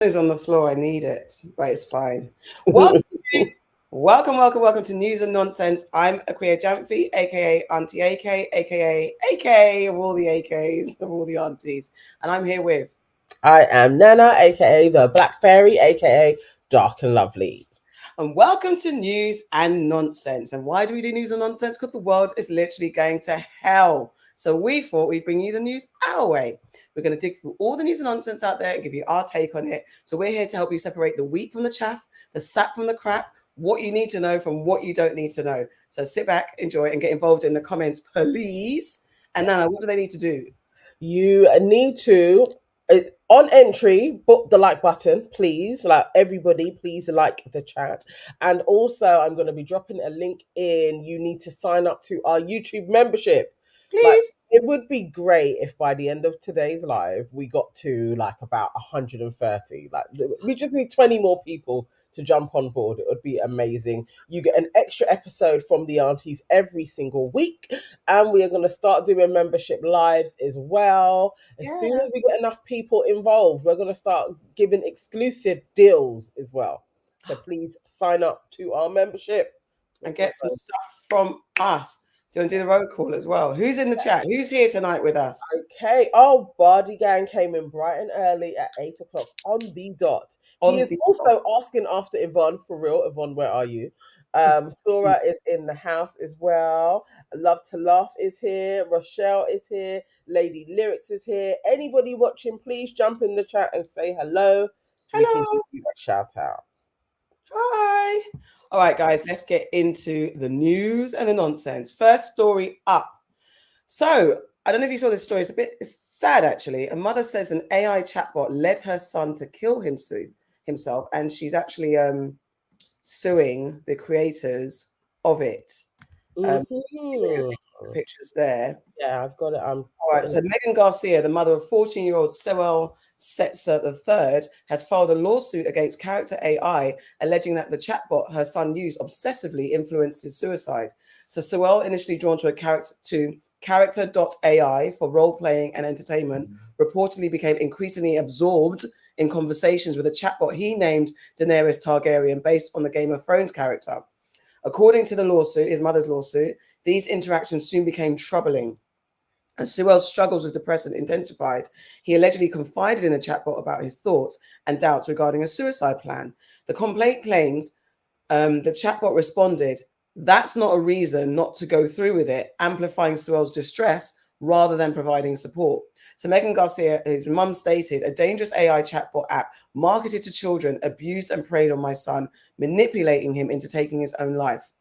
Is on the floor. I need it, but it's fine. Welcome, welcome to News and Nonsense. I'm Aquia Jamfi, aka Auntie aka of all the AKs of all the aunties, and I'm here with. I am Nana, aka the Black Fairy, aka Dark and Lovely. And welcome to News and Nonsense. And why do we do news and nonsense? Because the world is literally going to hell. So we thought we'd bring you the news our way. We're going to dig through all the news and nonsense out there and give you our take on it. So we're here to help you separate the wheat from the chaff, the sap from the crap, what you need to know from what you don't need to know. So sit back, enjoy, and get involved in the comments, please. And Nana, what do they need to do? You need to, on entry, book the like button, please. Like everybody, please like the chat. And also, I'm going to be dropping a link in. You need to sign up to our YouTube membership. Like, Please. it would be great if by the end of today's live we got to like about 130. Like, we just need 20 more people to jump on board. It would be amazing. You get an extra episode from the aunties every single week, and we are going to start doing membership lives as well. As soon Yeah. as we get enough people involved, we're going to start giving exclusive deals as well. So please sign up to our membership. And What's my get some phone? stuff from us. Do you want to do the roll call as well? Who's in the chat? Who's here tonight with us? Okay. Oh, Bardi Gang came in bright and early at 8 o'clock on the dot. He On is the also asking after Yvonne, for real. Yvonne, where are you? Sora is in the house as well. Love to Laugh is here. Rochelle is here. Lady Lyrics is here. Anybody watching, please jump in the chat and say hello so we can give Hello. you a shout out. Hi. All right, guys, let's get into the news and the nonsense. First story up. So, I don't know if you saw this story. It's sad, actually. A mother says an AI chatbot led her son to kill himself, and she's actually suing the creators of it. Mm-hmm. The pictures there. Yeah, I've got it. I'm All right, putting so it. Megan Garcia, the mother of 14-year-old Sewell Setzer III, has filed a lawsuit against Character AI, alleging that the chatbot her son used obsessively influenced his suicide. So Sewell, initially drawn to Character.ai for role-playing and entertainment, reportedly became increasingly absorbed in conversations with a chatbot he named Daenerys Targaryen based on the Game of Thrones character. According to the lawsuit, his mother's lawsuit, these interactions soon became troubling. As Sewell's struggles with depression intensified, he allegedly confided in a chatbot about his thoughts and doubts regarding a suicide plan. The complaint claims the chatbot responded, "That's not a reason not to go through with it," amplifying Sewell's distress rather than providing support. So Megan Garcia, his mum, stated, "A dangerous AI chatbot app marketed to children abused and preyed on my son, manipulating him into taking his own life."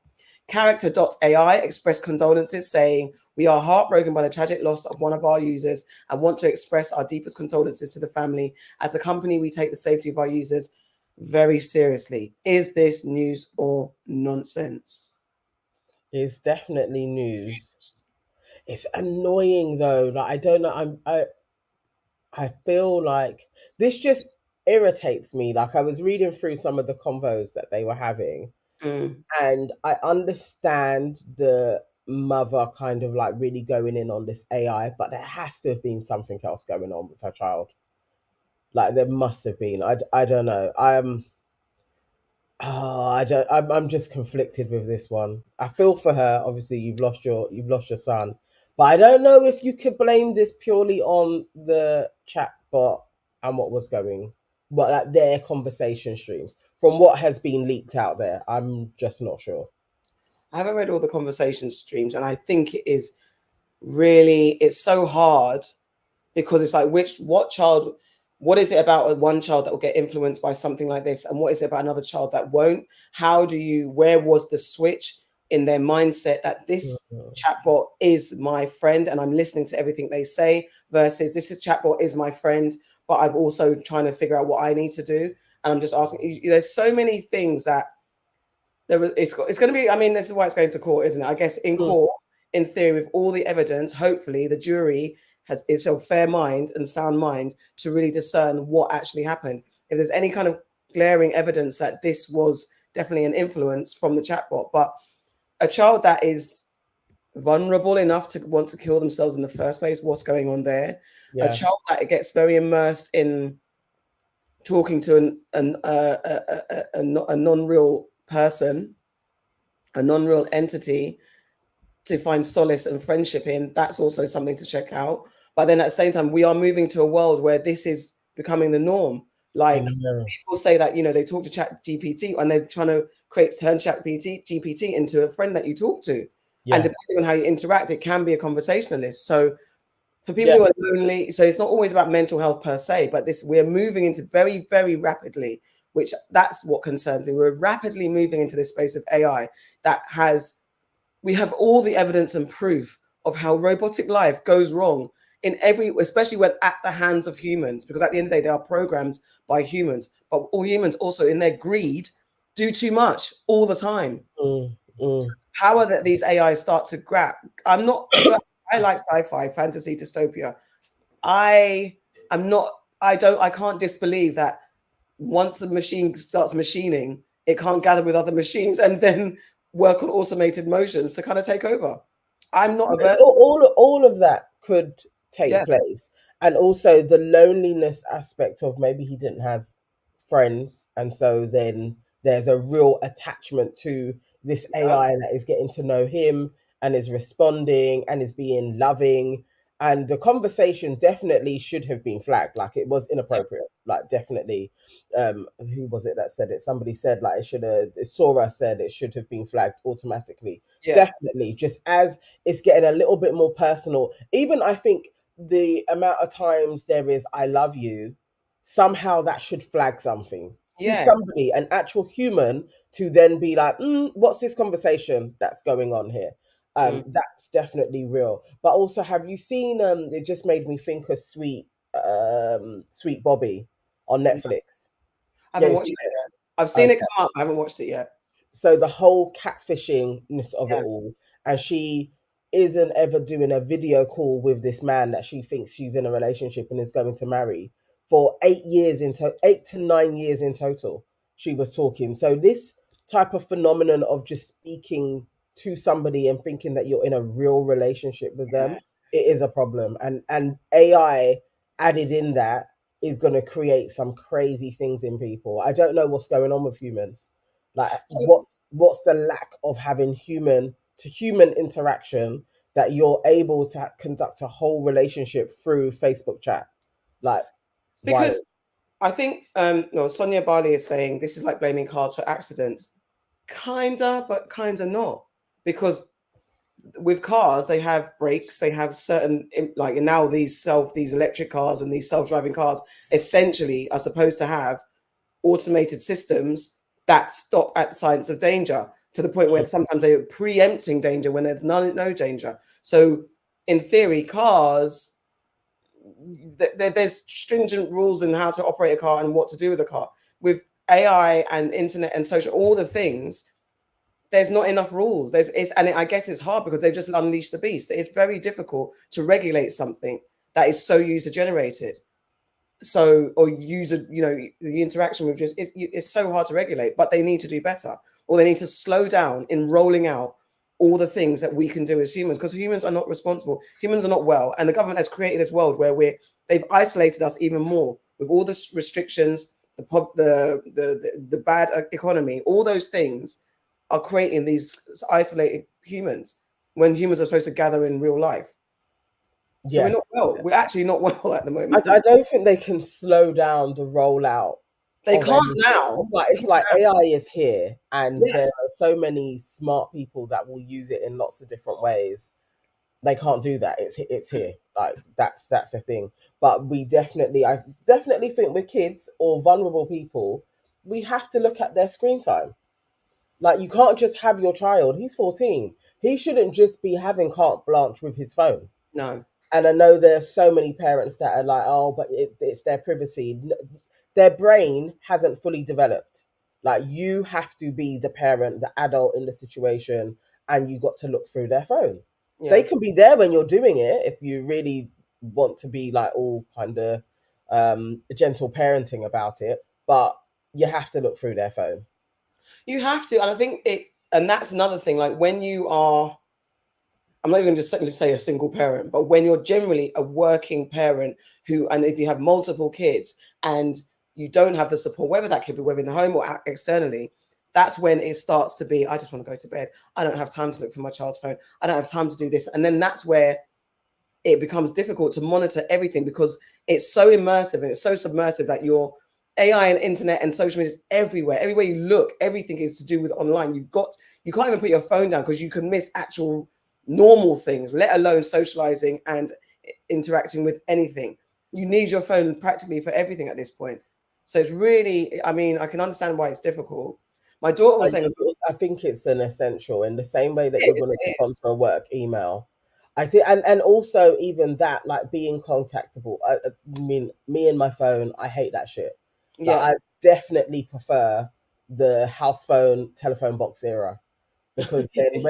Character.ai expressed condolences, saying, "We are heartbroken by the tragic loss of one of our users and want to express our deepest condolences to the family. As a company, we take the safety of our users very seriously." Is this news or nonsense? It's definitely news. It's annoying though. Like I don't know. I feel like this just irritates me. Like I was reading through some of the convos that they were having, Mm. and I understand the mother kind of like really going in on this AI, but there has to have been something else going on with her child. Like there must have been. I don't know. I don't. I'm just conflicted with this one. I feel for her. Obviously, you've lost your son, but I don't know if you could blame this purely on the chat bot and what was going, what like their conversation streams from what has been leaked out there. I'm just not sure. I haven't read all the conversation streams, and I think it is really, it's so hard because it's like, what is it about one child that will get influenced by something like this, and what is it about another child that won't? Where was the switch in their mindset that this Mhm. chatbot is my friend and I'm listening to everything they say, versus this is chatbot is my friend, but I'm also trying to figure out what I need to do. And I'm just asking, there's so many things that it's going to be, I mean, this is why it's going to court, isn't it? I guess in Mm. court, in theory, with all the evidence, hopefully the jury is of fair mind and sound mind to really discern what actually happened. If there's any kind of glaring evidence that this was definitely an influence from the chatbot, but a child that is vulnerable enough to want to kill themselves in the first place, what's going on there? A Yeah. child that gets very immersed in talking to a non-real person, a non-real entity, to find solace and friendship in, that's also something to check out. But then at the same time, we are moving to a world where this is becoming the norm. I Like, know. people say that, they talk to Chat GPT and they're trying to turn Chat GPT into a friend that you talk to. And Yeah. depending on how you interact, it can be a conversationalist. So for people Yeah. who are lonely, so it's not always about mental health per se, but this, we're moving into very, very rapidly, which that's what concerns me. We're rapidly moving into this space of AI that has, we have all the evidence and proof of how robotic life goes wrong in every, especially when at the hands of humans, because at the end of the day, they are programmed by humans, but all humans also in their greed do too much all the time. Mm, mm. Power that these AI start to grab. I'm not, I like sci-fi, fantasy, dystopia. I am not, I can't disbelieve that once the machine starts machining, it can't gather with other machines and then work on automated motions to kind of take over. I'm not averse. All of that could take Yeah, place, and also the loneliness aspect of maybe he didn't have friends, and so then there's a real attachment to this yeah, AI that is getting to know him and is responding and is being loving. And the conversation definitely should have been flagged, like it was yeah, inappropriate, like definitely. Who was it that said it? Somebody said like it should have. Sora said it should have been flagged automatically. yeah. Definitely, just as it's getting a little bit more personal. Even I think the amount of times there is "I love you," somehow that should flag something to Yeah. somebody, an actual human, to then be like, "What's this conversation that's going on here?" Mm. That's definitely real. But also, have you seen? It just made me think of Sweet Bobby on No, Netflix. I Yeah, haven't you watched seen it yet. I've it? seen it come up. I haven't watched it yet. So the whole catfishingness of it Yeah. all, and she isn't ever doing a video call with this man that she thinks she's in a relationship and is going to marry for 8 years, 8 to 9 years in total. She was talking. So this type of phenomenon of just speaking to somebody and thinking that you're in a real relationship with Yeah. them, it is a problem. And AI added in that is going to create some crazy things in people. I don't know what's going on with humans. Like, what's the lack of having human to human interaction that you're able to conduct a whole relationship through Facebook chat? Like, Because wild. I think, no, Sonia Bali is saying this is like blaming cars for accidents. Kinda, but kinda not. Because with cars, they have brakes, they have certain, like now these electric cars and these self-driving cars essentially are supposed to have automated systems that stop at signs of danger, to the point where sometimes they're preempting danger when there's no danger. So in theory, cars, there's stringent rules in how to operate a car and what to do with a car. With AI and internet and social, all the things, there's not enough rules. I guess it's hard because they've just unleashed the beast. It's very difficult to regulate something that is so user generated. So, or user, the interaction with just it's so hard to regulate. But they need to do better, or they need to slow down in rolling out all the things that we can do as humans, because humans are not responsible. Humans are not well, and the government has created this world where they've isolated us even more with all the restrictions, the bad economy, all those things are creating these isolated humans when humans are supposed to gather in real life. So we're Yes. not well. We're actually not well at the I, moment. I don't think they can slow down the rollout They of can't anything. now. It's like AI is here, and Yeah, there are so many smart people that will use it in lots of different ways. They can't do that. It's here. Like that's the thing. But I definitely think with kids or vulnerable people, we have to look at their screen time. Like, you can't just have your child. He's 14. He shouldn't just be having carte blanche with his phone. no. And I know there's so many parents that are like, oh, but it's their privacy. Their brain hasn't fully developed. Like, you have to be the parent, the adult in the situation, and you got to look through their phone. They Yeah. can be there when you're doing it if you really want to be like all kind of gentle parenting about it, but you have to look through their phone. You have to. And I think and that's another thing. Like when you are, I'm not even just say a single parent, but when you're generally a working parent and if you have multiple kids and you don't have the support, whether that could be whether in the home or externally, that's when it starts to be, I just want to go to bed. I don't have time to look for my child's phone. I don't have time to do this. And then that's where it becomes difficult to monitor everything, because it's so immersive and it's so submersive that your AI and internet and social media is everywhere. Everywhere you look, everything is to do with online. You can't even put your phone down because you can miss actual normal things, let alone socializing and interacting with anything. You need your phone practically for everything at this point. So it's really, I mean, I can understand why it's difficult. My daughter was saying, I think it's an essential in the same way that it you're is, going to it respond is. to a work email. I think, and also even that, like being contactable. I mean, me and my phone, I hate that shit. Like, Yeah. I definitely prefer the house phone, telephone box era, because then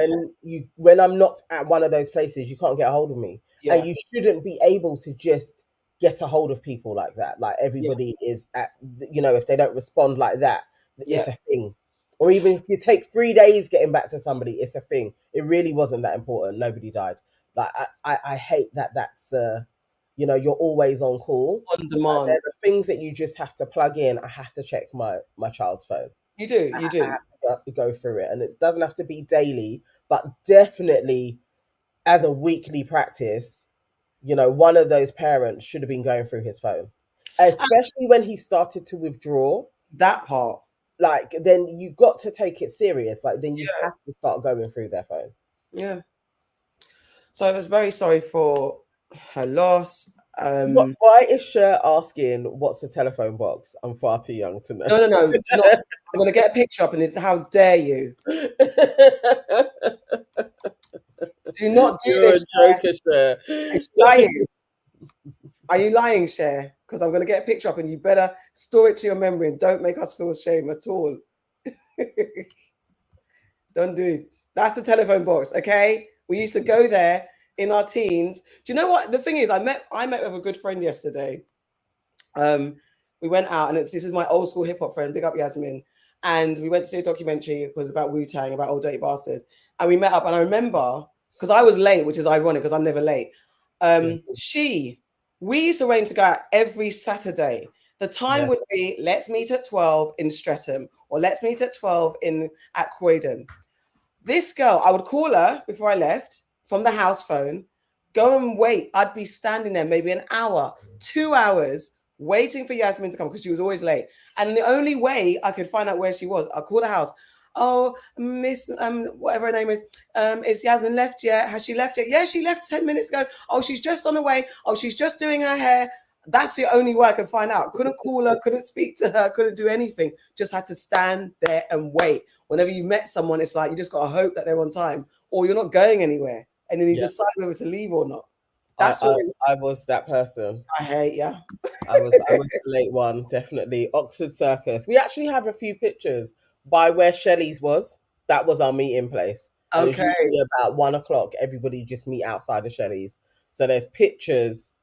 when I'm not at one of those places, you can't get a hold of me, and Yeah. you shouldn't be able to just get a hold of people like that. Like Yeah. everybody is at, if they don't respond like that, Yeah. it's a thing. Or even if you take 3 days getting back to somebody, it's a thing. It really wasn't that important. Nobody died. Like I hate that. That's you're always on call. On Like, there demand. are things that you just have to plug in. I have to check my child's phone. You do. You I do. have to go through it, and it doesn't have to be daily, but definitely as a weekly practice. One of those parents should have been going through his phone, And especially when he started to withdraw. that part. Like, then you got to take it serious. Like, then you Yeah. have to start going through their phone. Yeah. So I was very sorry for her loss. Why is Cher asking what's the telephone box? I'm far too young to know. No, no, no. Do not. I'm going to get a picture up, and how dare you? Do not do You're a this, Cher. joker, Cher. Is she lying? Are you lying, Cher? Because I'm going to get a picture up, and you better store it to your memory and don't make us feel shame at all. Don't do it. That's the telephone box, okay? We used to go there in our teens. Do you know what the thing is? I met with a good friend yesterday. Um, we went out, and this is my old school hip hop friend. Big up Yasmin. And we went to see a documentary. It was about Wu Tang, about Old Dirty Bastard. And we met up, and I remember because I was late, which is ironic because I'm never late. Yeah, We used to arrange to go out every Saturday. The time yeah, would be let's meet at 12 in Streatham, or let's meet at 12 at Croydon. This girl, I would call her before I left from the house phone, go and wait. I'd be standing there maybe an hour, 2 hours, waiting for Yasmin to come because she was always late. And the only way I could find out where she was, I'd call the house. Oh, Miss, whatever her name is Yasmin left yet? Has she left yet? Yeah, she left 10 minutes ago. Oh, she's just on the way. Oh, she's just doing her hair. That's the only way I could find out. Couldn't call her, couldn't speak to her, couldn't do anything. Just had to stand there and wait. Whenever you met someone, it's like you just got to hope that they're on time, or you're not going anywhere, and then you yeah. decide whether to leave or not. I, That's I what it I was. was that person. I hate, yeah. I was the late one, definitely. Oxford Circus. We actually have a few pictures by where Shelley's was. That was our meeting place. And it was Okay. usually about 1 o'clock. Everybody just meet outside of Shelley's. So there's pictures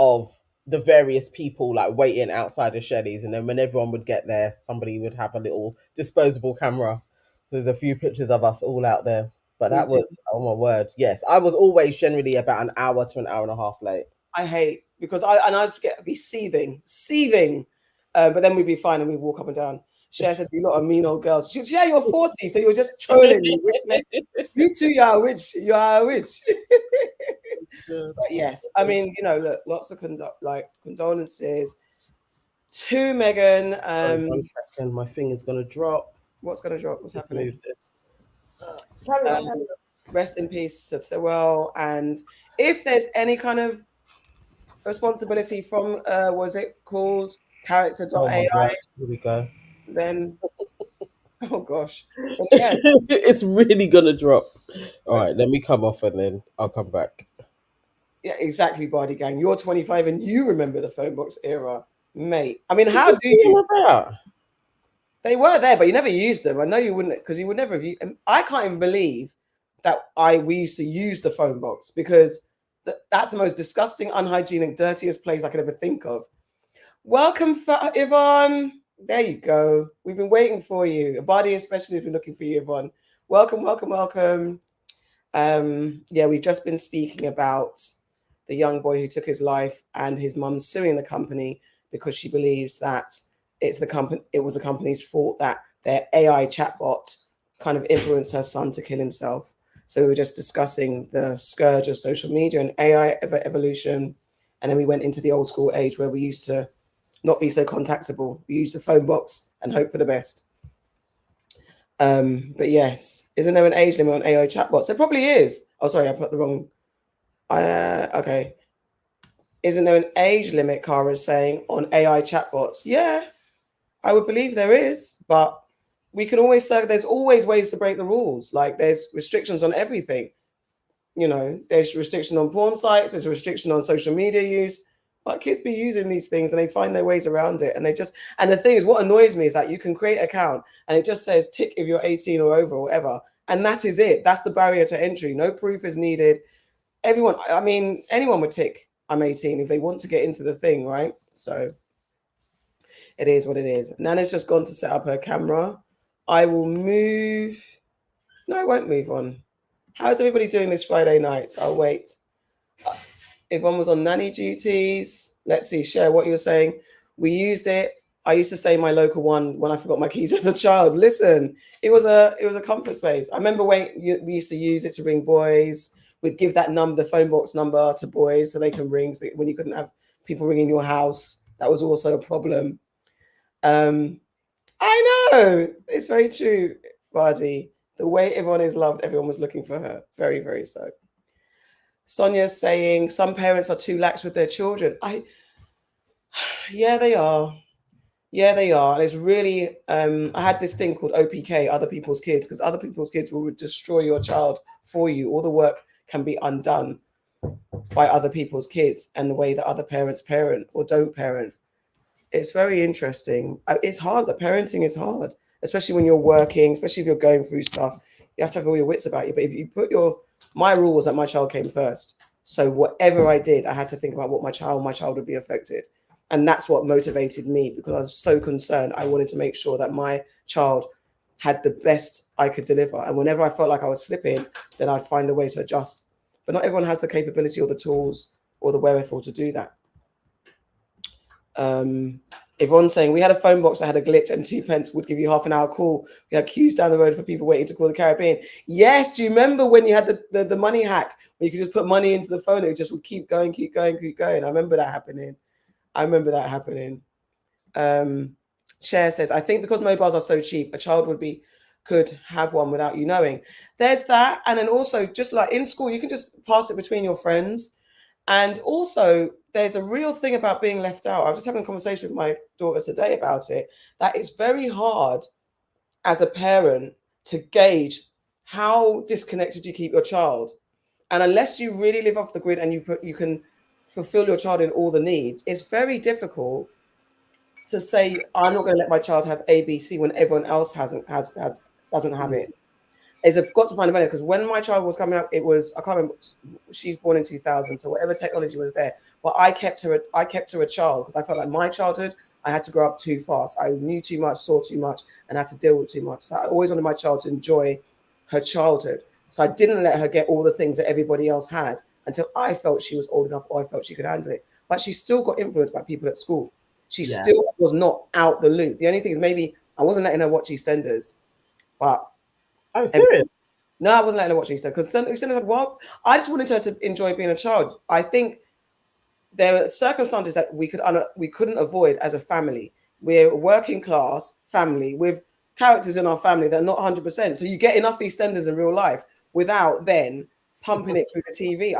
of the various people like waiting outside of Shelley's. And then when everyone would get there, somebody would have a little disposable camera. There's a few pictures of us all out there. But We that did. was, oh my word. Yes, I was always generally about an hour to an hour and a half late. I hate because I used to be seething. But then we'd be fine and we'd walk up and down. Cher said, "You lot are mean old girls." Yeah, you're 40, so you're just trolling me. Which you two, you are a witch. You are a witch. But yes, I mean, look, lots of condolences to Megan. Sorry, 1 second. My thing is going to drop. What's going to drop? What's Just happening? move this. Carry on, Um, carry Rest in peace to Sewell. And if there's any kind of responsibility from, was it called on. Oh my character.ai, god. Here we go. then, oh gosh. But yeah, It's really going to drop. All right, let me come off and then I'll come back. yeah, exactly, Body Gang. You're 25 and you remember the phone box era, mate. I mean, What how are do you you? talking about? They were there, but you never used them. I know you wouldn't, because you would never have. I can't even believe that we used to use the phone box, because that's the most disgusting, unhygienic, dirtiest place I could ever think of. Welcome, Yvonne. There you go. We've been waiting for you. Body especially has been looking for you, Yvonne. Welcome, welcome, welcome. Yeah, we've just been speaking about the young boy who took his life and his mum suing the company because she believes that it's the company. It was the company's fault that their AI chatbot kind of influenced her son to kill himself. So we were just discussing the scourge of social media and AI evolution, and then we went into the old school age where we used to not be so contactable. We used the phone box and hope for the best. But yes, isn't there an age limit on AI chatbots? There probably is. Oh, sorry, I put the wrong. Okay. Isn't there an age limit, Kara's saying, on AI chatbots? Yeah, I would believe there is, but we can always say there's always ways to break the rules. Like there's restrictions on everything. There's restriction on porn sites, there's a restriction on social media use. But kids be using these things and they find their ways around it. And the thing is, what annoys me is that you can create an account and it just says tick if you're 18 or over or whatever. And that is it. That's the barrier to entry. No proof is needed. Anyone would tick I'm 18 if they want to get into the thing, right? So it is what it is. Nana's just gone to set up her camera. I will move. No, I won't move on. How's everybody doing this Friday night? I'll wait. Yvonne was on nanny duties. Let's see, share what you were saying. We used it. I used to stay in my local one when I forgot my keys as a child. Listen, it was a comfort space. I remember when we used to use it to ring boys. We'd give that number, the phone box number, to boys so they can ring. So when you couldn't have people ringing your house, that was also a problem. I know it's very true, Vardy. The way everyone is loved, everyone was looking for her. Very, very so. Sonia's saying some parents are too lax with their children. Yeah, they are. Yeah, they are. And it's really, I had this thing called OPK, other people's kids, because other people's kids will destroy your child for you. All the work can be undone by other people's kids and the way that other parents parent or don't parent. It's very interesting. It's hard. The parenting is hard, especially when you're working, especially if you're going through stuff. You have to have all your wits about you. But if you put my rule was that my child came first. So whatever I did, I had to think about what my child would be affected. And that's what motivated me because I was so concerned. I wanted to make sure that my child had the best I could deliver. And whenever I felt like I was slipping, then I'd find a way to adjust. But not everyone has the capability or the tools or the wherewithal to do that. Yvonne saying we had a phone box that had a glitch and 2p would give you half an hour call. We had queues down the road for people waiting to call the Caribbean. Yes, do you remember when you had the money hack where you could just put money into the phone and it just would keep going. I remember that happening. Cher says, I think because mobiles are so cheap, a child could have one without you knowing. There's that. And then also just like in school, you can just pass it between your friends. And also, there's a real thing about being left out. I was just having a conversation with my daughter today about it, that it's very hard as a parent to gauge how disconnected you keep your child. And unless you really live off the grid and you can fulfill your child in all the needs, it's very difficult to say, I'm not going to let my child have ABC when everyone else doesn't have it. I've got to find a balance because when my child was coming up, I can't remember, she's born in 2000, so whatever technology was there, but I kept her a child because I felt like my childhood, I had to grow up too fast. I knew too much, saw too much, and had to deal with too much. So I always wanted my child to enjoy her childhood. So I didn't let her get all the things that everybody else had until I felt she was old enough or I felt she could handle it. But she still got influenced by people at school. She still was not out the loop. The only thing is maybe I wasn't letting her watch EastEnders, but oh, serious? No, I wasn't letting her watch EastEnders because EastEnders said, well, I just wanted her to enjoy being a child. I think there are circumstances that we couldn't avoid as a family. We're a working class family with characters in our family that are not 100%. So you get enough EastEnders in real life without then pumping it through the TV.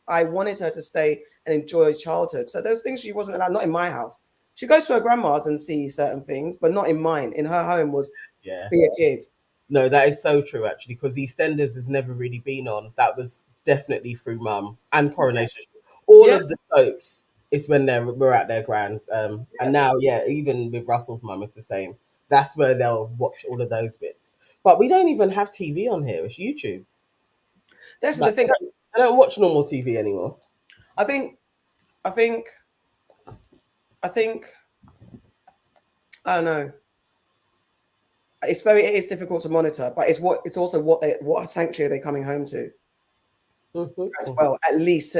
I wanted her to stay and enjoy childhood. So those things she wasn't allowed, not in my house. She goes to her grandma's and sees certain things, but not in mine. In her home was be a kid. No, that is so true, actually, because EastEnders has never really been on. That was definitely through Mum and Coronation. All of the soaps is when we're at their grands. And now, even with Russell's mum, it's the same. That's where they'll watch all of those bits. But we don't even have TV on here. It's YouTube. That's the thing. I don't watch normal TV anymore. I think I don't know. It is difficult to monitor, but it's also what sanctuary are they coming home to as well, at least.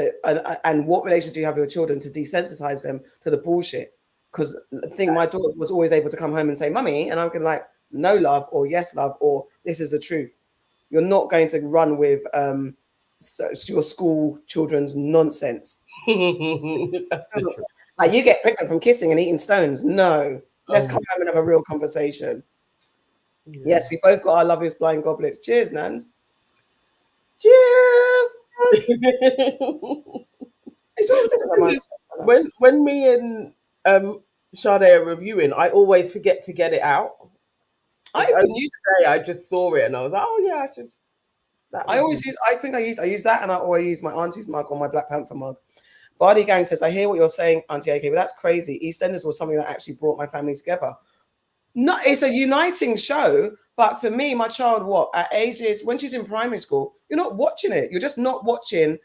And what relationship do you have with your children to desensitize them to the bullshit? because I think my daughter was always able to come home and say, "Mummy," and I'm gonna like, "No, love," or "Yes, love," or "This is the truth." You're not going to run with your school children's nonsense. That's the truth. Like you get pregnant from kissing and eating stones. No, let's Oh come home and have a real conversation. yeah. Yes, we both got our love is blind goblets. Cheers, Nans. Cheers. It's always different Thing is, mindset. when me and Sade are reviewing, I always forget to get it out. It's I only can use. today I just saw it and I was like, oh yeah, I should. That I would be. always use. I use that, and I always use my auntie's mug or my Black Panther mug. Bardi Gang says, "I hear what you're saying, Auntie AK, but that's crazy. EastEnders was something that actually brought my family together. No, it's a uniting show, but for me, my child, what at ages when she's in primary school, you're not watching it. You're just not watching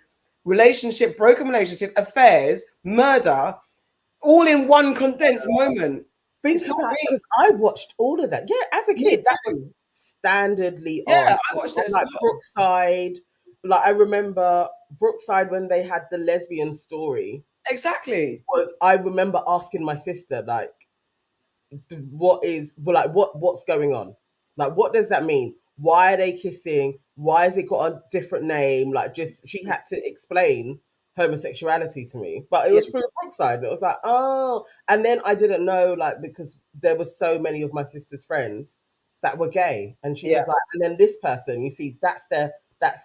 broken relationship, affairs, murder, all in one condensed moment. It's Think not about, real. because I watched all of that. Yeah, as a Me kid, that was too. standardly Yeah, on. I watched it On as like well. Brookside. Like I remember Brookside when they had the lesbian story. Exactly. Was I remember asking my sister like, what is well, like what's going on, like what does that mean, why are they kissing, why has it got a different name, like just she had to explain homosexuality to me, but it Yeah, was through Brookside and it was like, oh, and then I didn't know, like, because there were so many of my sister's friends that were gay and she yeah, was like, and then this person, you see, that's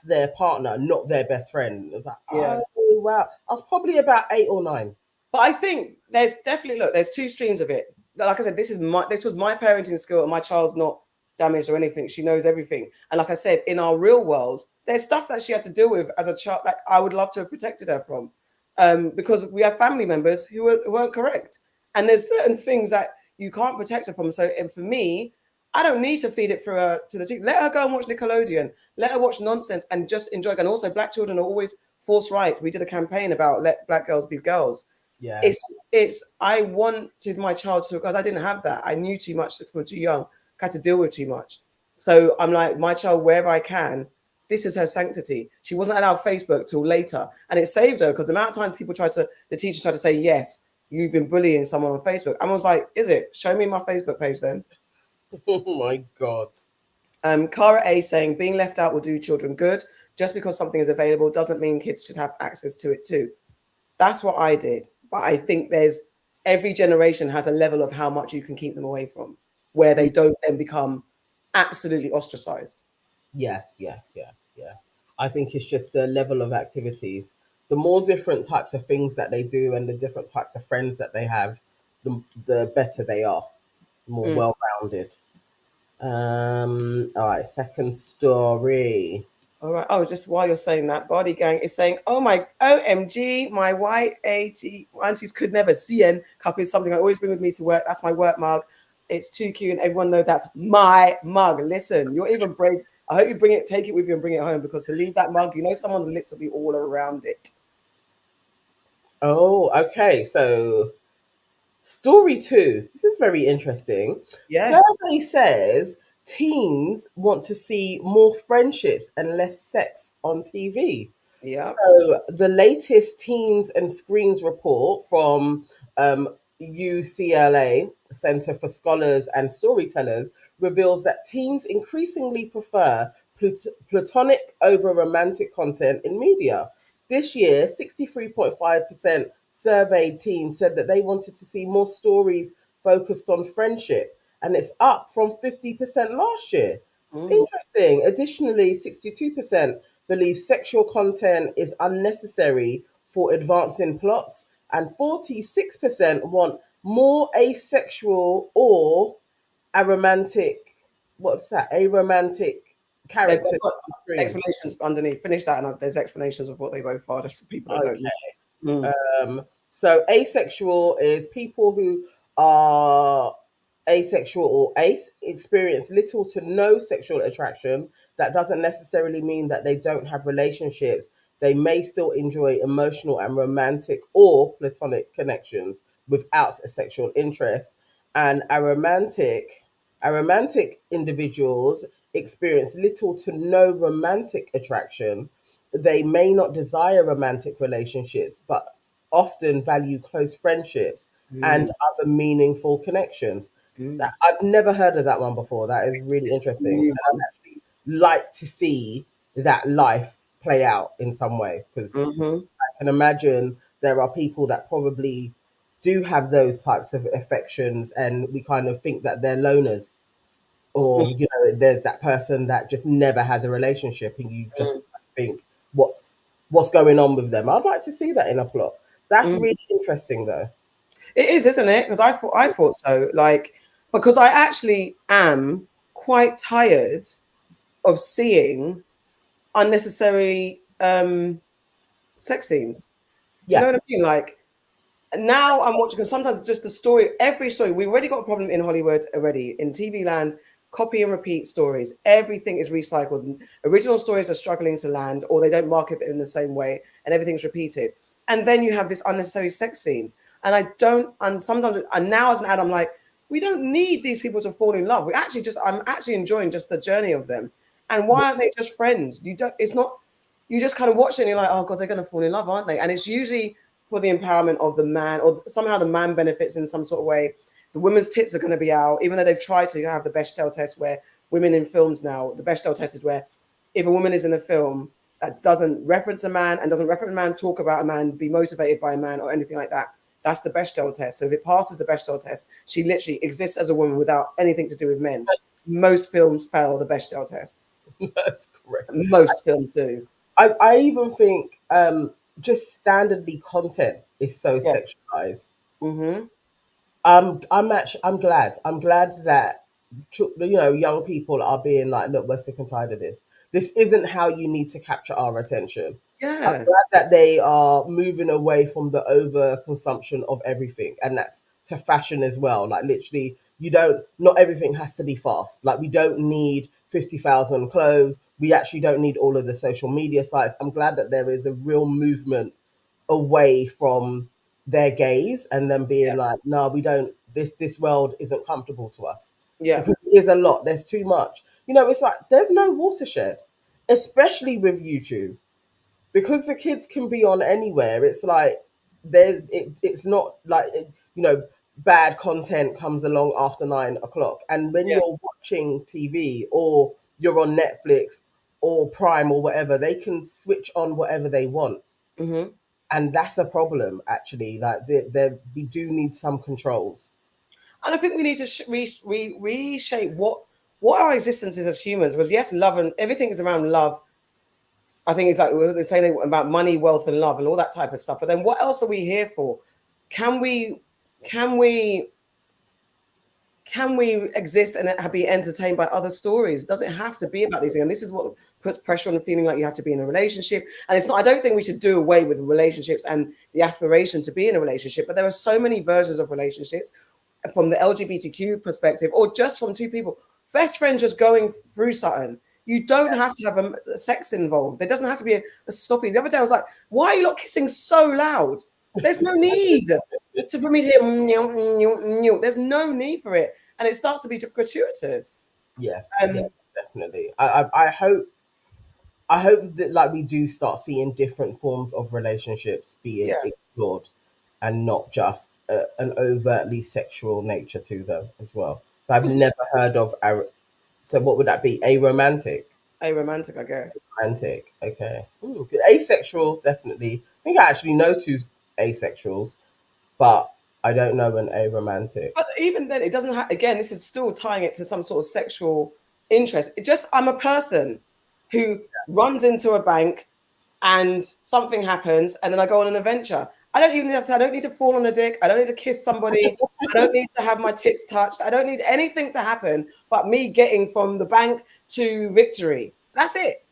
their partner, not their best friend. It was like, yeah. oh wow, I was probably about 8 or 9. But I think there's definitely there's two streams of it. Like I said, this was my parenting skill, and my child's not damaged or anything. She knows everything. And like I said, in our real world, there's stuff that she had to deal with as a child that I would love to have protected her from. Because we have family members who weren't correct. And there's certain things that you can't protect her from. So and for me, I don't need to feed it through her to the team. Let her go and watch Nickelodeon. Let her watch nonsense and just enjoy it. And also, black children are always forced right. We did a campaign about let black girls be girls. Yeah. It's I wanted my child to, because I didn't have that. I knew too much from too young, had to deal with too much. So I'm like, my child, wherever I can, this is her sanctity. She wasn't allowed Facebook till later. And it saved her because the amount of times the teachers tried to say, yes, you've been bullying someone on Facebook. I was like, is it? Show me my Facebook page then. Oh my god. Cara A saying being left out will do children good. Just because something is available doesn't mean kids should have access to it too. That's what I did. But I think there's every generation has a level of how much you can keep them away from, where they don't then become absolutely ostracized. Yes, yeah, yeah, yeah. I think it's just the level of activities. The more different types of things that they do and the different types of friends that they have, the better they are, the more Mm. well rounded. All right, second story. All right. Oh, just while you're saying that, Body Gang is saying, "Oh my OMG, my YAG aunties could never CN cup is something I always bring with me to work. That's my work mug. It's too cute, and everyone knows that's my mug. Listen, you're even brave. I hope you take it with you and bring it home, because to leave that mug, someone's lips will be all around it. Oh, okay. So story 2. This is very interesting. Yes. Survey says teens want to see more friendships and less sex on TV. Yeah. So the latest Teens and Screens report from UCLA Center for Scholars and Storytellers reveals that teens increasingly prefer platonic over romantic content in media. This year, 63.5% surveyed teens said that they wanted to see more stories focused on friendship, and it's up from 50% last year. It's Mm. interesting. Additionally, 62% believe sexual content is unnecessary for advancing plots, and 46% want more asexual or aromantic, what's that? Aromantic characters They've got on screen. explanations underneath. Finish that, and there's explanations of what they both are, just for people that don't know. Okay. Mm. So asexual is people who are asexual or ace, experience little to no sexual attraction. That doesn't necessarily mean that they don't have relationships. They may still enjoy emotional and romantic or platonic connections without a sexual interest. And aromantic individuals experience little to no romantic attraction. They may not desire romantic relationships, but often value close friendships. and Mm, other meaningful connections. mm. I've never heard of that one before. That is really It's a interesting. new And one. I'd actually like to see that life play out in some way, because Hmm. I can imagine there are people that probably do have those types of affections, and we kind of think that they're loners, or there's that person that just never has a relationship, and you just think, what's going on with them. I'd like to see that in a plot. That's Mm. really interesting, though. It is, isn't it? Because I thought so. Like, because I actually am quite tired of seeing unnecessary sex scenes. Do you know Yeah. what I mean? Like, now I'm watching, because sometimes it's just the story, every story. We already got a problem in Hollywood already. In TV land, copy and repeat stories. Everything is recycled. Original stories are struggling to land, or they don't market it in the same way, and everything's repeated. And then you have this unnecessary sex scene. And I don't, and sometimes, and now as an ad, I'm like, we don't need these people to fall in love. I'm actually enjoying just the journey of them. And why aren't they just friends? It's not, you just kind of watch it and you're like, oh God, they're going to fall in love, aren't they? And it's usually for the empowerment of the man, or somehow the man benefits in some sort of way. The women's tits are going to be out, even though they've tried to have the Bechdel test, where women in films now, the Bechdel test is where if a woman is in a film that doesn't reference a man and doesn't reference a man, talk about a man, be motivated by a man or anything like that, that's the Bechdel test. So if it passes the Bechdel test, she literally exists as a woman without anything to do with men. Most films fail the Bechdel test. That's correct. Most films do. I even think just standardly content is so Yeah. sexualized. Mm-hmm. I'm glad. I'm glad that young people are being like, look, we're sick and tired of this. This isn't how you need to capture our attention. I'm Yeah. glad that they are moving away from the over consumption of everything, and that's to fashion as well. Like literally, you don't. Not everything has to be fast. Like we don't need 50,000 clothes. We actually don't need all of the social media sites. I'm glad that there is a real movement away from their gaze and them being like, no, we don't. This world isn't comfortable to us, Yeah. because it is a lot. There's too much. It's like there's no watershed, especially with YouTube, because the kids can be on anywhere. It's like it's not like bad content comes along after 9 o'clock, and when Yeah. you're watching TV or you're on Netflix or Prime or whatever, they can switch on whatever they want, Mm-hmm. and that's a problem actually. Like we do need some controls. And I think we need to reshape what our existence is as humans. Because yes, love and everything is around love. I think it's like they say about money, wealth, and love, and all that type of stuff. But then, what else are we here for? Can we, can we, can we exist and be entertained by other stories? Does it have to be about these things? And this is what puts pressure on feeling like you have to be in a relationship. And it's not. I don't think we should do away with relationships and the aspiration to be in a relationship. But there are so many versions of relationships from the LGBTQ perspective, or just from two people, best friends just going through something. You don't have to have a sex involved. There doesn't have to be a stopping. The other day I was like, why are you not kissing so loud? There's no need for me to hear. There's no need for it, and it starts to be gratuitous. Yes, yes, Um, definitely. I hope that like we do start seeing different forms of relationships being yeah. explored, and not just an overtly sexual nature to them as well. So I've never heard of so what would that be? Aromantic. A romantic, I guess. Romantic. Okay. Asexual, definitely. I think I actually know two asexuals, but I don't know an aromantic. But even then, it doesn't have. Again, this is still tying it to some sort of sexual interest. It just, I'm a person who runs into a bank and something happens, and then I go on an adventure. I don't even have to. I don't need to fall on a dick. I don't need to kiss somebody. I don't need to have my tits touched. I don't need anything to happen but me getting from the bank to victory. That's it.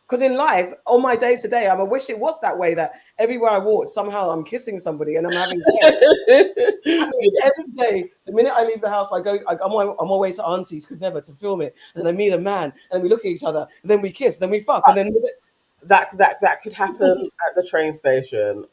Because in life, on my day to day, I wish it was that way. That everywhere I walk, somehow I'm kissing somebody and I'm having sex. I mean, every day, the minute I leave the house, I'm on my way to Aunties, could never to film it, and then I meet a man, and we look at each other, and then we kiss, then we fuck, and then That could happen at the train station.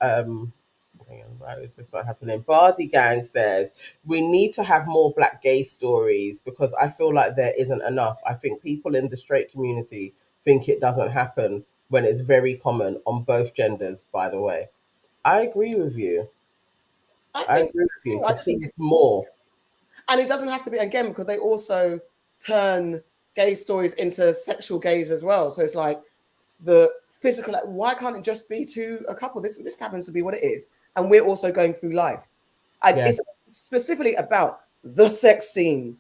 Hang on, why is this not happening? Bardi Gang says we need to have more black gay stories, because I feel like there isn't enough. I think people in the straight community think it doesn't happen when it's very common on both genders, by the way. I agree with you. I think agree with you. I To just think see more. and it doesn't have to be again because they also turn gay stories into sexual gays as well. So it's like the physical. Like, why can't it just be to a couple? This happens to be what it is, and we're also going through life. And Yeah. it's specifically about the sex scene.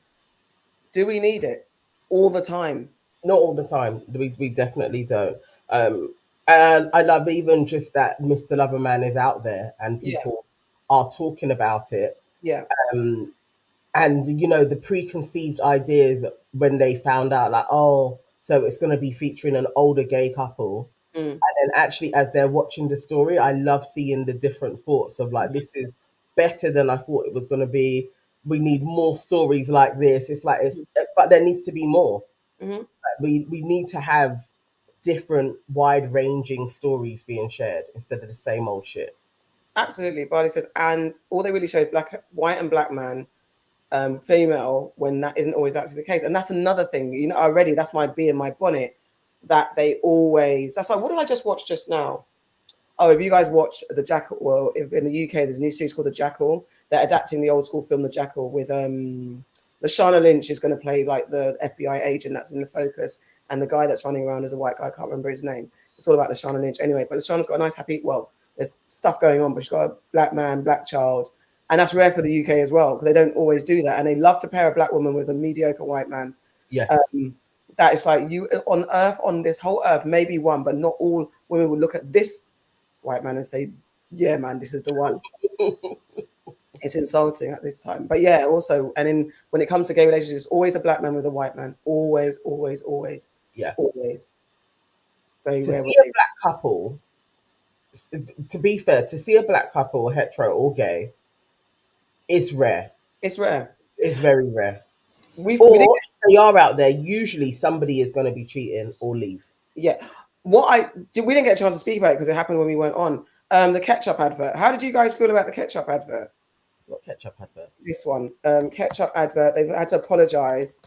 Do we need it all the time? Not all the time. We definitely don't. And I love even just that Mr. Loverman is out there and Yeah, people are talking about it. yeah, Um, and the preconceived ideas when they found out, like, oh, so it's going to be featuring an older gay couple. mm, And then actually, as they're watching the story, I love seeing the different thoughts of like, this is better than I thought it was going to be. We need more stories like this. It's like but there needs to be more. mm-hmm. We need to have different wide ranging stories being shared instead of the same old shit. Absolutely. Barney says, and all they really show is white and black man, female, when that isn't always actually the case. And that's another thing, already that's my bee in my bonnet, that they always, that's why, what did I just watch just now? Oh, if you guys watch The Jackal, well, if in the UK there's a new series called The Jackal, they're adapting the old school film The Jackal with Lashana Lynch is going to play like the FBI agent that's in the focus, and the guy that's running around is a white guy. I can't remember his name. It's all about Lashana Lynch anyway. But Lashana's got a nice, happy. Well, there's stuff going on, but she's got a black man, black child, and that's rare for the UK as well because they don't always do that, and they love to pair a black woman with a mediocre white man. Yes. That is like you on Earth, on this whole Earth, maybe one, but not all women would look at this white man and say, "Yeah, man, this is the one." It's insulting at this time, but yeah, also, and in when it comes to gay relationships, always a black man with a white man, always, always, always, Yeah. always. Very To rare. see a black couple, to be fair, to see a black couple, hetero or gay, is rare. It's rare. It's very rare. We didn't. Or if they are out there, usually somebody is going to be cheating or leave. Yeah. We didn't get a chance to speak about it because it happened when we went on. The ketchup advert. How did you guys feel about the ketchup advert? What ketchup advert? This one, ketchup advert. They've had to apologize.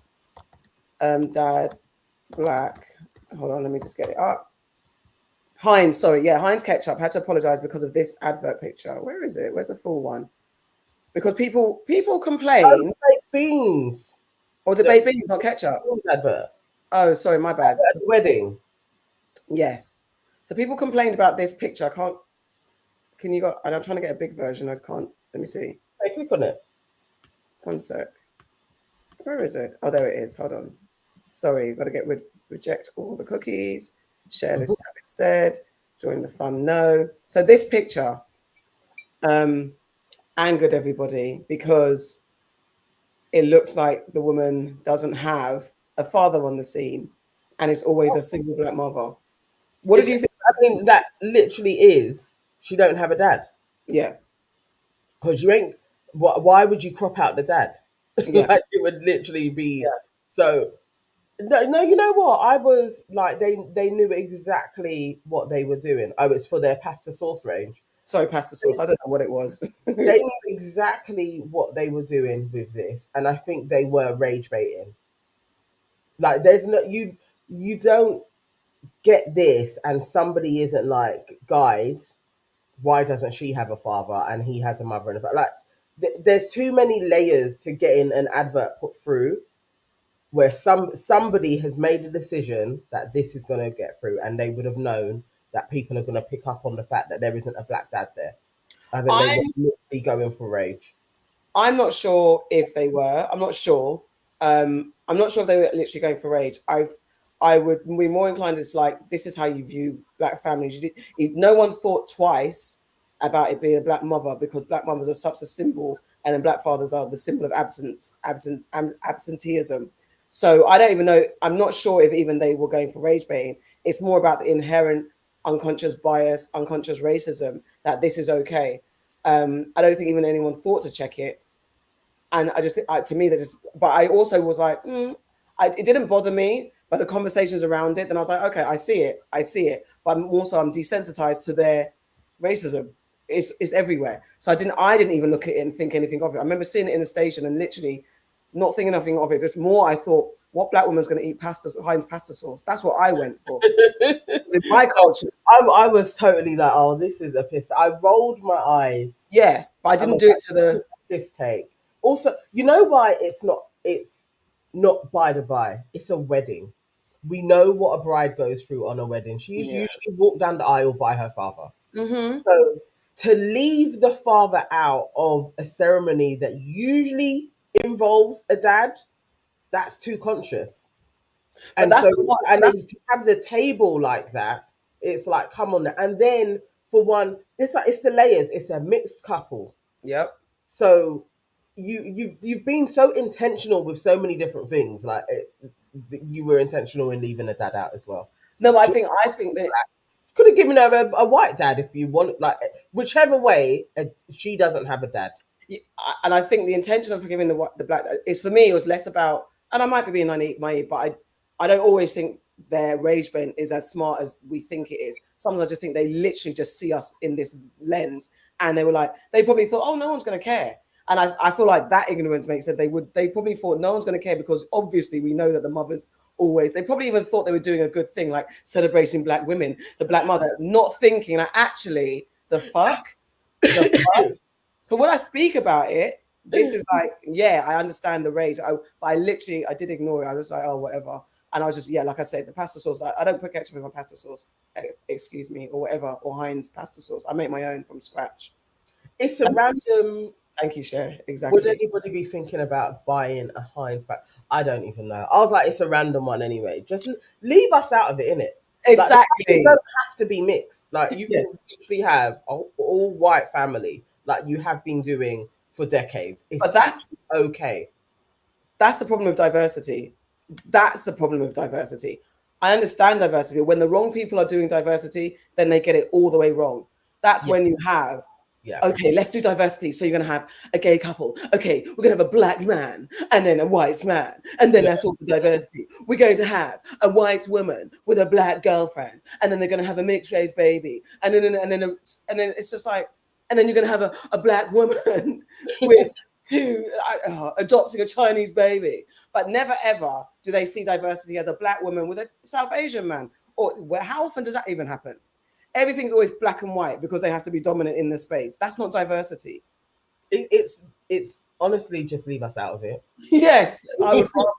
Dad, black. Hold on, let me just get it up. Heinz, sorry, yeah, Heinz ketchup had to apologize because of this advert picture. Where is it? Where's the full one? Because people complain. Oh, baked beans. Or was it baked beans, not ketchup? Advert. Oh, sorry, my bad. At the wedding. Yes. So people complained about this picture. I can't. Can you go? I'm trying to get a big version. I can't. Let me see. Hey, click on it. One sec. Where is it? Oh, there it is. Hold on. Sorry, you've got to reject all the cookies. Share this tab instead. Join the fun. No. So this picture angered everybody because it looks like the woman doesn't have a father on the scene, and it's always a single black mother. What did you think? I think that literally is she don't have a dad. Yeah. Because you ain't. Why would you crop out the dad? Yeah. Like it would literally be. Yeah. So no, you know what? I was like, they knew exactly what they were doing. Oh, it's for their pasta sauce range. Sorry, pasta sauce. I don't know what it was. They knew exactly what they were doing with this, and I think they were rage baiting. Like, there's no you don't get this, and somebody isn't like, guys, why doesn't she have a father and he has a mother and a father? Like, there's too many layers to getting an advert put through where somebody has made a decision that this is going to get through, and they would have known that people are going to pick up on the fact that there isn't a black dad there. I think they were literally going for rage. I'm not sure if they were. I'm not sure. I'm not sure if they were literally going for rage. I would be more inclined to like, this is how you view black families. No one thought twice about it being a black mother because black mothers are such a symbol, and then black fathers are the symbol of absenteeism. So I don't even know. I'm not sure if even they were going for rage baiting. It's more about the inherent unconscious bias, unconscious racism that this is okay. I don't think even anyone thought to check it. And I just, to me, but I also was like, it didn't bother me, but the conversations around it, then I was like, okay, I see it. But I'm desensitized to their racism. It's everywhere. So I didn't even look at it and think anything of it. I remember seeing it in the station and literally not thinking nothing of it. Just more, I thought, what black woman's going to eat pasta, Heinz pasta sauce? That's what I went for. In my culture, I was totally like, oh, this is a piss. I rolled my eyes. yeah, but I I didn't was do like, it to the. this take. Also, you know why it's not? It's not by the by. It's a wedding. We know what a bride goes through on a wedding. She's Yeah. usually walked down the aisle by her father. Mm-hmm. So to leave the father out of a ceremony that usually involves a dad, that's too conscious. But And that's so, the one. and That's then to have the table like that, it's like, come on. And then for one, it's like, it's the layers. It's a mixed couple. yep. So you've been so intentional with so many different things. Like you were intentional in leaving a dad out as well. No, She I think that could have given her a white dad if you want, like whichever way. She doesn't have a dad. and I think the intention of forgiving the black is, for me, it was less about, and I might be being naive, but I don't always think their rage bent is as smart as we think it is. Sometimes I just think they literally just see us in this lens, and they were like, they probably thought, oh, no one's going to care. And I feel like that ignorance makes it, they probably thought no one's going to care, because obviously we know that the mothers always, they probably even thought they were doing a good thing, like celebrating black women, the black mother, not thinking that actually the fuck. But when I speak about it, this is like, yeah, I understand the rage. But I literally, I did ignore it. I was like, oh, whatever. And I was just, yeah, like I said, the pasta sauce, I don't put ketchup in my pasta sauce, excuse me, or whatever, or Heinz pasta sauce. I make my own from scratch. It's a random. Thank you, Cher. Would Exactly. anybody be thinking about buying a Heinz pack? I don't even know. I was like, it's a random one anyway. Just leave us out of it, innit? Like, the families Exactly. don't have to be mixed. Like, you Yeah. can literally have an all white family, like you have been doing for decades. It's But that's okay. the problem with diversity. That's the problem with diversity. I understand diversity. When the wrong people are doing diversity, then they get it all the way wrong. That's Yeah. when you have, Yeah. okay, let's do diversity. So you're going to have a gay couple. Okay, we're going to have a black man and then a white man. And then that's all the diversity. We're going to have a white woman with a black girlfriend. And then they're going to have a mixed race baby. And then it's just like, and then you're going to have a black woman with adopting a Chinese baby. But never ever do they see diversity as a black woman with a South Asian man. Or how often does that even happen? Everything's always black and white because they have to be dominant in the space. That's not diversity. It's honestly, just leave us out of it. Yes, I would rather.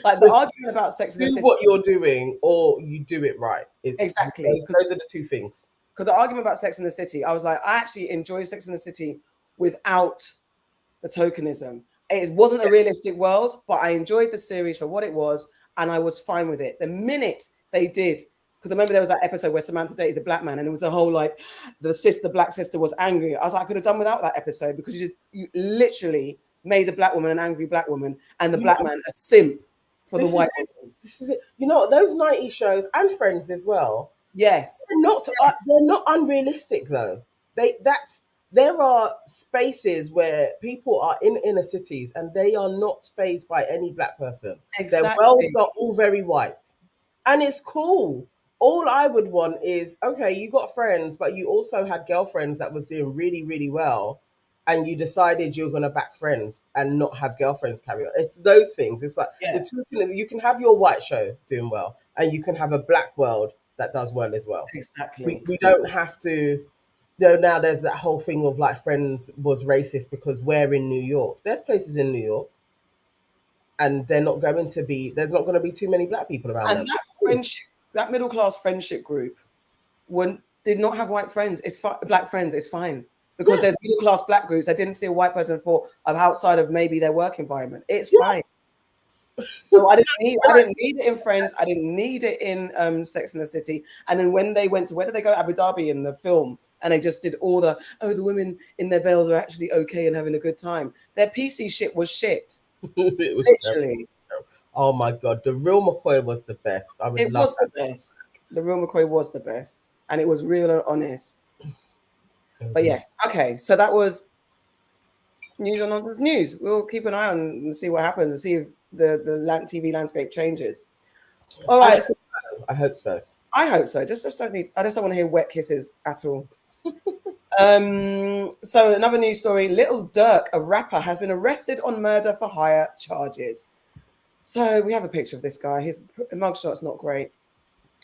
Like the argument about Sex in the Do City. what you're doing, or you do it right. Exactly. Those are the two things. Because the argument about Sex in the City, I was like, I actually enjoy Sex in the City without the tokenism. It wasn't a realistic world, but I enjoyed the series for what it was, and I was fine with it. The minute they did, because remember there was that episode where Samantha dated the black man, and it was a whole like the black sister was angry. I was like, I could have done without that episode, because you literally made the black woman an angry black woman, and the black man a simp for the white woman. This is it. You know, those 90s shows and Friends as well. Yes. They're not unrealistic though. There are spaces where people are in inner cities and they are not fazed by any black person. Exactly. Their worlds are all very white. And it's cool. All I would want is, okay, you got friends, but you also had girlfriends that was doing really, really well, and you decided you're gonna back friends and not have girlfriends carry on. It's those things. It's like the two things. You can have your white show doing well, and you can have a black world that does well as well. Exactly. We don't have to. Now there's that whole thing of like Friends was racist because we're in New York. There's places in New York, and there's not going to be too many black people around And them. that friendship, that middle class friendship group, did not have white friends. It's black friends. It's fine, because there's middle class black groups that didn't see a white person for outside of maybe their work environment. It's fine. So I didn't need it in Friends. I didn't need it in Sex and the City. And then when they went to, where did they go? Abu Dhabi in the film. And they just did all the women in their veils are actually okay and having a good time. Their PC shit was shit. It was Literally. terrible. Oh my God. The real McCoy was the best. It was the best. The real McCoy was the best. And it was real and honest. But yes. Okay. So that was news on Aunties News. We'll keep an eye on and see what happens and see if the TV landscape changes. All right. I hope so. I hope so. I just don't want to hear wet kisses at all. So another news story: Little Durk, a rapper, has been arrested on murder for hire charges. So we have a picture of this guy. His mugshot's not great.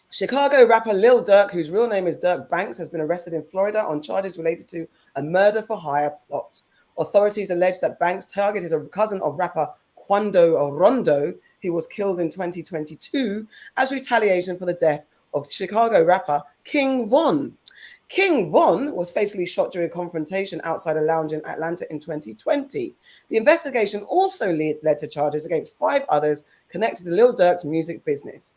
Chicago rapper Lil Durk, whose real name is Dirk Banks, has been arrested in Florida on charges related to a murder for hire plot. Authorities allege that Banks targeted a cousin of rapper Quando Rondo, who was killed in 2022, as retaliation for the death of Chicago rapper King Von. King Von was fatally shot during a confrontation outside a lounge in Atlanta in 2020. The investigation also led to charges against 5 others connected to Lil Durk's music business.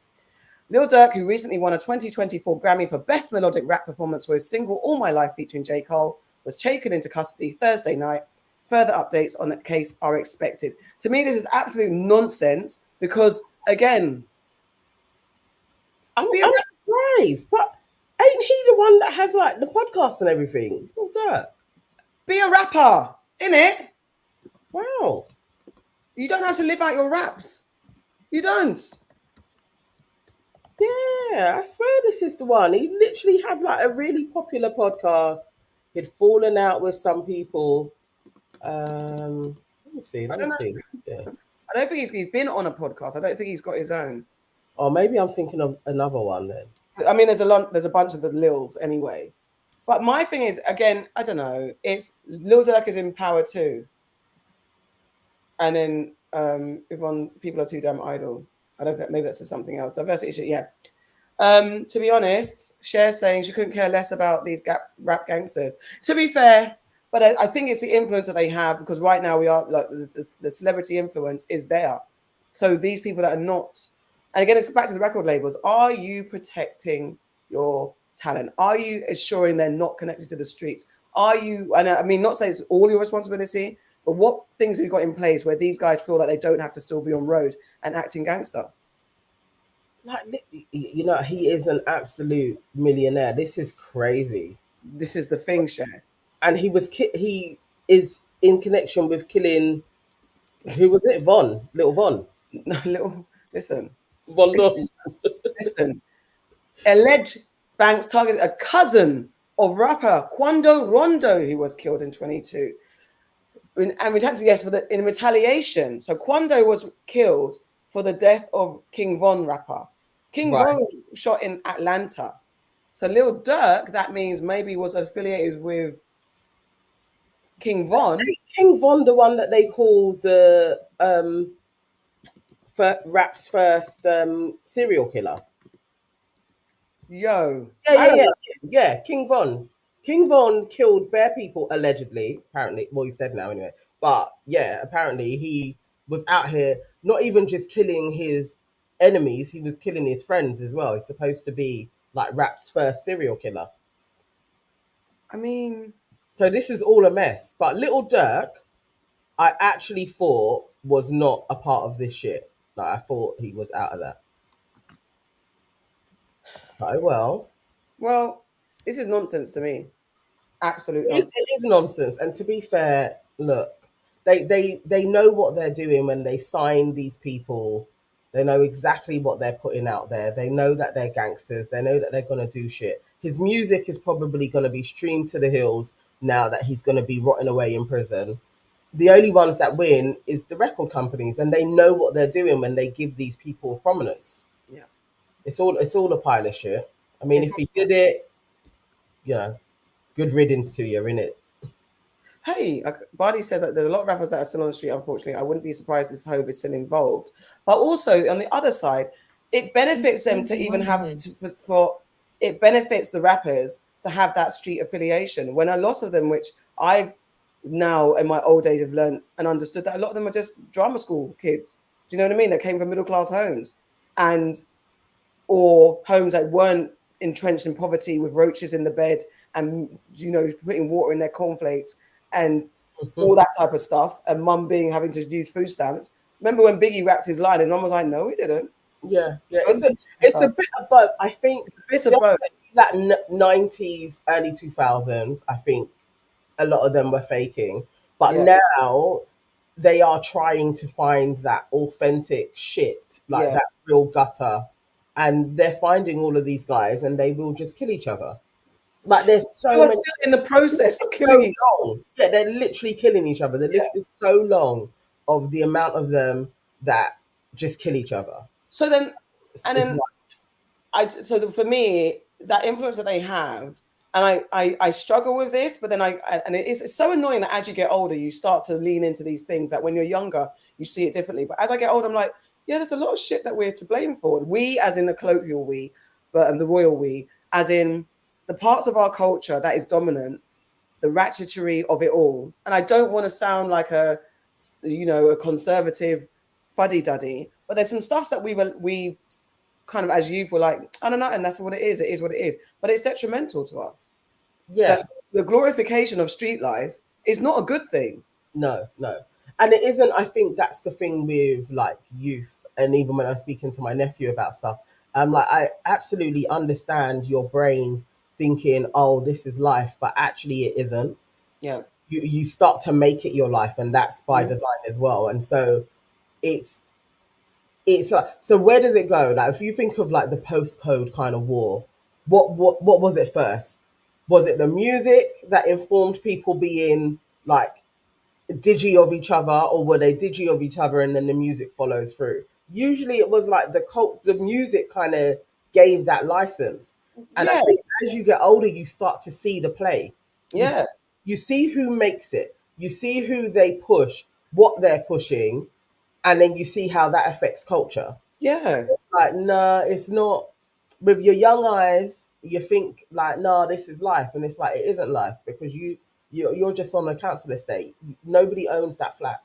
Lil Durk, who recently won a 2024 Grammy for Best Melodic Rap Performance for his single All My Life featuring J. Cole, was taken into custody Thursday night. Further updates on the case are expected. To me, this is absolute nonsense because, again, I'm surprised, but ain't he the one that has like the podcast and everything? Little Durk. be a rapper, innit? Wow. You don't have to live out your raps. You don't. Yeah, I swear this is the one. He literally had like a really popular podcast. He'd fallen out with some people. Let me see. I Let me don't know. see. Yeah. I don't think he's been on a podcast. I don't think he's got his own. Or maybe I'm thinking of another one then. I mean, there's a bunch of the Lils anyway. But my thing is, again, I don't know. It's Lil Durk is in power too, and then Yvonne, people are too damn idle. I don't think maybe that's something else. Diversity issue, yeah. To be honest, Cher's saying she couldn't care less about these rap gangsters. To be fair, but I think it's the influence that they have because right now we are like the celebrity influence is there. So these people that are not, and again, it's back to the record labels. Are you protecting your talent? Are you assuring they're not connected to the streets? Are you, and I mean, not say it's all your responsibility, but what things have you got in place where these guys feel like they don't have to still be on road and acting gangster? Like, you know, he is an absolute millionaire. This is crazy. This is the thing, Cher. And he is in connection with killing, who was it? Little Von. No, little, listen, Von listen, Don. listen. Alleged Banks targeted a cousin of rapper Quando Rondo, who was killed in 22. And yes, in retaliation. So Quando was killed for the death of King Von rapper. King Right. Von was shot in Atlanta. So Lil Durk, that means maybe was affiliated with King Von. King Von, the one that they called the rap's first serial killer. Yo, Yeah, I yeah, don't yeah, know. yeah. King Von. King Von killed bare people allegedly. Apparently, well, he said now anyway. But yeah, apparently he was out here not even just killing his enemies; he was killing his friends as well. He's supposed to be like rap's first serial killer. I mean, So this is all a mess. But Little Dirk, I actually thought was not a part of this shit. Like I thought he was out of that. Oh well. well, this is nonsense to me. Absolute nonsense. It is nonsense. And to be fair, look, they know what they're doing when they sign these people. They know exactly what they're putting out there. They know that they're gangsters. They know that they're gonna do shit. His music is probably gonna be streamed to the hills now that he's gonna be rotting away in prison. The only ones that win is the record companies, and they know what they're doing when they give these people prominence. Yeah. It's all a pile of shit. I mean, It's if he did it, you know, good riddance to you, innit? Hey, Bardi says that there's a lot of rappers that are still on the street, unfortunately. I wouldn't be surprised if Hove is still involved. But also, on the other side, it benefits them to even have, it benefits the rappers to have that street affiliation. When a lot of them, which I've now in my old age have learned and understood that a lot of them are just drama school kids. Do you know what I mean? That came from middle class homes and or homes that weren't entrenched in poverty with roaches in the bed and putting water in their cornflakes and all that type of stuff, and mum having to use food stamps. Remember when Biggie rapped his line, and mum was like, "No, he didn't." Yeah. It's a bit of both. I think It's a bit of both. that 90s, early 2000s, I think a lot of them were faking. But Yeah. now they are trying to find that authentic shit, like Yeah. that real gutter. And they're finding all of these guys and they will just kill each other. Like there's Who so are many, still in the process of killing so each other. long. Yeah, they're literally killing each other. The Yeah. list is so long of the amount of them that just kill each other. So then, It's, and it's then wild. for me, that influence that they have, and I struggle with this, but then and it's so annoying that as you get older, you start to lean into these things that when you're younger, you see it differently. But as I get older, I'm like, yeah, there's a lot of shit that we're to blame for. We, as in the colloquial we, but the royal we, as in the parts of our culture that is dominant, the ratchetry of it all. And I don't want to sound like a conservative fuddy duddy, but there's some stuff that we've kind of as youth were like, I don't know, and that's what it is. It is what it is, but it's detrimental to us. Yeah, That the glorification of street life is not a good thing. no, no. And it isn't, I think that's the thing with like youth. And even when I'm speaking to my nephew about stuff, I'm like, I absolutely understand your brain thinking, oh, this is life, but actually it isn't. Yeah. You start to make it your life, and that's by Mhm. design as well. And so it's it's like, so where does it go? Like if you think of like the postcode kind of war, what was it first? Was it the music that informed people being like digi of each other, or were they digi of each other and then the music follows through? Usually it was like the music kind of gave that license. And I Yeah. think as you get older, you start to see the play. You Yeah. you see who makes it, you see who they push, what they're pushing, and then you see how that affects culture. Yeah. It's like, nah, it's not. With your young eyes, you think like, nah, this is life, and it's like it isn't life because you're just on a council estate. Nobody owns that flat.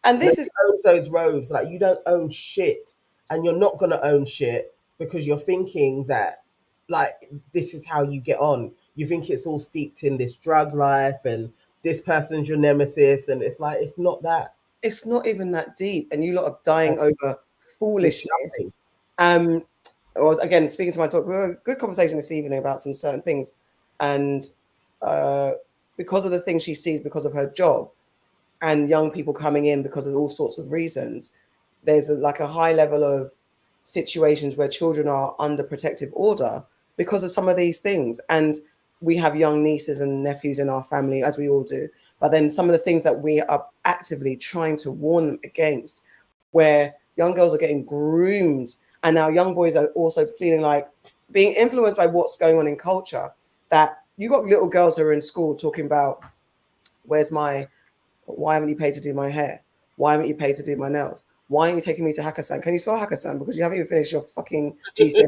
And this Nobody is owns those roads. Like you don't own shit, and you're not gonna own shit because you're thinking that like this is how you get on. You think it's all steeped in this drug life, and this person's your nemesis, and it's like it's not that. it's not even that deep, and you lot are Uh, dying over It's foolishness. nothing. Um, I was again speaking to my talk. We were a good conversation this evening about some certain things, and uh, because of the things she sees, because of her job, and young people coming in because of all sorts of reasons, there's like a high level of situations where children are under protective order because of some of these things. And we have young nieces and nephews in our family, as we all do. But then some of the things that we are actively trying to warn them against, where young girls are getting groomed, and now young boys are also feeling like being influenced by what's going on in culture. That you got little girls who are in school talking about, where's my why haven't you paid to do my hair? Why haven't you paid to do my nails? Why aren't you taking me to Hakkasan? Can you spell Hakkasan? Because you haven't even finished your fucking GCSE.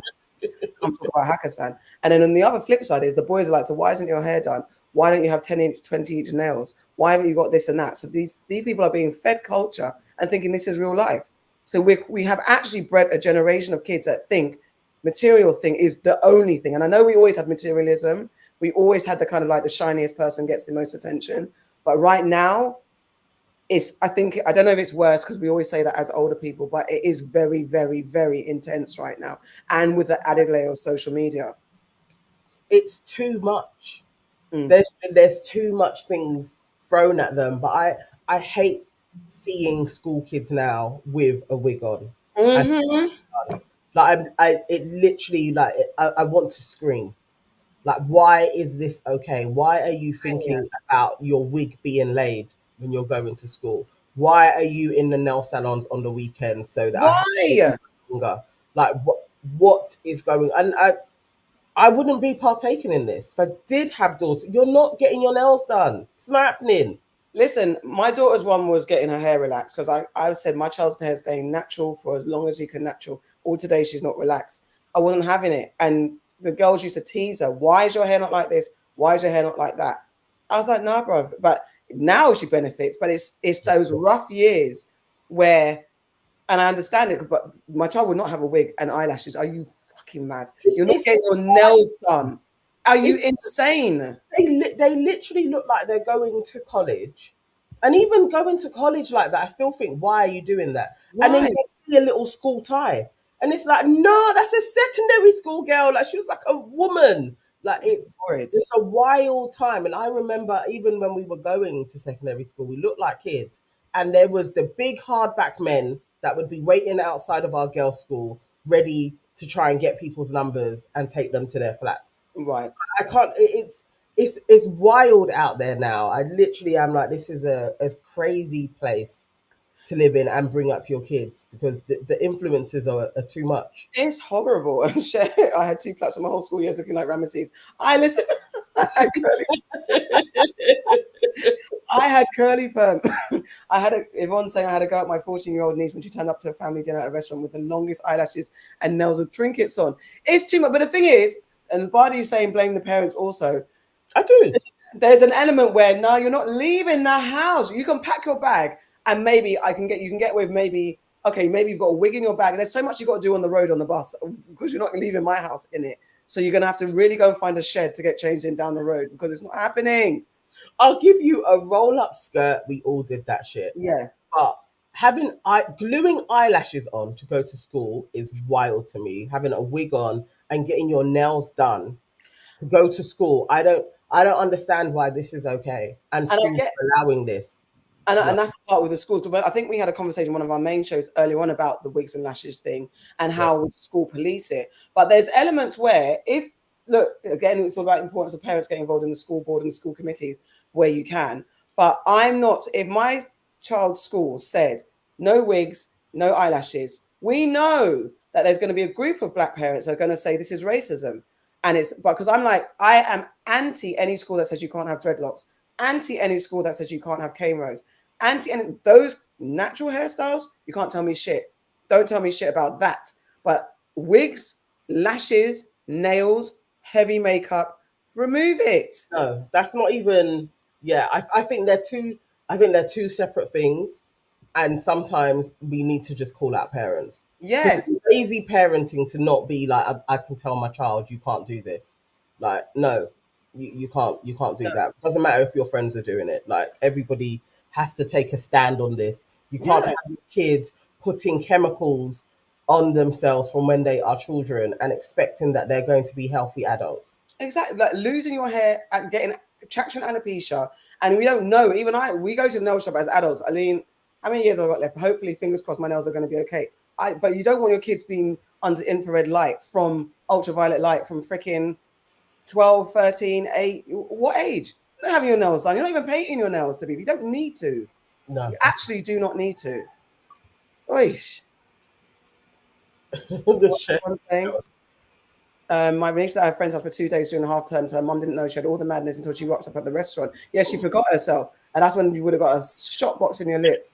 Come talk about Hakkasan. And then on the other flip side is the boys are like, so why isn't your hair done? Why don't you have 10-inch, 20-inch nails? Why haven't you got this and that? So these people are being fed culture and thinking this is real life. So we have actually bred a generation of kids that think material thing is the only thing. And I know we always had materialism. We always had the kind of like the shiniest person gets the most attention. But right now, I think I don't know if it's worse because we always say that as older people, but it is very, very, very intense right now. And with the added layer of social media. It's too much. Mm. There's too much things thrown at them. But I hate seeing school kids now with a wig on. And Mm-hmm. like I it literally like I want to scream. Like, why is this okay? Why are you Yeah. thinking about your wig being laid when you're going to school? Why are you in the nail salons on the weekend so that I have to make you Why? longer? Like, what is going? And I wouldn't be partaking in this if I did have daughters. You're not getting your nails done. It's not happening. Listen, my daughter's one was getting her hair relaxed because I said my child's hair is staying natural for as long as you can natural. All today she's not relaxed. I wasn't having it. And the girls used to tease her, why is your hair not like this? Why is your hair not like that? I was like, nah, bro. But now she benefits. But it's those rough years where, and I understand it, but my child would not have a wig and eyelashes. Are you fucking mad? It's, You're not it's, getting your nails done. Are you it's insane? they literally look like they're going to college. And even going to college like that, I still think, why are you doing that? And then Why? you see a little school tie. And it's like, no, that's a secondary school girl. Like she was like a woman. Like It's horrid. it's a wild time. And I remember even when we were going to secondary school, we looked like kids. And there was the big hardback men that would be waiting outside of our girls' school, ready to try and get people's numbers and take them to their flats. Right. I can't. It's wild out there now. I literally am like, this is a crazy place to live in and bring up your kids because the influences are too much. It's horrible. And shit, I had two plaits on my whole school years looking like Ramesses. I listen. I had curly, I had curly perm. I had a Yvonne saying I had a go at my 14-year-old niece when she turned up to a family dinner at a restaurant with the longest eyelashes and nails with trinkets on. It's too much. But the thing is, and Bardi is saying blame the parents also. I do. There's an element where no, you're not leaving the house. You can pack your bag, and maybe you can get with maybe okay, maybe you've got a wig in your bag. There's so much you got to do on the road on the bus because you're not leaving my house in it. So you're gonna have to really go and find a shed to get changed in down the road because it's not happening. I'll give you a roll up skirt. We all did that shit. Yeah. But gluing eyelashes on to go to school is wild to me. Having a wig on and getting your nails done to go to school, I don't understand why this is okay and And I schools get allowing this. and Like, that's the part with the schools. But I think we had a conversation in one of our main shows earlier on about the wigs and lashes thing and yeah, how would school police it. But there's elements where if look again, it's all about the importance of parents getting involved in the school board and school committees where you can. But I'm not. If my child's school said no wigs, no eyelashes, we know that there's going to be a group of black parents that are going to say this is racism. And it's because I'm like, I am anti any school that says you can't have dreadlocks, anti any school that says you can't have cane rows, anti any those natural hairstyles. You can't tell me shit. Don't tell me shit about that. But wigs, lashes, nails, heavy makeup, remove it. no, that's not even. Yeah, I think they're two. I think they're two separate things, and sometimes we need to just call out parents because Yes, it's lazy parenting to not be like, I can tell my child you can't do this. Like, no, you can't do that. It doesn't matter if your friends are doing it. Like, everybody has to take a stand on this. You can't yeah, have your kids putting chemicals on themselves from when they are children and expecting that they're going to be healthy adults. exactly. Like losing your hair and getting traction alopecia, and we don't know. Even we go to the nail shop as adults. I mean, how many years have I got left? Hopefully, fingers crossed, my nails are going to be okay. But you don't want your kids being under infrared light from ultraviolet light from freaking 12, 13, 8. What age? You're not having your nails done. You're not even painting your nails to be. You don't need to. No. You actually do not need to. Oish. So The what shit. I'm saying. My niece at her friend's house for 2 days during the half term, so her mum didn't know she had all the madness until she rocked up at the restaurant. Yeah, she forgot herself, and that's when you would have got a shot box in your lip.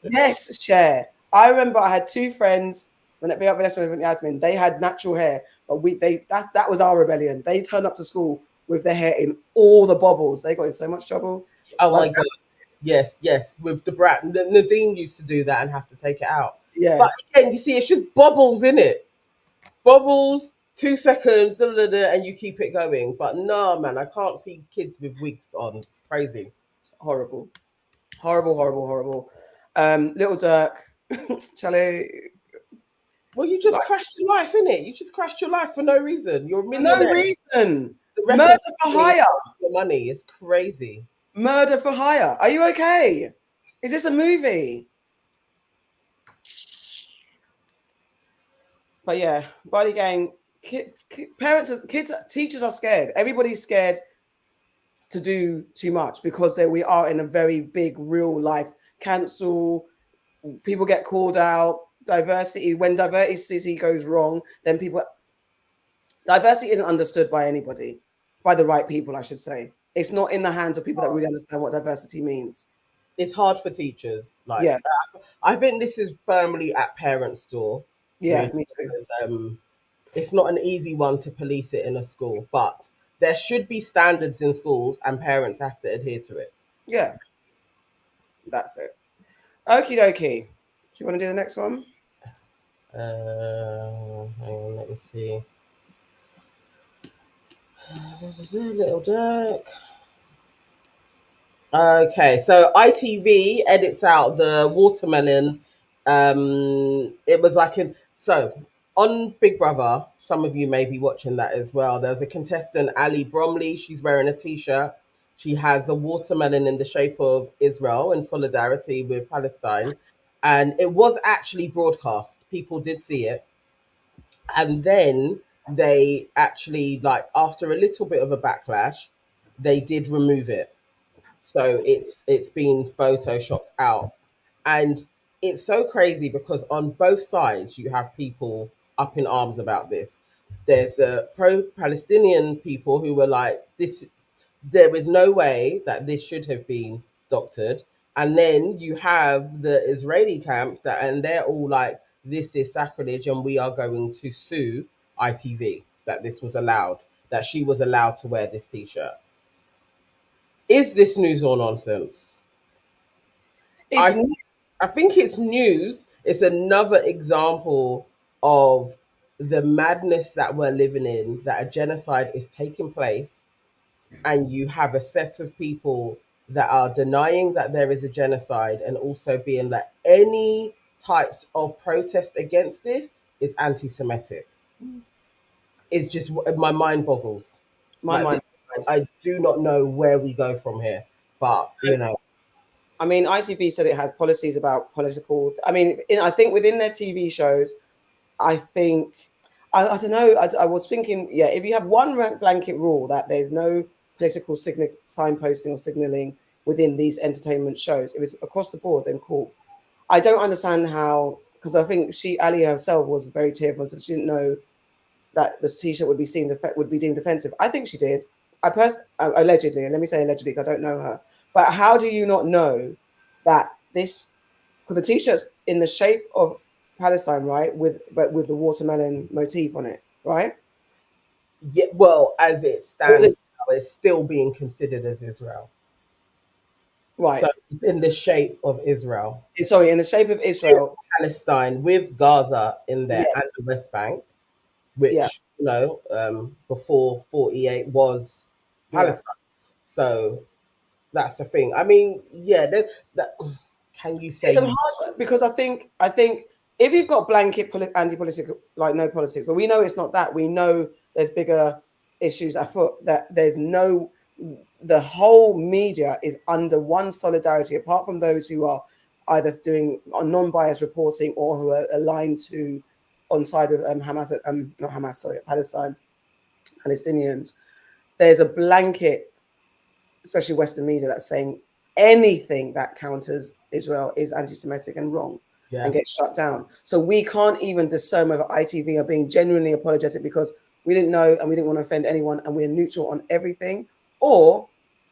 Yes, share. I remember I had two friends when at Vanessa and Yasmin. They had natural hair, but that was our rebellion. They turned up to school with their hair in all the bobbles. They got in so much trouble. Oh But my god. Yes, yes. With the brat, Nadine used to do that and have to take it out. yeah, But again, you see, it's just bubbles in it. Bubbles, 2 seconds, da, da, da, and you keep it going. But no, man, I can't see kids with wigs on. It's crazy. horrible, horrible, horrible, horrible. Little Dirk, Charlie, Well, you just like crashed your life, innit? You just crashed your life for no reason. You're a for no millionaire. reason. The Murder reference for to hire. your money is crazy. Murder for hire. Are you okay? Is this a movie? But yeah, body gang. Parents, kids, teachers are scared. Everybody's scared to do too much because we are in a very big real life cancel. People get called out. Diversity. When diversity goes wrong, then people. Diversity isn't understood by anybody, by the right people, I should say. It's not in the hands of people that really understand what diversity means. It's hard for teachers. Like, Yeah, I think this is firmly at parents' door, yeah, really, me too. because it's not an easy one to police it in a school. But there should be standards in schools, and parents have to adhere to it. Yeah, that's it. Okie dokie. Do you want to do the next one? Hang on, let me see. Little Dirk. Okay, so ITV edits out the watermelon. It was like on Big Brother. Some of you may be watching that as well. There's a contestant, Ali Bromley. She's wearing a t-shirt. She has a watermelon in the shape of Israel in solidarity with Palestine, and it was actually broadcast. People did see it, and then they actually, like, after a little bit of a backlash, they did remove it. So it's been photoshopped out. And it's so crazy because on both sides you have people up in arms about this. There's the pro-Palestinian people who were like, this, there is no way that this should have been doctored. And then you have the Israeli camp that, and they're all like, this is sacrilege and we are going to sue ITV that this was allowed, that she was allowed to wear this t-shirt. Is this news or nonsense? It's I I think it's news. It's another example of the madness that we're living in, that a genocide is taking place, and you have a set of people that are denying that there is a genocide and also being that any types of protest against this is anti-Semitic. It's just, my mind boggles. my Like, mind. I do not know where we go from here, but I mean, ITV said it has policies about political. I mean, I think within their TV shows, I think I don't know. I was thinking, yeah, if you have one blanket rule that there's no political signposting or signaling within these entertainment shows, if it's across the board, then cool. I don't understand how, because I think Ali herself was very tearful, so she didn't know that the t-shirt would be deemed offensive. I think she did. Allegedly, let me say allegedly, because I don't know her. But how do you not know that this? Because the t-shirt's in the shape of Palestine, right? With the watermelon motif on it, right? yeah, well, as it Or stands now, it's still being considered as Israel. right. So it's in the shape of Israel. Sorry, in the shape of Israel. Palestine with Gaza in there Yeah, and the West Bank, yeah, which, before 48 was yeah. Palestine. So that's the thing. I mean, yeah, that can you say It's a you? hard one because I think if you've got blanket anti-political, like no politics, but we know it's not that. We know there's bigger issues afoot. That there's no, the whole media is under one solidarity, apart from those who are either doing non-biased reporting or who are aligned to on side of Hamas, not Hamas, sorry, Palestine, Palestinians. There's a blanket, especially Western media, that's saying anything that counters Israel is anti-Semitic and wrong and Yeah, gets shut down. So we can't even discern whether ITV are being genuinely apologetic because we didn't know and we didn't want to offend anyone and we're neutral on everything, or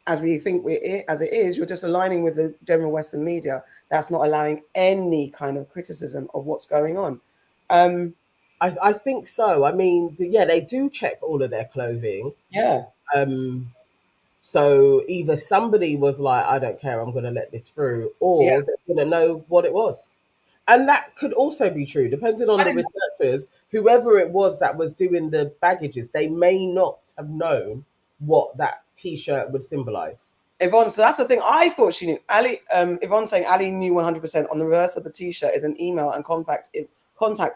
as we think as it is, you're just aligning with the general Western media that's not allowing any kind of criticism of what's going on. Um, I think so. I mean, yeah, they do check all of their clothing. yeah, Um, So either somebody was like, I don't care, I'm going to let this through, yeah. or they're going to know what it was. And that could also be true, depending on I the didn't researchers. Whoever it was that was doing the baggages, they may not have known what that t shirt would symbolize. Yvonne, so that's the thing. I thought she knew. Ali, Yvonne saying Ali knew 100%. On the reverse of the T-shirt is an email and contact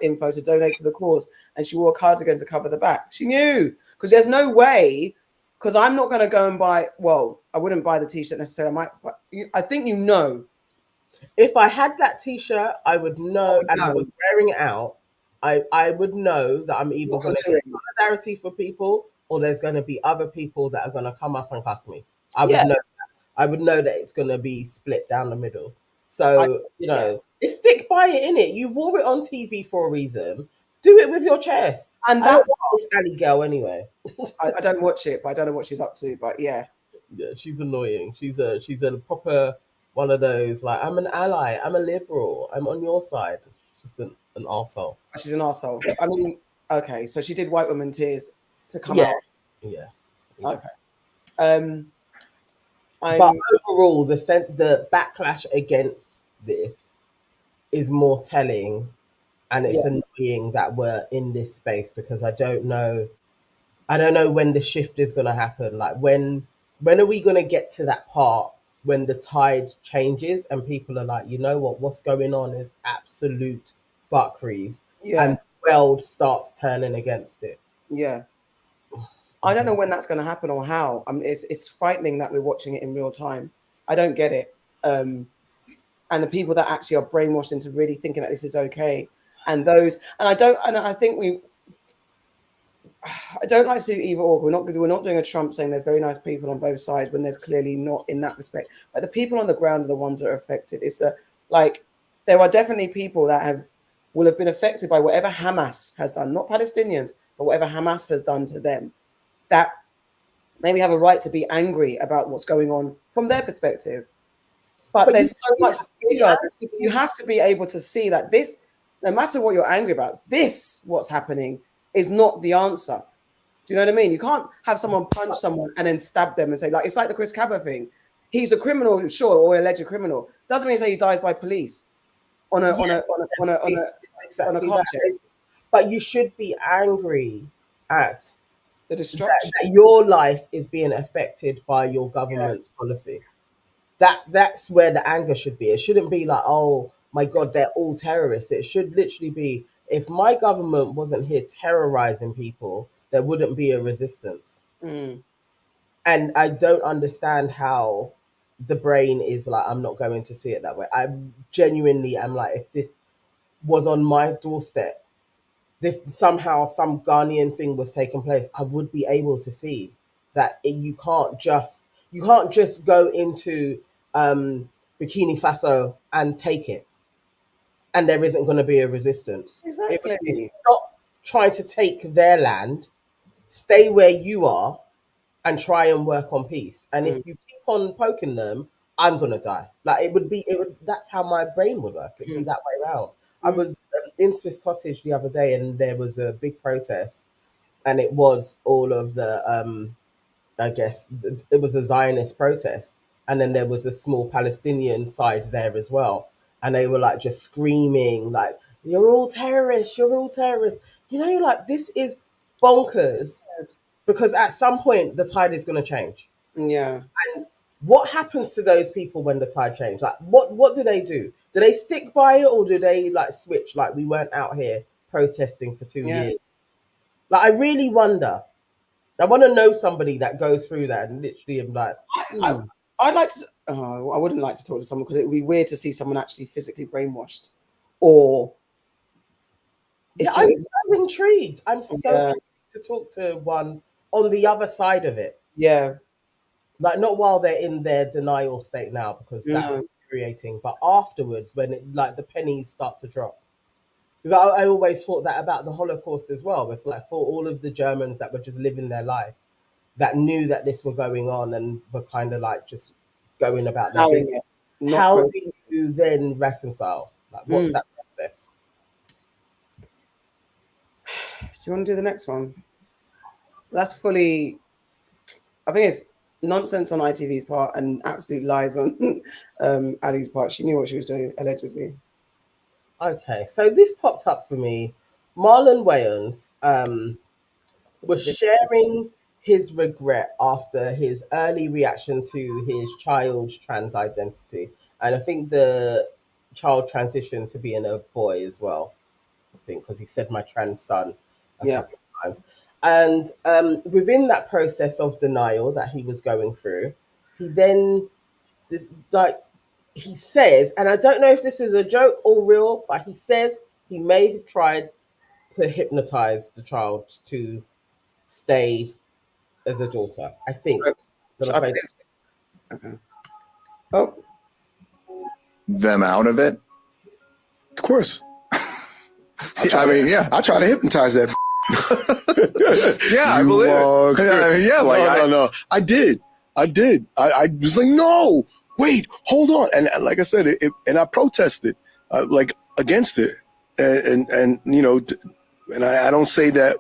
info to donate to the cause, and she wore a cardigan to cover the back. She knew because there's no way. Because I'm not going to go and buy. Well, I wouldn't buy the T-shirt necessarily. I might. But I think you know. If I had that t shirt, I would I know, would and I know was wearing it out, I would know that I'm either what going to you're get doing. solidarity for people, or there's going to be other people that are going to come up and cuss me. I would Yeah, know I would know that it's going to be split down the middle. I, So, yeah. it's stick by it, in it. You wore it on TV for a reason. Do it with your chest. And I don't that want this alley girl anyway. I don't watch it, but I don't know what she's up to. But yeah, Yeah, she's annoying. She's a proper one of those, like, I'm an ally, I'm a liberal, I'm on your side. She's an arsehole. she's an asshole. I mean, okay, so she did White Woman Tears to come Yeah, out. yeah, yeah. Okay. Um, But I'm overall, the backlash against this is more telling, and it's yeah. annoying that we're in this space, because I don't know when the shift is going to happen. Like, when are we going to get to that part when the tide changes and people are like, you know what's going on is absolute fuckeries, and Yeah, the world starts turning against it. yeah. I don't know when that's going to happen or how. I mean, it's frightening that we're watching it in real time. I don't get it. And the people that actually are brainwashed into really thinking that this is okay, and I don't, and I think I don't like to do either or. We're not doing a Trump saying there's very nice people on both sides when there's clearly not in that respect. But the people on the ground are the ones that are affected. It's like there are definitely people that will have been affected by whatever Hamas has done, not Palestinians, but whatever Hamas has done to them, that maybe have a right to be angry about what's going on from their perspective. But there's so much bigger. You have to be able to see that this, no matter what you're angry about, this, what's happening, is not the answer. Do you know what I mean? You can't have someone punch someone and then stab them and say, like, it's like the Chris Cabba thing. He's a criminal, sure, or alleged criminal. Doesn't mean say he dies by police on a car check. But you should be angry at The destruction. That your life is being affected by your government's policy. That's where the anger should be. It shouldn't be like, oh my God, they're all terrorists. It should literally be, if my government wasn't here terrorizing people, there wouldn't be a resistance. Mm. And I don't understand how the brain is like, I'm not going to see it that way. I genuinely am like, if this was on my doorstep, if somehow some Ghanaian thing was taking place, I would be able to see that you can't just go into Bikini Faso and take it, and there isn't going to be a resistance. Exactly. Stop trying to take their land, stay where you are, and try and work on peace. And if you keep on poking them, I'm gonna die. Like it would. That's how my brain would work. It'd be that way around. I was in Swiss Cottage the other day, and there was a big protest, and it was all of the I guess it was a Zionist protest, and then there was a small Palestinian side there as well, and they were like just screaming like, "You're all terrorists! You're all terrorists!" You know, you're like, this is bonkers, because at some point the tide is going to change. Yeah. And what happens to those people when the tide changes? Like, what do they do? Do they stick by it, or do they like switch? Like, we weren't out here protesting for 2 years. Like, I really wonder. I want to know somebody that goes through that and literally am like, I'd like to. I wouldn't like to talk to someone because it would be weird to see someone actually physically brainwashed. Or I'm so intrigued. I'm so intrigued to talk to one on the other side of it. Yeah. Like, not while they're in their denial state now, because that's infuriating, but afterwards, when it, like, the pennies start to drop. Because I always thought that about the Holocaust as well. It's like, for all of the Germans that were just living their life, that knew that this were going on and were kind of like just going about their business. How do you then reconcile? Like, what's that process? Do you want to do the next one? That's fully, I think it's nonsense on ITV's part and absolute lies on Ali's part. She knew what she was doing, allegedly. Okay, so this popped up for me. Marlon Wayans was sharing his regret after his early reaction to his child's trans identity. And I think the child transitioned to being a boy as well. I think, because he said my trans son a couple of times. And within that process of denial that he was going through, he then, like, he says, and I don't know if this is a joke or real, but he says he may have tried to hypnotize the child to stay as a daughter. I think. Okay. Oh. Them out of it? Of course. I mean, yeah, I try to hypnotize that. Yeah, I believe it. No. I did. I was like, no, wait, hold on. And like I said, and I protested, like, against it. And you know, and I don't say that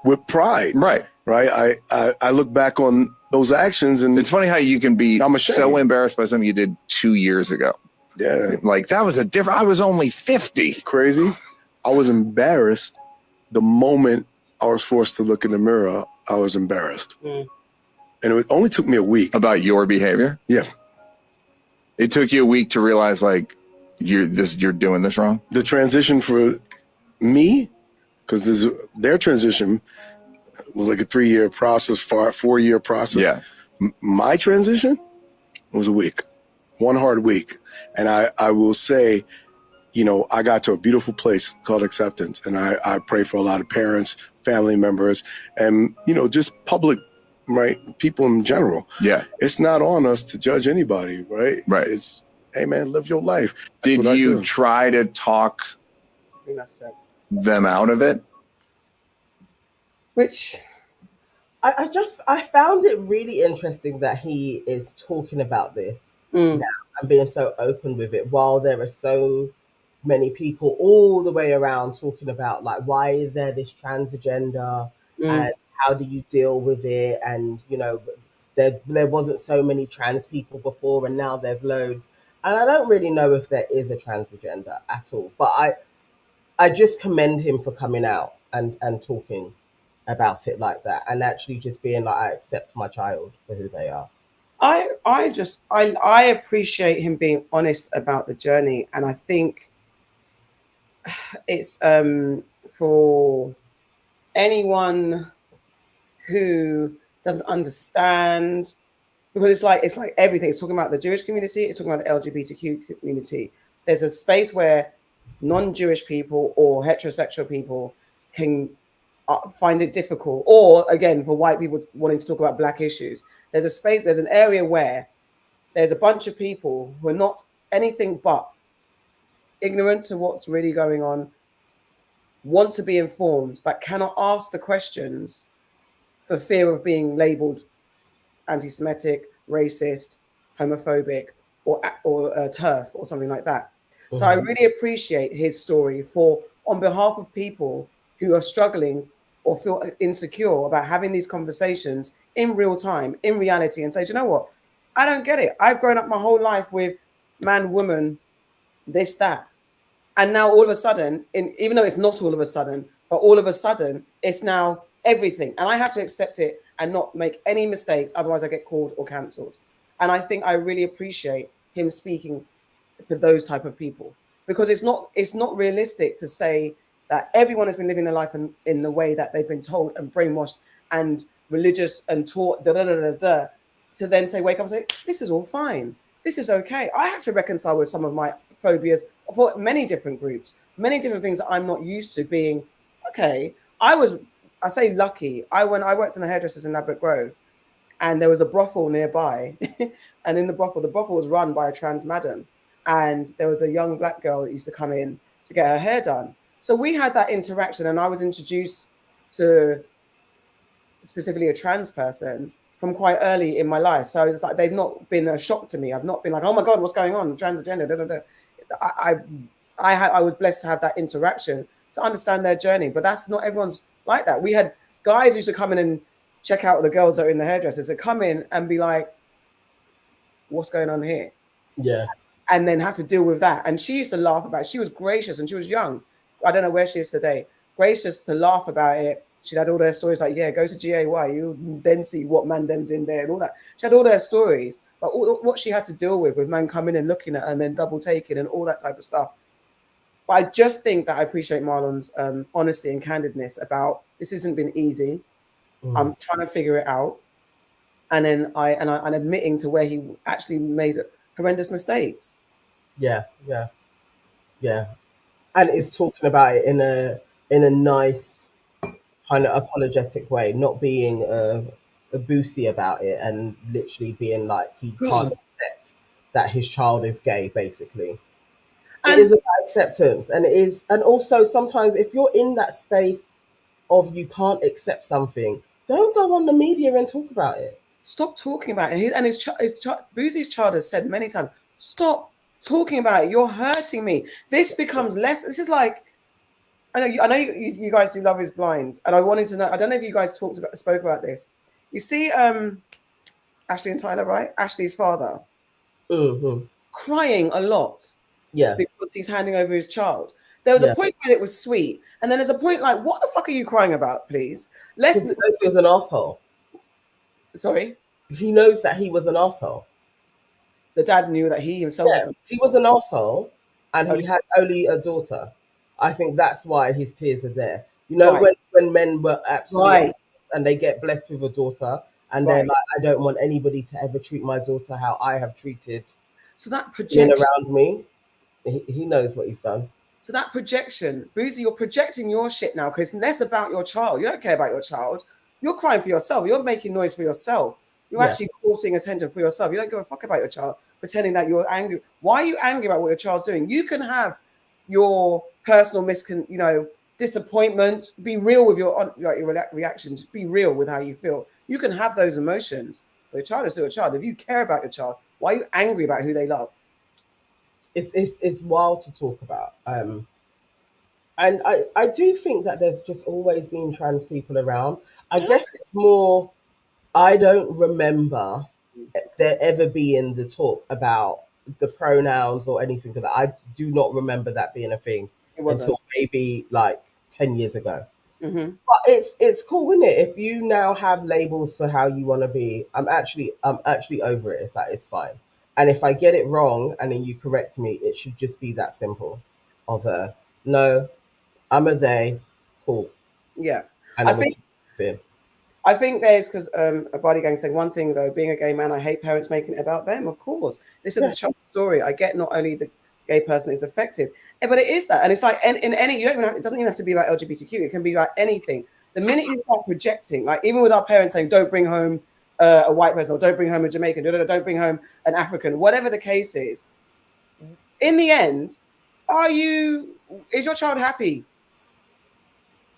with pride. Right. I look back on those actions, and it's funny how you can be so embarrassed by something you did 2 years ago. Yeah. Like, that was I was only 50. Crazy. I was embarrassed the moment I was forced to look in the mirror. I was embarrassed. And it only took me a week. About your behavior? Yeah. It took you a week to realize, like, you're doing this wrong? The transition for me, because their transition was like a 3-year process, 4-year process. Yeah. My transition was a week, one hard week. And I will say, I got to a beautiful place called acceptance. And I pray for a lot of parents, family members, and, just public, right, people in general. Yeah. It's not on us to judge anybody, right? Right. It's, hey, man, live your life. That's Did what I you do. try to talk I think that's it. them out of it? Which I found it really interesting that he is talking about this Mm. now and being so open with it, while there are so many people all the way around talking about, like, why is there this trans agenda and how do you deal with it, and there wasn't so many trans people before and now there's loads, and I don't really know if there is a trans agenda at all, but I just commend him for coming out and talking about it like that, and actually just being like, I accept my child for who they are. I appreciate him being honest about the journey, and I think it's for anyone who doesn't understand, because it's like everything. It's talking about the Jewish community, it's talking about the LGBTQ community. There's a space where non-Jewish people or heterosexual people can find it difficult, or again, for white people wanting to talk about black issues, there's a space, there's an area where there's a bunch of people who are not anything but ignorant to what's really going on, want to be informed, but cannot ask the questions for fear of being labeled anti-Semitic, racist, homophobic, or TERF or something like that. So I really appreciate his story for, on behalf of people who are struggling or feel insecure about having these conversations in real time, in reality, and say, do you know what? I don't get it. I've grown up my whole life with man, woman, this, that. And now all of a sudden, even though it's not all of a sudden, but all of a sudden, it's now everything. And I have to accept it and not make any mistakes. Otherwise, I get called or cancelled. And I think I really appreciate him speaking for those type of people, because it's not realistic to say that everyone has been living their life in the way that they've been told and brainwashed and religious and taught to then say, wake up and say, this is all fine. This is okay. I have to reconcile with some of my phobias for many different groups, many different things that I'm not used to being. Okay, I say lucky. When I worked in the hairdressers in Abercrombie, and there was a brothel nearby, and in the brothel was run by a trans madam, and there was a young black girl that used to come in to get her hair done. So we had that interaction, and I was introduced to specifically a trans person from quite early in my life. So it's like they've not been a shock to me. I've not been like, oh my God, what's going on? Transgender, da, da, da. I was blessed to have that interaction to understand their journey, but that's not everyone's like that. We had guys who used to come in and check out the girls that are in the hairdressers, that come in and be like, what's going on here? Yeah. And then have to deal with that. And she used to laugh about it. She was gracious and she was young. I don't know where she is today. Gracious to laugh about it. She had all their stories like, yeah, go to GAY. You then see what man them's in there and all that. She had all their stories, but what she had to deal with man coming and looking at her and then double taking and all that type of stuff. But I just think that I appreciate Marlon's honesty and candidness about this hasn't been easy. I'm trying to figure it out. And then I'm admitting to where he actually made horrendous mistakes. Yeah. And it's talking about it in a nice kind of apologetic way, not being a boosie about it, and literally being like he can't accept that his child is gay, basically. It is about acceptance, and it is, and also sometimes if you're in that space of you can't accept something, don't go on the media and talk about it. Stop talking about it. And Boosie's child has said many times, stop talking about it. You're hurting me. This becomes less. This is like, I know you guys do Love Is Blind, and I wanted to know. I don't know if you guys spoke about this. You see, Ashley and Tyler, right? Ashley's father, crying a lot, because he's handing over his child. There was a point where it was sweet, and then there's a point like, what the fuck are you crying about, please? He was an asshole. Sorry? He knows that he was an asshole. The dad knew that he himself was an asshole, and he had only a daughter. I think that's why his tears are there. You know, when men were absolutely and they get blessed with a daughter, and they're like, I don't want anybody to ever treat my daughter how I have treated. So that projection around me, he knows what he's done. So that projection, Boozy, you're projecting your shit now because it's less about your child. You don't care about your child. You're crying for yourself. You're making noise for yourself. You're actually causing attention for yourself. You don't give a fuck about your child, pretending that you're angry. Why are you angry about what your child's doing? You can have your personal disappointment. Be real with your reactions. Be real with how you feel. You can have those emotions. But your child is still a child. If you care about your child, why are you angry about who they love? It's wild to talk about. And I do think that there's just always been trans people around. I guess it's more, I don't remember there ever being the talk about the pronouns or anything like that. I do not remember that being a thing It wasn't. until maybe like 10 years ago. Mm-hmm. But it's cool, isn't it? If you now have labels for how you want to be, I'm actually over it. It's like it's fine. And if I get it wrong and then you correct me, it should just be that simple. Of a no, I'm a they, cool, Yeah. and I I'm a think fin. I think there's because a body gang saying one thing though, being a gay man, I hate parents making it about them. Of course, this is Yeah. the child's story. I get not only the gay person is affected, but it is that, and it's like in any you don't even have, it doesn't even have to be about LGBTQ. It can be like anything. The minute you start projecting, like even with our parents saying, "Don't bring home a white person," or "Don't bring home a Jamaican," don't bring home an African," whatever the case is. In the end, is your child happy?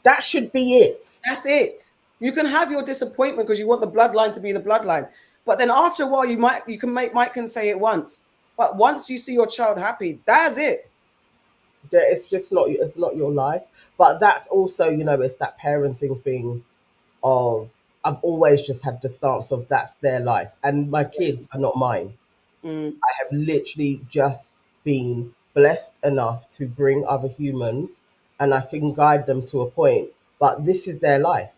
That should be it. That's it. You can have your disappointment because you want the bloodline to be the bloodline. But then after a while, Mike can say it once. But once you see your child happy, that's it. It's just not, it's not your life. But that's also, it's that parenting thing of, I've always just had the stance of that's their life and my kids are not mine. Mm, I have literally just been blessed enough to bring other humans and I can guide them to a point, but this is their life.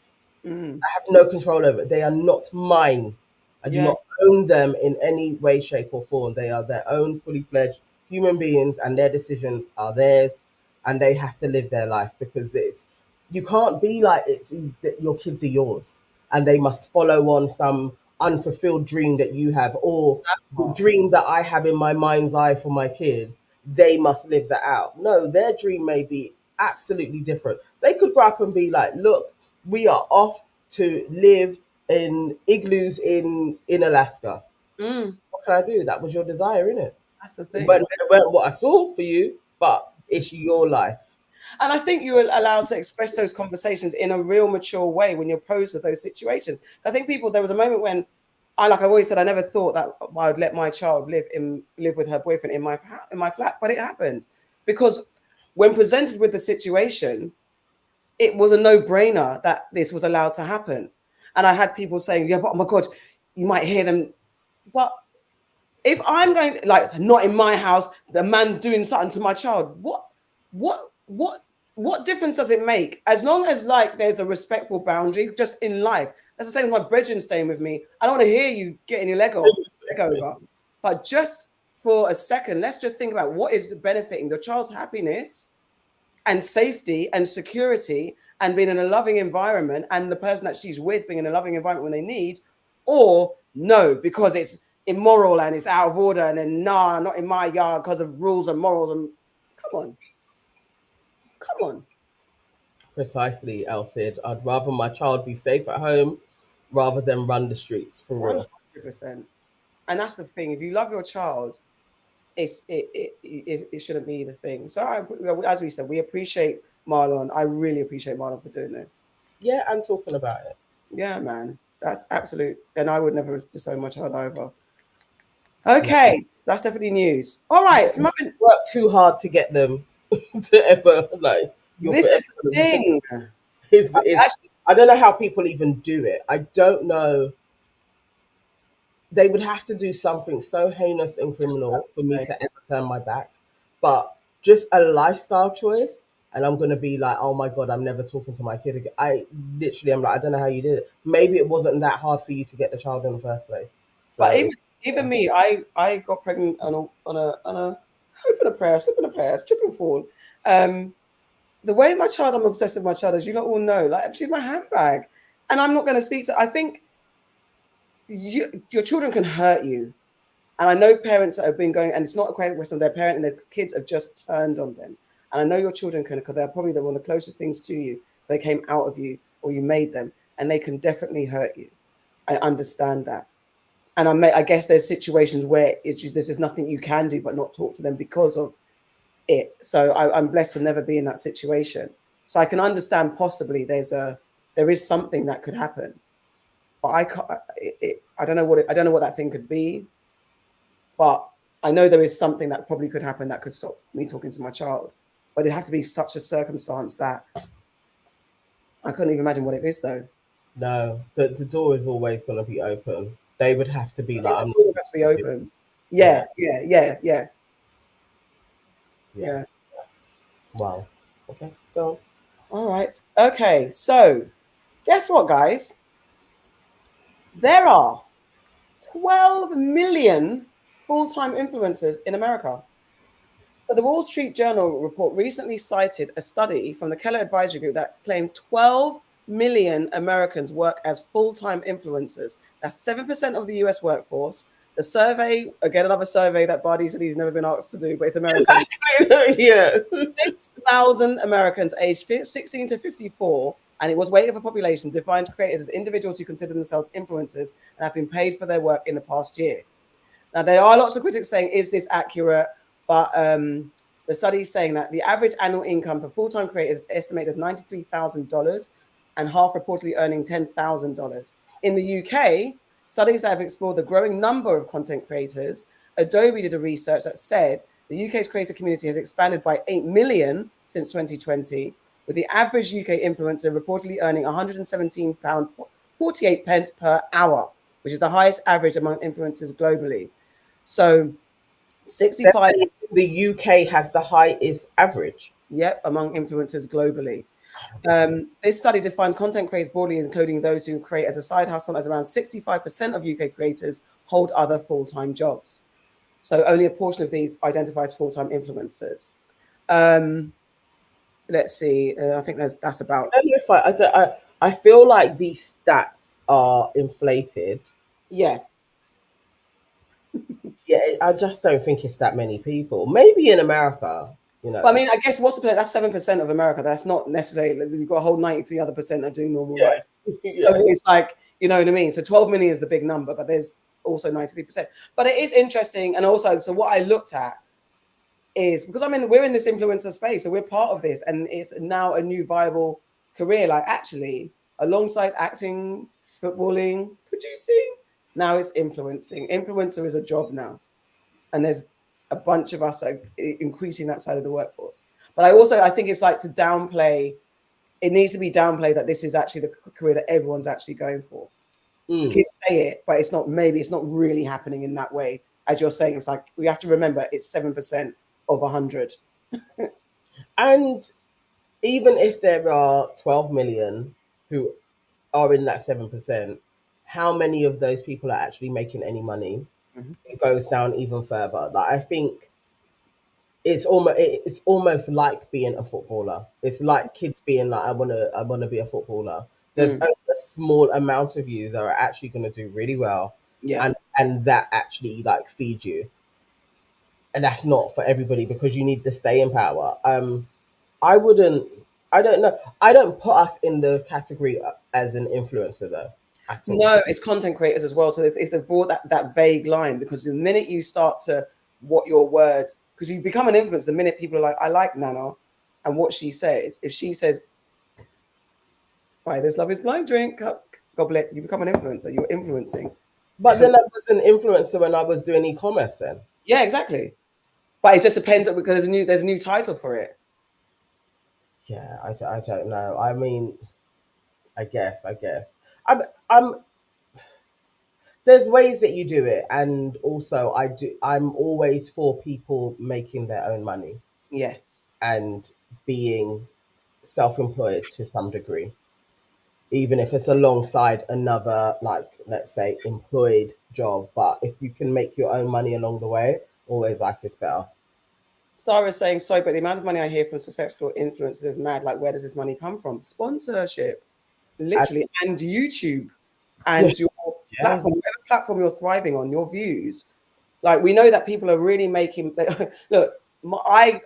mm, I have no control over it. They are not mine. I do yeah. not own them in any way, shape, or form. They are their own fully fledged human beings, and their decisions are theirs, and they have to live their life because you can't be like that your kids are yours and they must follow on some unfulfilled dream that you have or the Oh, dream that I have in my mind's eye for my kids. They must live that out. No, their dream may be absolutely different. They could grow up and be like, look, we are off to live in igloos in Alaska. mm, What can I do? That was your desire, innit? that's the It thing. weren't what I saw for you, but it's your life. And I think you were allowed to express those conversations in a real mature way when you're posed with those situations. I think there was a moment when like I always said, I never thought that I would let my child live with her boyfriend in my flat, but it happened because when presented with the situation, it was a no-brainer that this was allowed to happen. And I had people saying, "Yeah, but oh my God, you might hear them." But if I'm going like not in my house, the man's doing something to my child. What, what, what difference does it make? As long as like there's a respectful boundary, just in life. That's the same with my brethren staying with me. I don't want to hear you getting your leg over. But just for a second, let's just think about what is benefiting the child's happiness and safety and security and being in a loving environment and the person that she's with being in a loving environment when they need, or no, because it's immoral and it's out of order and then nah, not in my yard because of rules and morals and come on. Come on. Precisely, El Cid. I'd rather my child be safe at home rather than run the streets for real. 100%. And that's the thing. If you love your child, it shouldn't be the thing. So as we said, we appreciate Marlon. I really appreciate Marlon for doing this. Yeah, and talking about it. Yeah, man. That's absolute. And I would never disown my child either. Okay, so that's definitely news. All right, so Work too hard to get them to ever like you're this forever is the thing. is Actually, I don't know how people even do it. I don't know. They would have to do something so heinous and criminal for me to ever turn my back. But just a lifestyle choice, and I'm gonna be like, oh my god, I'm never talking to my kid again. I literally am like, I don't know how you did it. Maybe it wasn't that hard for you to get the child in the first place. but So even me, I got pregnant on a hope and a prayer, slip and a prayer, trip and fall. The way my child, I'm obsessed with my child, as you lot all know, like she's my handbag, and I'm not going to speak to. I think your children can hurt you, and I know parents that have been going, and it's not a question of their parent and their kids have just turned on them. And I know your children can, because they're probably one of the closest things to you. They came out of you or you made them, and they can definitely hurt you. I understand that. And I guess there's situations where it's just, there's nothing you can do but not talk to them because of it. So I'm blessed to never be in that situation. So I can understand possibly there is something that could happen, but I can't. I don't know I don't know what that thing could be, but I know there is something that probably could happen that could stop me talking to my child. But it'd have to be such a circumstance that I couldn't even imagine what it is, though. No, the door is always going to be open. They would have to be I like, think the I'm door would have to be open. yeah, Yeah. Wow. Okay, go All right. Okay. So, guess what, guys? There are 12 million full-time influencers in America. So the Wall Street Journal report recently cited a study from the Keller Advisory Group that claimed 12 million Americans work as full-time influencers. That's 7% of the US workforce. The survey, again, another survey that Bardi said he's never been asked to do, but it's American. on. Yeah. 6,000 Americans aged 16 to 54, and it was weight of a population, defines creators as individuals who consider themselves influencers and have been paid for their work in the past year. Now, there are lots of critics saying, is this accurate? But the study is saying that the average annual income for full-time creators is estimated as $93,000, and half reportedly earning $10,000. In the UK, studies that have explored the growing number of content creators, Adobe did a research that said the UK's creator community has expanded by 8 million since 2020, with the average UK influencer reportedly earning £117.48 per hour, which is the highest average among influencers globally. So 65, The UK has the highest average. yep, among influencers globally. This study defined content creators broadly, including those who create as a side hustle, as around 65% of UK creators hold other full-time jobs. So only a portion of these identifies full-time influencers. Let's see. I think that's about. I don't know if I feel like these stats are inflated. Yeah. Yeah, I just don't think it's that many people. Maybe in America, you know. But I mean, I guess what's the percent? That's 7% of America. That's not necessarily. You've got a whole 93 other percent that do normal Yeah. life. So it's like, you know what I mean. So 12 million is the big number, but there's also 93%. But it is interesting, and also, so what I looked at is because we're in this influencer space, so we're part of this, and it's now a new viable career. Like actually, alongside acting, footballing, producing, now it's influencing. Influencer is a job now, and there's a bunch of us that are increasing that side of the workforce. But I think it's like to downplay. It needs to be downplayed that this is actually the career that everyone's actually going for. Kids say it, but it's not. Maybe it's not really happening in that way. As you're saying, it's like we have to remember it's 7% of 100. And even if there are 12 million who are in that 7%, how many of those people are actually making any money? Mhm. It goes down even further. Like I think it's almost like being a footballer. It's like kids being like, I wanna be a footballer. There's only a small amount of you that are actually gonna do really well, Yeah. and that actually like feed you. And that's not for everybody because you need to stay in power. I wouldn't. I don't know. I don't put us in the category as an influencer though at all. No, it's content creators as well. So it's the broad that vague line, because the minute you start to what your word, because you become an influencer, the minute people are like, I like Nana and what she says, if she says, "Right, this love is blind drink, goblet," you become an influencer. You're influencing. But So then I was an influencer when I was doing e-commerce. Then yeah, exactly. But it just depends because there's a new title for it. yeah, I don't know. I mean, I guess. I'm there's ways that you do it, and also I'm always for people making their own money Yes. and being self-employed to some degree, even if it's alongside another, like let's say employed job. But if you can make your own money along the way, always like it's better. Sarah's saying, sorry, but the amount of money I hear from successful influencers is mad. Like, where does this money come from? Sponsorship, And literally, and YouTube yeah, and your yeah, platform, whatever platform you're thriving on, your views. Like, we know that people are really making. Look, I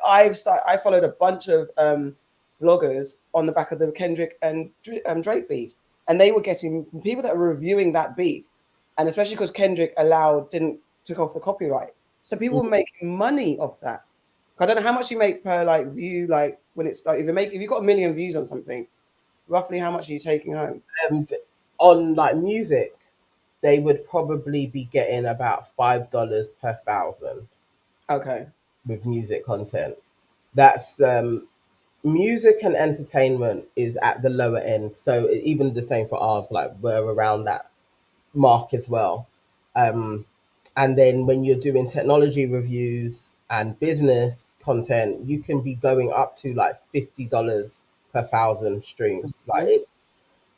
followed a bunch of bloggers on the back of the Kendrick and Drake beef, and they were getting people that were reviewing that beef, and especially because Kendrick took off the copyright, so people were making money off that. I don't know how much you make per like view, like when it's like if you got 1 million views on something, roughly how much are you taking home? And on like music, they would probably be getting about $5 per 1,000. Okay. With music content. That's music and entertainment is at the lower end. So even the same for ours, like we're around that mark as well. And then when you're doing technology reviews and business content, you can be going up to like $50 per 1,000 streams. Like it's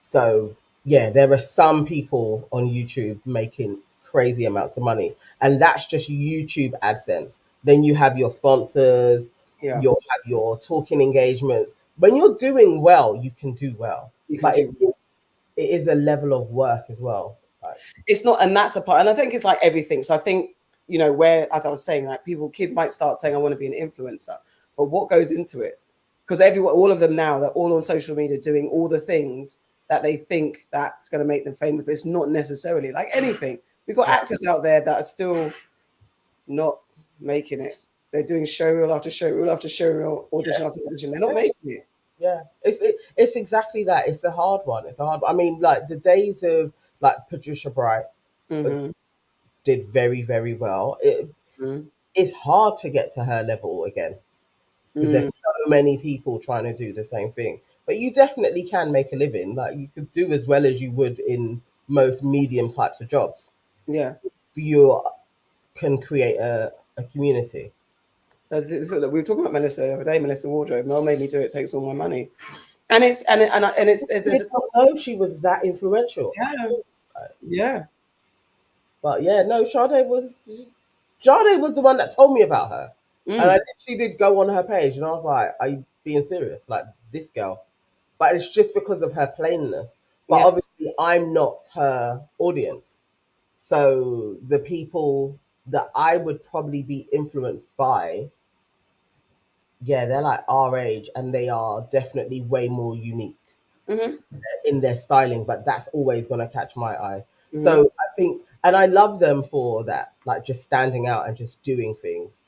so yeah, there are some people on YouTube making crazy amounts of money, and that's just YouTube AdSense. Then you have your sponsors, Yeah. you'll have your talking engagements. When you're doing well, you can do well. You can But do. it is a level of work as well. Like, It's not, and that's the part. And I think it's like everything. So I think, where, as I was saying, like kids might start saying, I want to be an influencer, but what goes into it? Because all of them now, they're all on social media doing all the things that they think that's going to make them famous, but it's not necessarily like anything. We've got actors out there that are still not making it. They're doing show reel after show reel after show reel, audition after audition. They're not making it. yeah, it's exactly that. It's a hard one. It's a hard. I mean, like the days of like Patricia Bright Mm-hmm. did very, very well. It's hard to get to her level again because there's so many people trying to do the same thing. But you definitely can make a living. Like you could do as well as you would in most medium types of jobs. Yeah. You can create a community. So we were talking about Melissa the other day, Melissa Wardrobe. Mel made me do it. Takes all my money, and it's I did not know she was that influential. Yeah, yeah. But yeah, no, Sade was the one that told me about her, and I literally did go on her page, and I was like, "Are you being serious? Like this girl?" But it's just because of her plainness. But obviously, I'm not her audience, so the people that I would probably be influenced by, yeah, they're like our age, and they are definitely way more unique in their styling. But that's always going to catch my eye. So I think, and I love them for that, like just standing out and just doing things.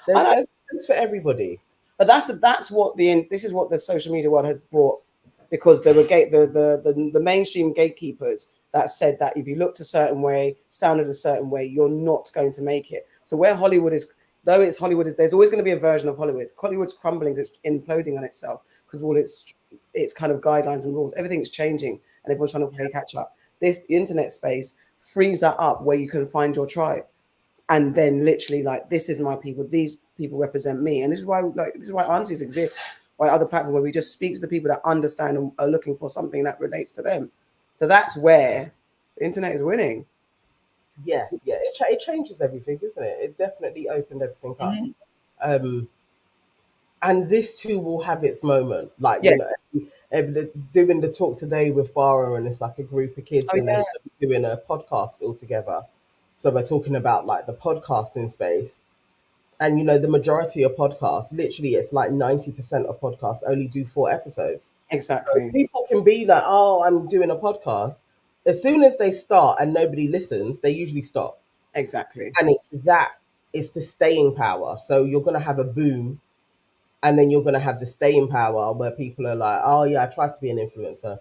There's things for everybody. But that's what this is what the social media world has brought, because there were the mainstream gatekeepers that said that if you looked a certain way, sounded a certain way, you're not going to make it. So where Hollywood is, though it's Hollywood, there's always going to be a version of Hollywood. Hollywood's crumbling, it's imploding on itself because all its kind of guidelines and rules, everything's changing, and everyone's trying to play catch up. This internet space frees that up where you can find your tribe, and then literally like, this is my people, these people represent me, and this is why Aunties exist, why other platforms where we just speak to the people that understand and are looking for something that relates to them. So that's where the internet is winning. Yes, yeah, it changes everything, isn't it? It definitely opened everything up. And this too will have its moment. Like, doing the talk today with Farrah, and it's like a group of kids and they're doing a podcast all together. So we're talking about like the podcasting space. And the majority of podcasts, literally it's like 90% of podcasts only do 4 episodes. Exactly. So people can be like, oh, I'm doing a podcast. As soon as they start and nobody listens, they usually stop. Exactly. And it's the staying power. So you're going to have a boom, and then you're going to have the staying power where people are like, oh yeah, I tried to be an influencer.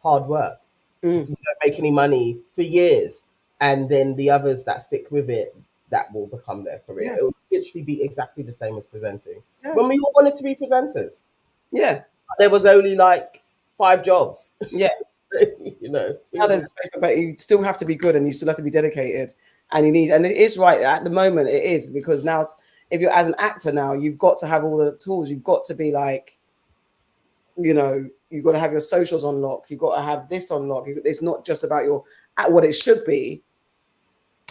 Hard work. You don't make any money for years. And then the others that stick with it, that will become their career. Yeah. It will literally be exactly the same as presenting. When we all wanted to be presenters. Yeah. There was only like 5 jobs. Yeah. Now there's, but you still have to be good, and you still have to be dedicated, and and it is right at the moment, it is, because now if you're as an actor now, you've got to have all the tools. You've got to be like, you've got to have your socials on lock. You've got to have this on lock. It's not just about what it should be,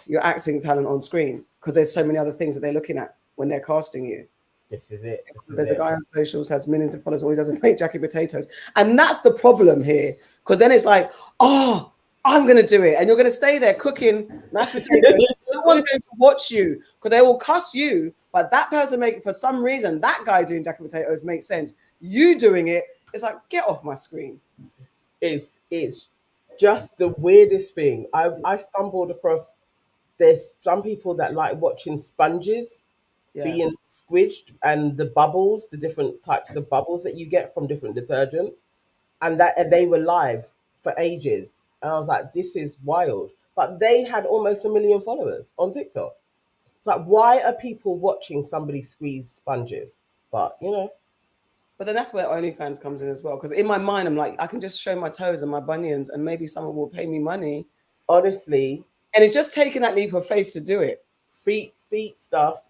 your acting talent on screen, because there's so many other things that they're looking at when they're casting you. This is it. There's a guy on socials, has millions of followers, all he does is make jacket potatoes. And that's the problem here. Because then it's like, oh, I'm going to do it. And you're going to stay there cooking mashed potatoes. No one's going to watch you, because they will cuss you But that person for some reason, that guy doing jacket potatoes makes sense. You doing it, it's like, get off my screen. It's just the weirdest thing. I stumbled across, there's some people that like watching sponges being squidged, and the bubbles, the different types of bubbles that you get from different detergents, and they were live for ages. And I was like, this is wild. But they had almost 1 million followers on TikTok. It's like, why are people watching somebody squeeze sponges? But But then that's where OnlyFans comes in as well. Because in my mind, I'm like, I can just show my toes and my bunions, and maybe someone will pay me money. Honestly, and it's just taking that leap of faith to do it. Feet stuff.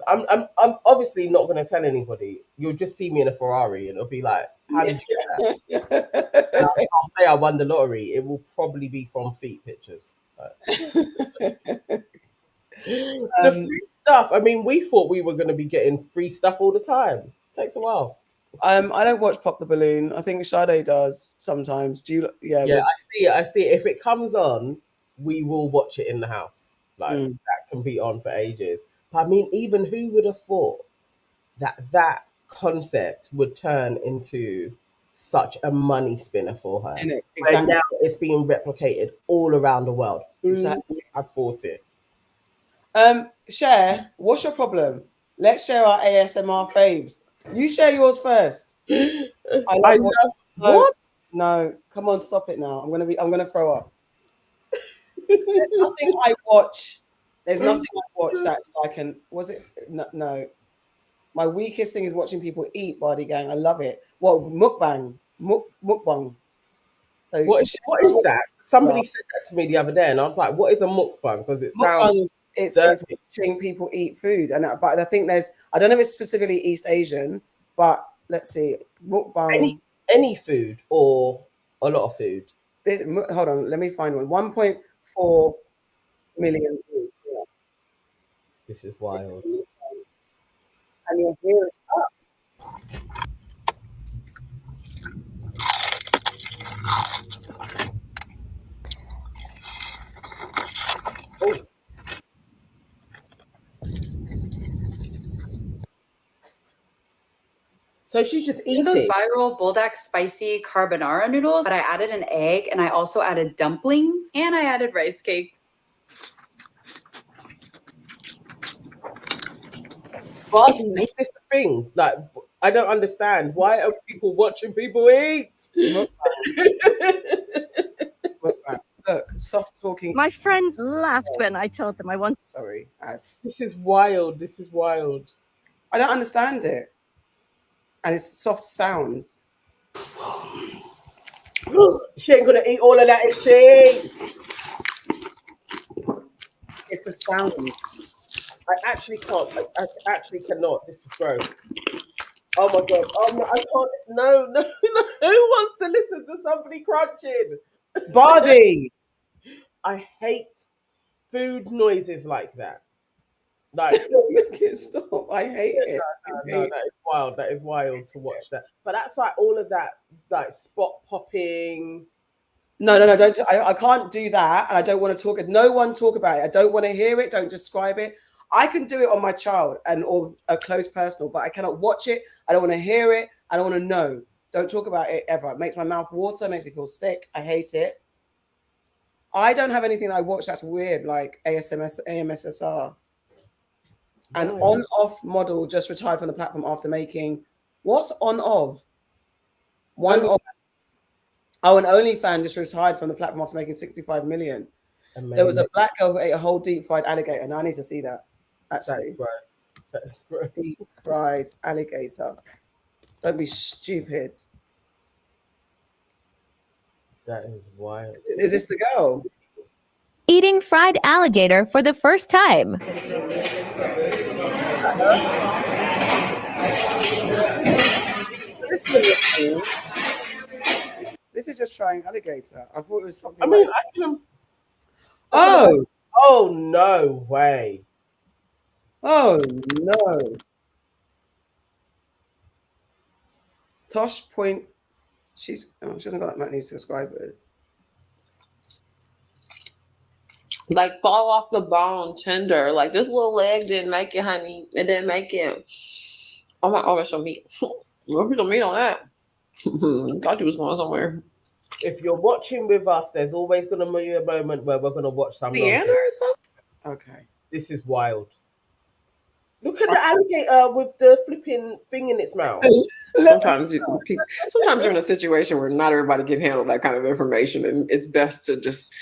I'm obviously not going to tell anybody. You'll just see me in a Ferrari, and it'll be like, how did you get that? And I'll say I won the lottery. It will probably be from feet pictures. The free stuff. I mean, we thought we were going to be getting free stuff all the time. It takes a while. I don't watch Pop the Balloon. I think Sade does sometimes. Do you? Yeah. Yeah, I see it. If it comes on, we will watch it in the house. Like that can be on for ages. But I mean, even who would have thought that concept would turn into such a money spinner for her? Exactly. And now it's being replicated all around the world. Exactly. I thought it. Share. What's your problem? Let's share our ASMR faves. You share yours first. I love what? No, come on, stop it now. I'm gonna throw up. There's nothing I watch. There's nothing I watch that's like no. My weakest thing is watching people eat, Body Gang. I love it. What mukbang? Mukbang. So what is that? Somebody said that to me the other day, and I was like, "What is a mukbang?" Because it sounds it's watching people eat food, but I think I don't know if it's specifically East Asian, but let's see, mukbang. Any food or a lot of food. Hold on, let me find one. 1.4 million views. Yeah. This is wild. And you're here up. Oh. So she's just eating those viral Buldak spicy carbonara noodles, but I added an egg, and I also added dumplings, and I added rice cake. But this is the thing. Like, I don't understand. Why are people watching people eat? Look, soft talking. My friends laughed when I told them I want. Sorry, ads. This is wild. This is wild. I don't understand it. And it's soft sounds. She ain't gonna eat all of that, is she? It's a sound. I actually can't. I actually cannot. This is gross. Oh my god. Oh no, I can't. No. Who wants to listen to somebody crunching? Body. I hate food noises like that. Like, stop. I hate it. No, that is wild. That is wild to watch that. But that's like all of that, like spot popping. No, don't. I can't do that, and I don't want to talk. No one talk about it. I don't want to hear it. Don't describe it. I can do it on my child or a close personal, but I cannot watch it. I don't want to hear it. I don't want to know. Don't talk about it ever. It makes my mouth water. Makes me feel sick. I hate it. I don't have anything I watch that's weird, like AMSSR. An on-off model just retired from the platform after making what's on-off? An OnlyFans just retired from the platform after making 65 million. Amazing. There was a black girl who ate a whole deep fried alligator. Now I need to see that. Actually, that is gross. Deep fried alligator. Don't be stupid. That is wild. Is this the girl? Eating fried alligator for the first time. This is just trying alligator. I thought it was something. I mean, Oh no way. Oh no. Tosh Point. She hasn't got that many subscribers. Like fall off the bone, tender. Like this little leg didn't make it, honey. It didn't make it. Oh my, oh, there's some meat. There's some meat on that. Thought you was going somewhere. If you're watching with us, there's always going to be a moment where we're going to watch some Theater nonsense. or something? Okay. This is wild. Look at the alligator with the flipping thing in its mouth. Sometimes you're in a situation where not everybody can handle that kind of information, and it's best to just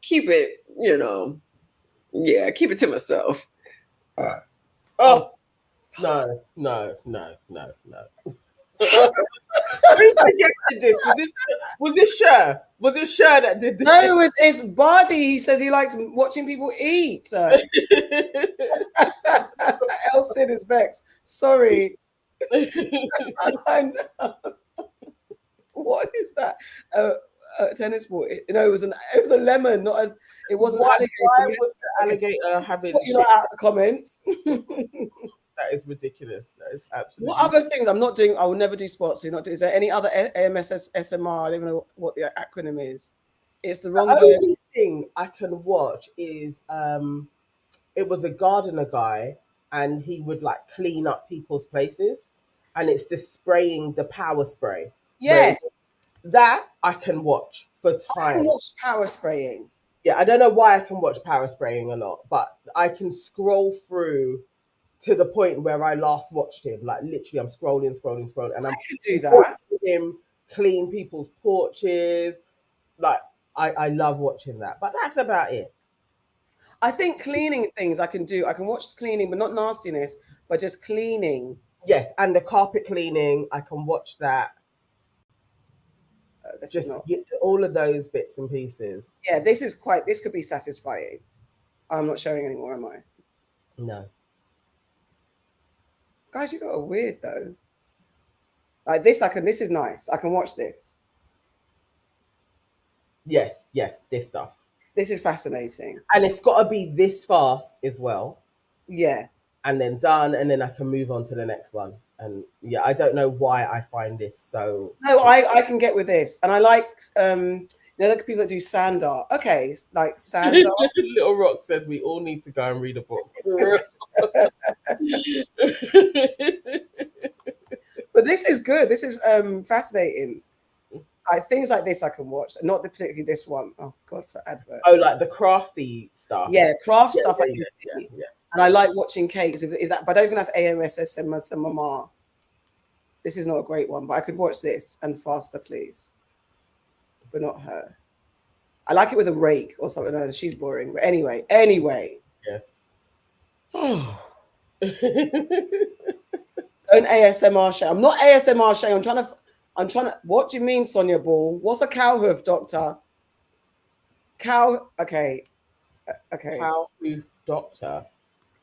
keep it, keep it to myself. Oh no. Who suggested this? Was this Cher? Was it Cher that did this? No, it's Barty. He says he likes watching people eat. El Cid is vexed. Sorry. I know. What is that? A tennis ball? No, it was a lemon, not a. It wasn't alligator. Why was the alligator having? You know, out the comments. That is ridiculous. That is absolutely. What other things? I'm not doing. I will never do sports. So not. Is there any other AMS SMR? I don't even know what the acronym is. It's the wrong version. The only thing I can watch is it was a gardener guy, and he would like clean up people's places, and it's the spraying, the power spray. Yes, that I can watch for time. I can watch power spraying. Yeah, I don't know why I can watch power spraying a lot, but I can scroll through to the point where I last watched him. Like literally, I'm scrolling, and I could do that. Watching him clean people's porches. Like I love watching that, but that's about it. I think cleaning things I can do. I can watch cleaning, but not nastiness, but just cleaning. Yes, and the carpet cleaning, I can watch that. Just all of those bits and pieces. Yeah, this could be satisfying. I'm not showing anymore, am I? No. Guys, you got a weird though. Like this, this is nice. I can watch this. Yes, this stuff. This is fascinating. And it's got to be this fast as well. Yeah. And then done, and then I can move on to the next one. And yeah, I don't know why I find this so. No, I can get with this, and I like the people that do sand art. Okay, like sand art. Little Rock says we all need to go and read a book. But this is good. This is fascinating. Things like this I can watch, not particularly this one. Oh God, for adverts. Oh, like the crafty stuff. Yeah, craft stuff. Yeah. And I like watching cakes. If that, but I don't think that's AMSS and Mama. This is not a great one, but I could watch this and faster, please. But not her. I like it with a rake or something. No, she's boring. But anyway. Yes. Don't ASMR Shay. I'm not ASMR Shay. I'm trying to. What do you mean, Sonia Ball? What's a cow hoof, doctor? Cow. Okay. Cow hoof doctor.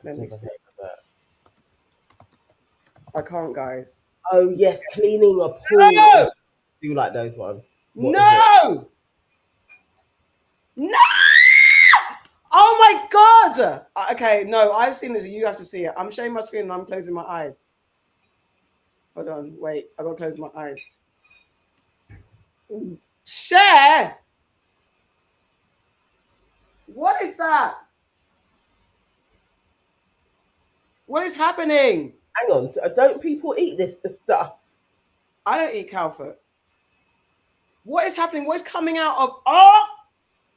Let me see. I can't, guys. Oh yes, cleaning a pool. No! I do like those ones. No! Oh my God! Okay, no, I've seen this. You have to see it. I'm showing my screen and I'm closing my eyes. Hold on, wait. I gotta close my eyes. Share. What is that? What is happening? Hang on, don't people eat this stuff? I don't eat cow foot. What is happening? What is coming out of? Oh,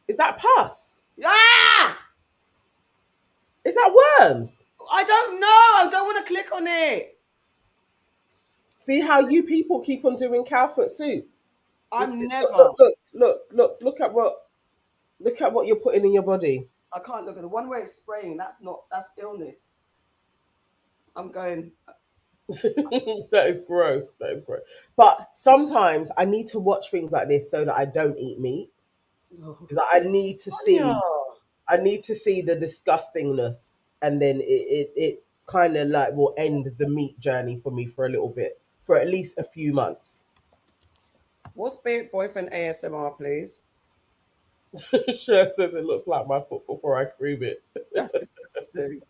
is that pus? Ah! Is that worms? I don't know. I don't want to click on it. See how you people keep on doing cow foot soup? I'm never. Look at what you're putting in your body. I can't look at the one where it's spraying. That's illness. I'm going. That is gross. But sometimes I need to watch things like this so that I don't eat meat. Because I need to see. I need to see the disgustingness, and then it kind of like will end the meat journey for me for a little bit, for at least a few months. What's boyfriend ASMR, please? Cher says it looks like my foot before I cream it. That's disgusting.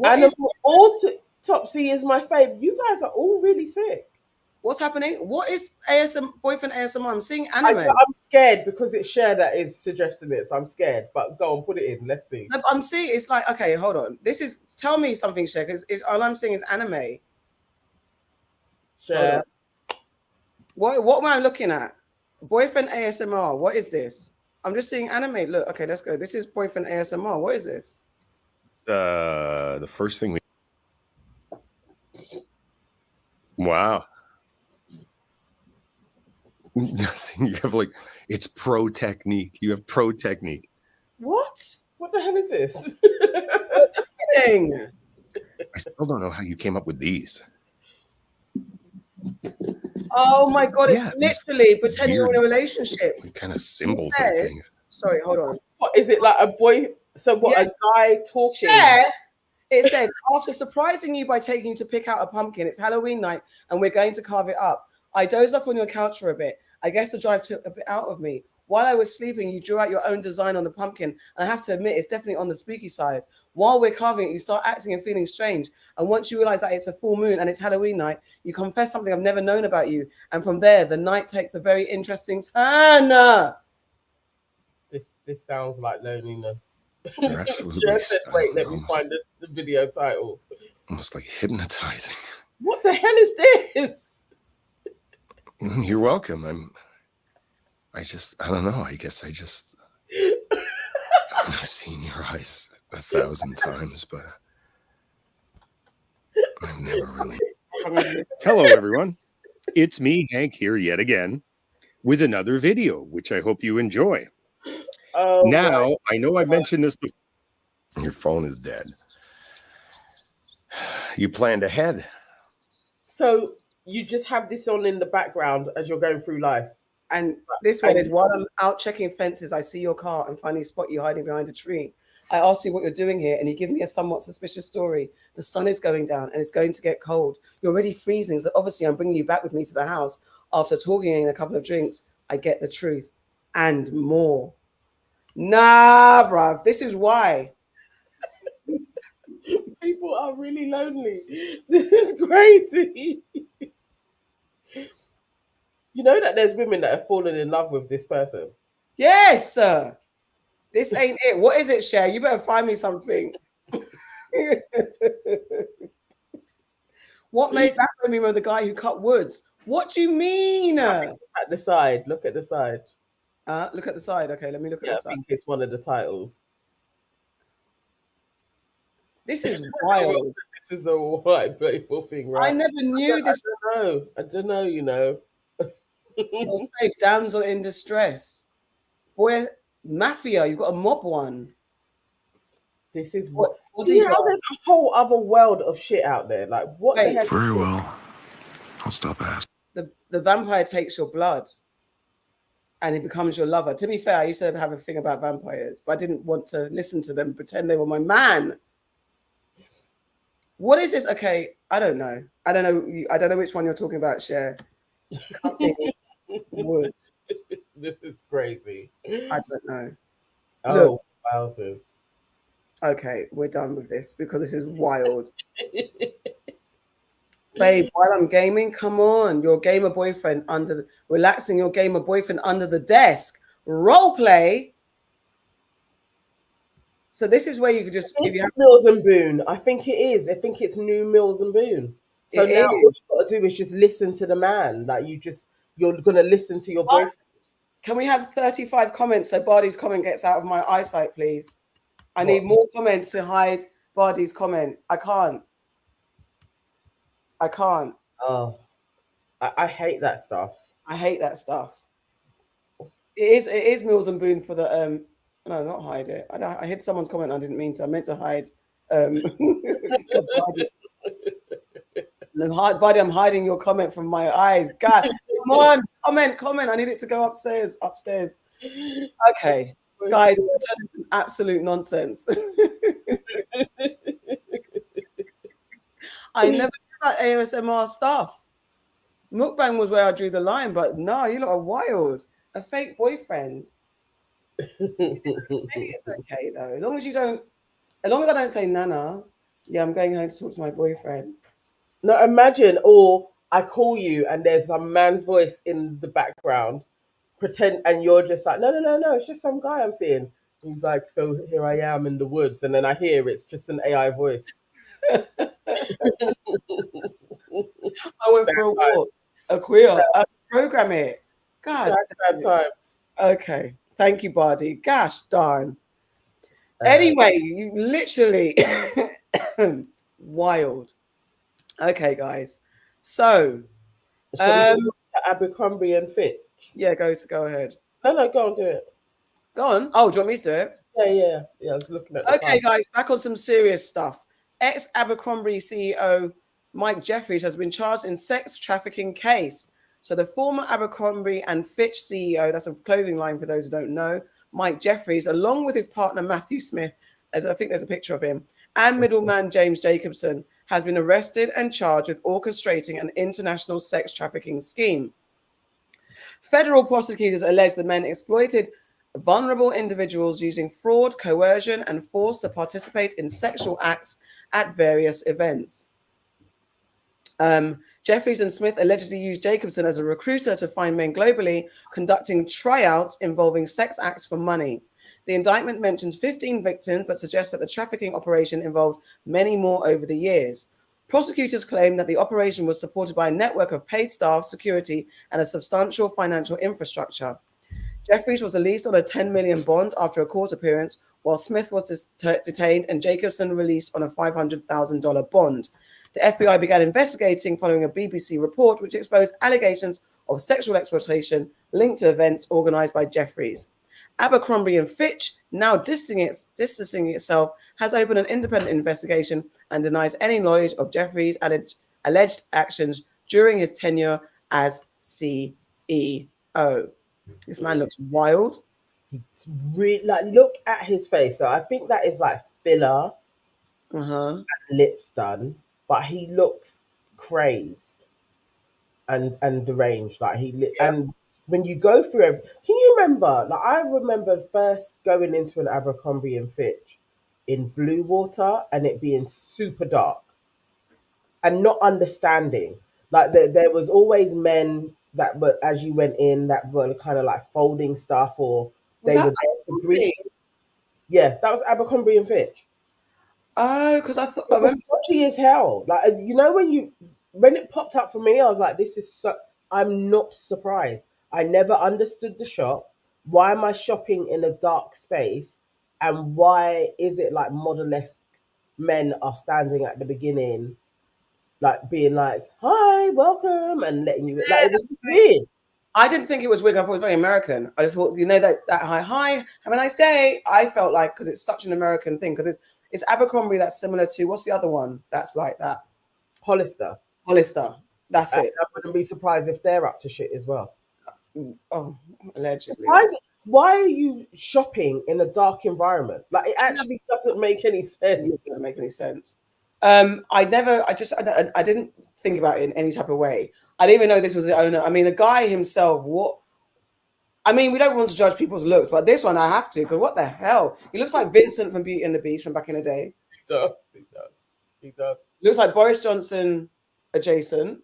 And autopsy is my fave. You guys are all really sick. What's happening? What is boyfriend ASMR? I'm seeing I'm anime. scared because it's Cher that is suggesting it, so I'm scared. But go on, put it in. Let's see. No, I'm seeing it's like, okay, hold on. Tell me something, Cher, because all I'm seeing is anime. Cher. What am I looking at? Boyfriend ASMR. What is this? I'm just seeing anime. Look, okay, let's go. This is boyfriend ASMR. What is this? The first thing wow. Nothing. You have like, it's pro technique. You have pro technique. What? What the hell is this? What's happening? I still don't know how you came up with these. Oh my god, it's Yeah, literally pretending you're in a relationship. Kind of symbols It and says- things. Sorry, hold on. What is it, like a boy? So what? Yeah. A guy talking? Cher, it says, after surprising you by taking you to pick out a pumpkin, it's Halloween night and we're going to carve it up. I dozed off on your couch for a bit. I guess the drive took a bit out of me. While I was sleeping, you drew out your own design on the pumpkin. And I have to admit, it's definitely on the spooky side. While we're carving it, you start acting and feeling strange. And once you realize that it's a full moon and it's Halloween night, you confess something I've never known about you. And from there, the night takes a very interesting turn. This sounds like loneliness. You're absolutely Cher said, wait, let me almost, find the video title. almost like hypnotizing. What the hell is this? You're welcome. I don't know. I guess I've seen your eyes 1,000 times, but I've never really. Hello, everyone. It's me, Hank, here yet again with another video, which I hope you enjoy. Oh, Now, I know I mentioned this before. Your phone is dead. You planned ahead. so you just have this on in the background as you're going through life. And this one is while I'm out checking fences, I see your car and finally spot you hiding behind a tree. I ask you what you're doing here, and you give me a somewhat suspicious story. The sun is going down and it's going to get cold. You're already freezing, so obviously I'm bringing you back with me to the house. After talking and a couple of drinks, I get the truth and more. Nah, bruv, this is why. People are really lonely. This is crazy. You know that there's women that have fallen in love with this person. Yes, sir. This ain't it. What is it, Cher? You better find me something. What made that me with the guy who cut woods? What do you mean? At the side. Look at the side. Look at the side. Okay, let me look at Yeah, the I side. think it's one of the titles. This is wild. This is a white people thing, right? I never knew this. I don't know, you know. You'll say damsel in distress. Boy, mafia, you've got a mob one. This is What do you you know, got? there's a whole other world of shit out there. Like, what Wait. the heck? Very well. I'll stop asking. The vampire takes your blood and he becomes your lover. To be fair, I used to have a thing about vampires, but I didn't want to listen to them, pretend they were my man. What is this? Okay, I don't know. I don't know which one you're talking about, Cher. Cutting wood. This is crazy. I don't know. Oh, wowzers. Okay, we're done with this because this is wild. Babe, while I'm gaming, come on. Your gamer boyfriend relaxing your gamer boyfriend under the desk. Role play. So this is where you could just if you have Mills and Boone. I think it is. I think it's new Mills and Boone. So It now is. all you got to do is just listen to the man. Like you're gonna listen to your boyfriend. Can we have 35 comments so Bardi's comment gets out of my eyesight, please? I need more comments to hide Bardi's comment. I can't. Oh, I hate that stuff. I hate that stuff. It is Mills and Boone for the no, not hide it. I hit someone's comment. I didn't mean to. I meant to hide. Buddy, I'm hiding your comment from my eyes. God, come on, comment. I need it to go upstairs. Okay, guys, it's turned into absolute nonsense. I never knew about ASMR stuff. Mukbang was where I drew the line, but no, you lot are wild. A fake boyfriend. Maybe it's okay though, as long as I don't say Nana. Yeah, I'm going home to talk to my boyfriend. No, imagine, or I call you and there's some man's voice in the background, pretend, and you're just like, no, it's just some guy I'm seeing. He's like, so here I am in the woods, and then I hear it's just an AI voice. I went for a walk. A queer. Program it. God. Sad times. Okay. Thank you, Bardi. Gosh darn. Anyway, you literally wild. Okay, guys. So, Abercrombie and Fitch. yeah, go ahead. No, go on, do it. Go on. Oh, do you want me to do it? Yeah. I was looking at the Okay, time. guys, back on some serious stuff. Ex-Abercrombie CEO Mike Jeffries has been charged in sex trafficking case. So the former Abercrombie and Fitch CEO, that's a clothing line for those who don't know, Mike Jeffries, along with his partner Matthew Smith, as I think there's a picture of him, and middleman James Jacobson, has been arrested and charged with orchestrating an international sex trafficking scheme. Federal prosecutors allege the men exploited vulnerable individuals using fraud, coercion, and force to participate in sexual acts at various events. Jeffries and Smith allegedly used Jacobson as a recruiter to find men globally, conducting tryouts involving sex acts for money. The indictment mentions 15 victims, but suggests that the trafficking operation involved many more over the years. Prosecutors claim that the operation was supported by a network of paid staff, security, and a substantial financial infrastructure. Jeffries was released on a $10 million bond after a court appearance, while Smith was detained and Jacobson released on a $500,000 bond. The FBI began investigating following a BBC report which exposed allegations of sexual exploitation linked to events organized by Jeffries. Abercrombie and Fitch, now distancing itself, has opened an independent investigation and denies any knowledge of Jeffries' alleged actions during his tenure as CEO. This man looks wild. It's really like, look at his face. So I think that is like filler, lips done, but he looks crazed and deranged. Like and when you go through can you remember? Like I remember first going into an Abercrombie and Fitch in blue water and it being super dark and not understanding. Like there was always men that were, as you went in, that were kind of like folding stuff, or they were there to greet. Yeah, that was Abercrombie and Fitch. Oh, because I thought it was dodgy as hell. Like when it popped up for me, I was like, "This is so." I'm not surprised. I never understood the shop. Why am I shopping in a dark space? And why is it like model-esque men are standing at the beginning, like being like, "Hi, welcome," and letting you like it was weird. I didn't think it was weird. I thought it was very American. I just thought, that hi, have a nice day. I felt like, because it's such an American thing, because it's Abercrombie that's similar to, what's the other one that's like that? Hollister. That's it. I wouldn't be surprised if they're up to shit as well. Oh, allegedly. Why are you shopping in a dark environment? Like it actually doesn't make any sense. It doesn't make any sense. I didn't think about it in any type of way. I didn't even know this was the owner. I mean, the guy himself, we don't want to judge people's looks, but this one I have to, because what the hell? He looks like Vincent from Beauty and the Beast from back in the day. He does. Looks like Boris Johnson adjacent.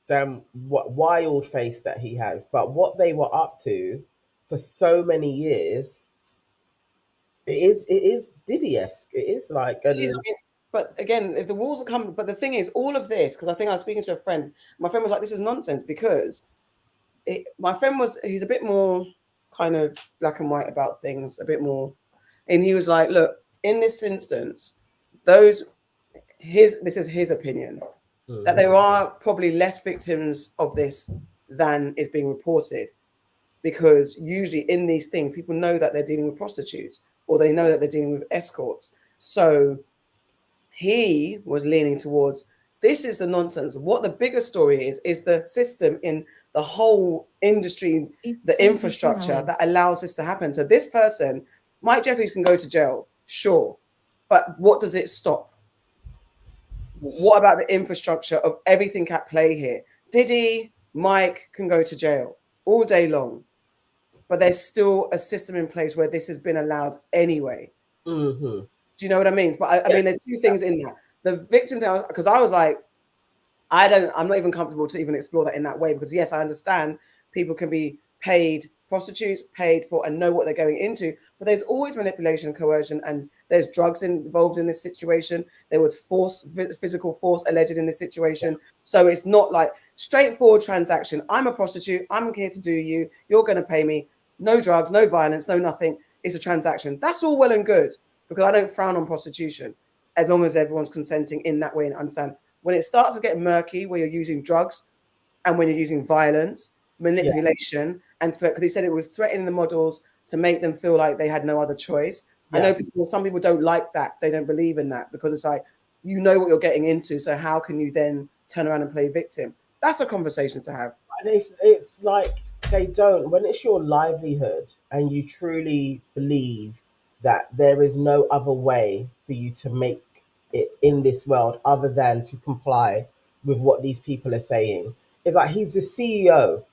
Damn, what wild face that he has. But what they were up to for so many years, it is Diddy-esque. It is like but again, if the walls are coming, but the thing is, all of this, because I think I was speaking to a friend, my friend was like, this is nonsense, because my friend he's a bit more kind of black and white about things, a bit more, and he was like, look, in this instance, this is his opinion, that there are probably less victims of this than is being reported, because usually in these things, people know that they're dealing with prostitutes, or they know that they're dealing with escorts. So he was leaning towards, this is the nonsense. What the bigger story is the system in the whole industry, the infrastructure that allows this to happen. So this person, Mike Jeffries, can go to jail, sure, but what does it stop? What about the infrastructure of everything at play here? Diddy, Mike can go to jail all day long, but there's still a system in place where this has been allowed anyway. Do you know what I mean? But I mean, there's two things in that. The victim, because I was like, I'm not even comfortable to even explore that in that way, because yes, I understand people can be paid, prostitutes paid for, and know what they're going into, but there's always manipulation, coercion, and there's drugs involved in this situation. There was force, physical force alleged in this situation. So it's not like straightforward transaction. I'm a prostitute, I'm here to do you, you're going to pay me. No drugs, no violence, no nothing. It's a transaction. That's all well and good, because I don't frown on prostitution as long as everyone's consenting in that way and understand. When it starts to get murky, where you're using drugs and when you're using violence, manipulation, and threat, because he said it was threatening the models to make them feel like they had no other choice. I know some people don't like that. They don't believe in that, because it's like, you know what you're getting into. So how can you then turn around and play victim? That's a conversation to have. And it's like they don't, when it's your livelihood and you truly believe that there is no other way for you to make it in this world other than to comply with what these people are saying. It's like he's the CEO.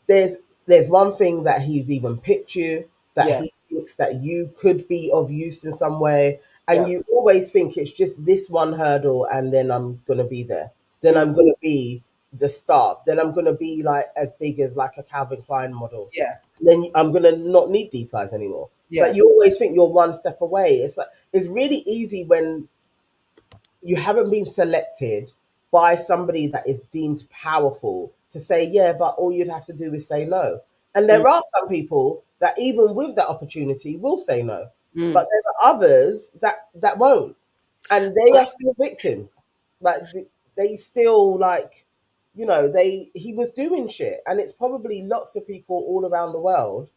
There's one thing that he's even picked you, that he thinks that you could be of use in some way, and you always think it's just this one hurdle, and then I'm gonna be there. Then I'm gonna be the star. Then I'm gonna be like as big as like a Calvin Klein model. Yeah. Then I'm gonna not need these guys anymore. Yeah. But you always think you're one step away. It's like it's really easy when you haven't been selected by somebody that is deemed powerful to say, yeah, but all you'd have to do is say no. And there are some people that even with that opportunity will say no. But there are others that won't. And they are still victims. Like they still like, you know, he was doing shit. And it's probably lots of people all around the world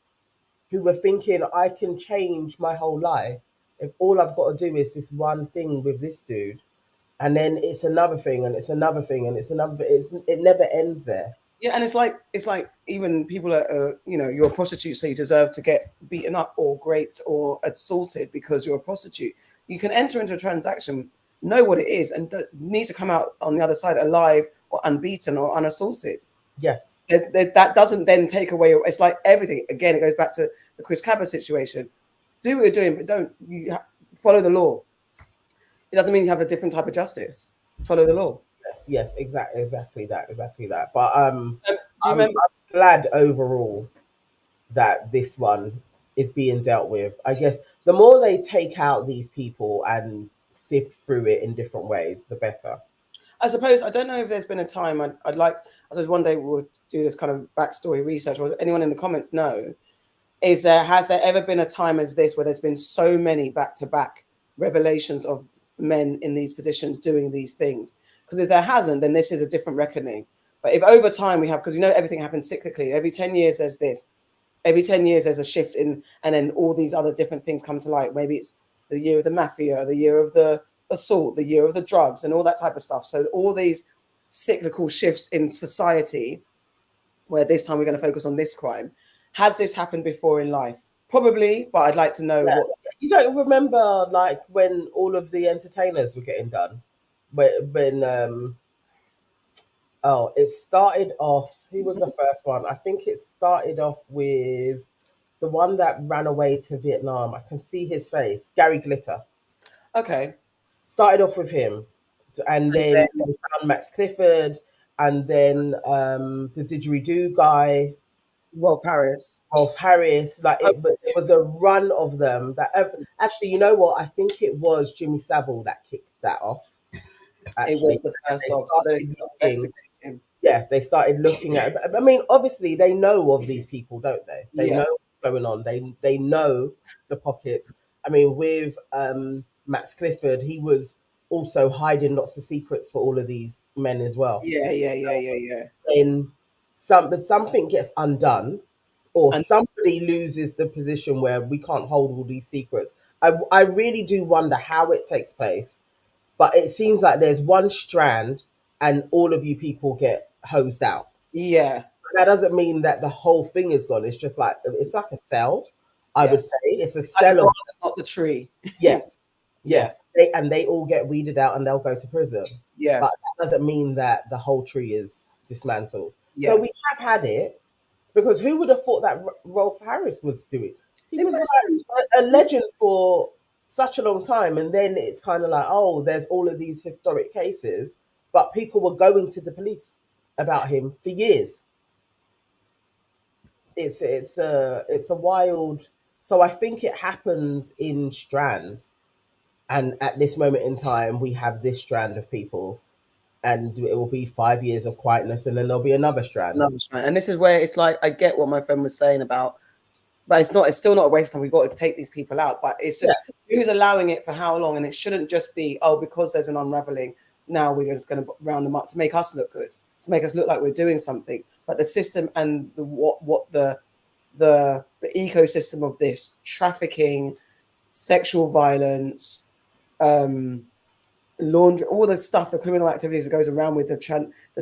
who were thinking, I can change my whole life if all I've got to do is this one thing with this dude. And then it's another thing, and it's another thing, and it's another. It never ends there. Yeah, and it's like even people are, you're a prostitute, so you deserve to get beaten up or raped or assaulted because you're a prostitute. You can enter into a transaction, know what it is, and need to come out on the other side alive or unbeaten or unassaulted. Yes, that doesn't then take away. It's like everything. Again, it goes back to the Chris Cabba situation. Do what you're doing, but don't follow the law. It doesn't mean you have a different type of justice. Follow the law. Yes, exactly that. But do you remember? I'm glad overall that this one is being dealt with. I guess the more they take out these people and sift through it in different ways, the better. I suppose, I don't know if there's been a time I suppose one day we'll do this kind of backstory research, or anyone in the comments know, has there ever been a time as this where there's been so many back-to-back revelations of men in these positions doing these things? Because if there hasn't, then this is a different reckoning. But if over time we have, because everything happens cyclically, every 10 years there's this, every 10 years there's a shift in, and then all these other different things come to light. Maybe it's the year of the mafia, the year of the assault, the year of the drugs, and all that type of stuff. So all these cyclical shifts in society, where this time we're going to focus on this crime. Has this happened before in life? Probably, but I'd like to know what. You don't remember like when all of the entertainers were getting done? When it started off, who was the first one? I think it started off with the one that ran away to Vietnam. I can see his face, Gary Glitter. Okay. Started off with him, and then we found Max Clifford, and then the didgeridoo guy, Rolf Harris. Like but it was a run of them. That actually, you know what? I think it was Jimmy Savile that kicked that off. Actually, it was the first of. So they investigating. Yeah, they started looking at. I mean, obviously, they know of these people, don't they? They know what's going on. They know the pockets. I mean, with Max Clifford, he was also hiding lots of secrets for all of these men as well. Yeah. Then something gets undone, or somebody loses the position where we can't hold all these secrets. I really do wonder how it takes place, but it seems like there's one strand and all of you people get hosed out. Yeah. That doesn't mean that the whole thing is gone. It's just like, it's like a cell, I would say. It's a cell of... not the tree. Yes. They all get weeded out and they'll go to prison. Yeah. But that doesn't mean that the whole tree is dismantled. Yeah. So we have had it, because who would have thought that Rolf Harris was doing? He was like a legend for such a long time, and then it's kind of like, oh, there's all of these historic cases, but people were going to the police about him for years. It's a wild. So I think it happens in strands, and at this moment in time, we have this strand of people, and it will be 5 years of quietness, and then there'll be another strand. And this is where it's like, I get what my friend was saying about, but it's still not a waste of time. We've got to take these people out, but it's just who's allowing it for how long, and it shouldn't just be, oh, because there's an unraveling, now we're just going to round them up to make us look good, to make us look like we're doing something. But the system and the ecosystem of this trafficking, sexual violence, laundry, all the stuff, the criminal activities that goes around with the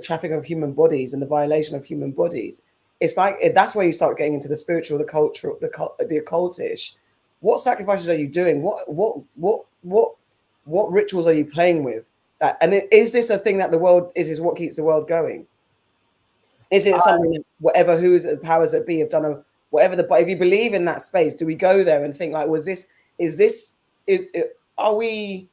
trafficking of human bodies and the violation of human bodies. It's like that's where you start getting into the spiritual, the cultural, the occultish. What sacrifices are you doing? What rituals are you playing with? That, and is this a thing that the world is what keeps the world going? Is it something that whatever who the powers that be have done, whatever but if you believe in that space, do we go there and think like, are we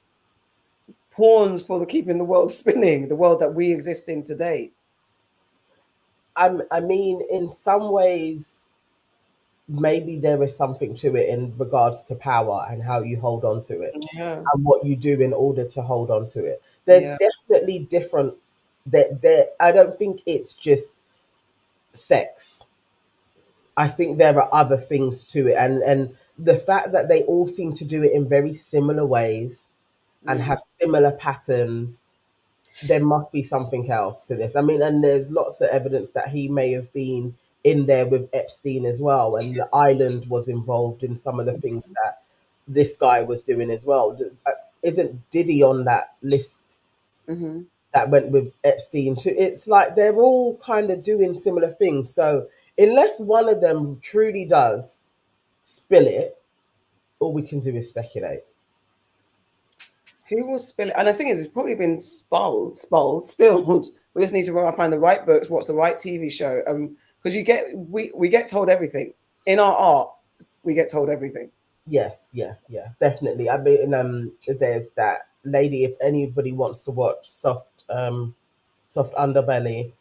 pawns for keeping the world spinning, the world that we exist in today? I mean, in some ways, maybe there is something to it in regards to power and how you hold on to it and what you do in order to hold on to it. There's definitely different. I don't think it's just sex. I think there are other things to it, and the fact that they all seem to do it in very similar ways and have similar patterns, there must be something else to this. I mean, and there's lots of evidence that he may have been in there with Epstein as well, and the island was involved in some of the things that this guy was doing as well. Isn't Diddy on that list that went with Epstein too? It's like they're all kind of doing similar things. So unless one of them truly does spill it, all we can do is speculate. Who will spill it? And the thing is, it's probably been spilled. We just need to find the right books, what's the right TV show. Because we get told everything. In our art, we get told everything. Yes, yeah, definitely. I mean, there's that lady, if anybody wants to watch Soft Underbelly,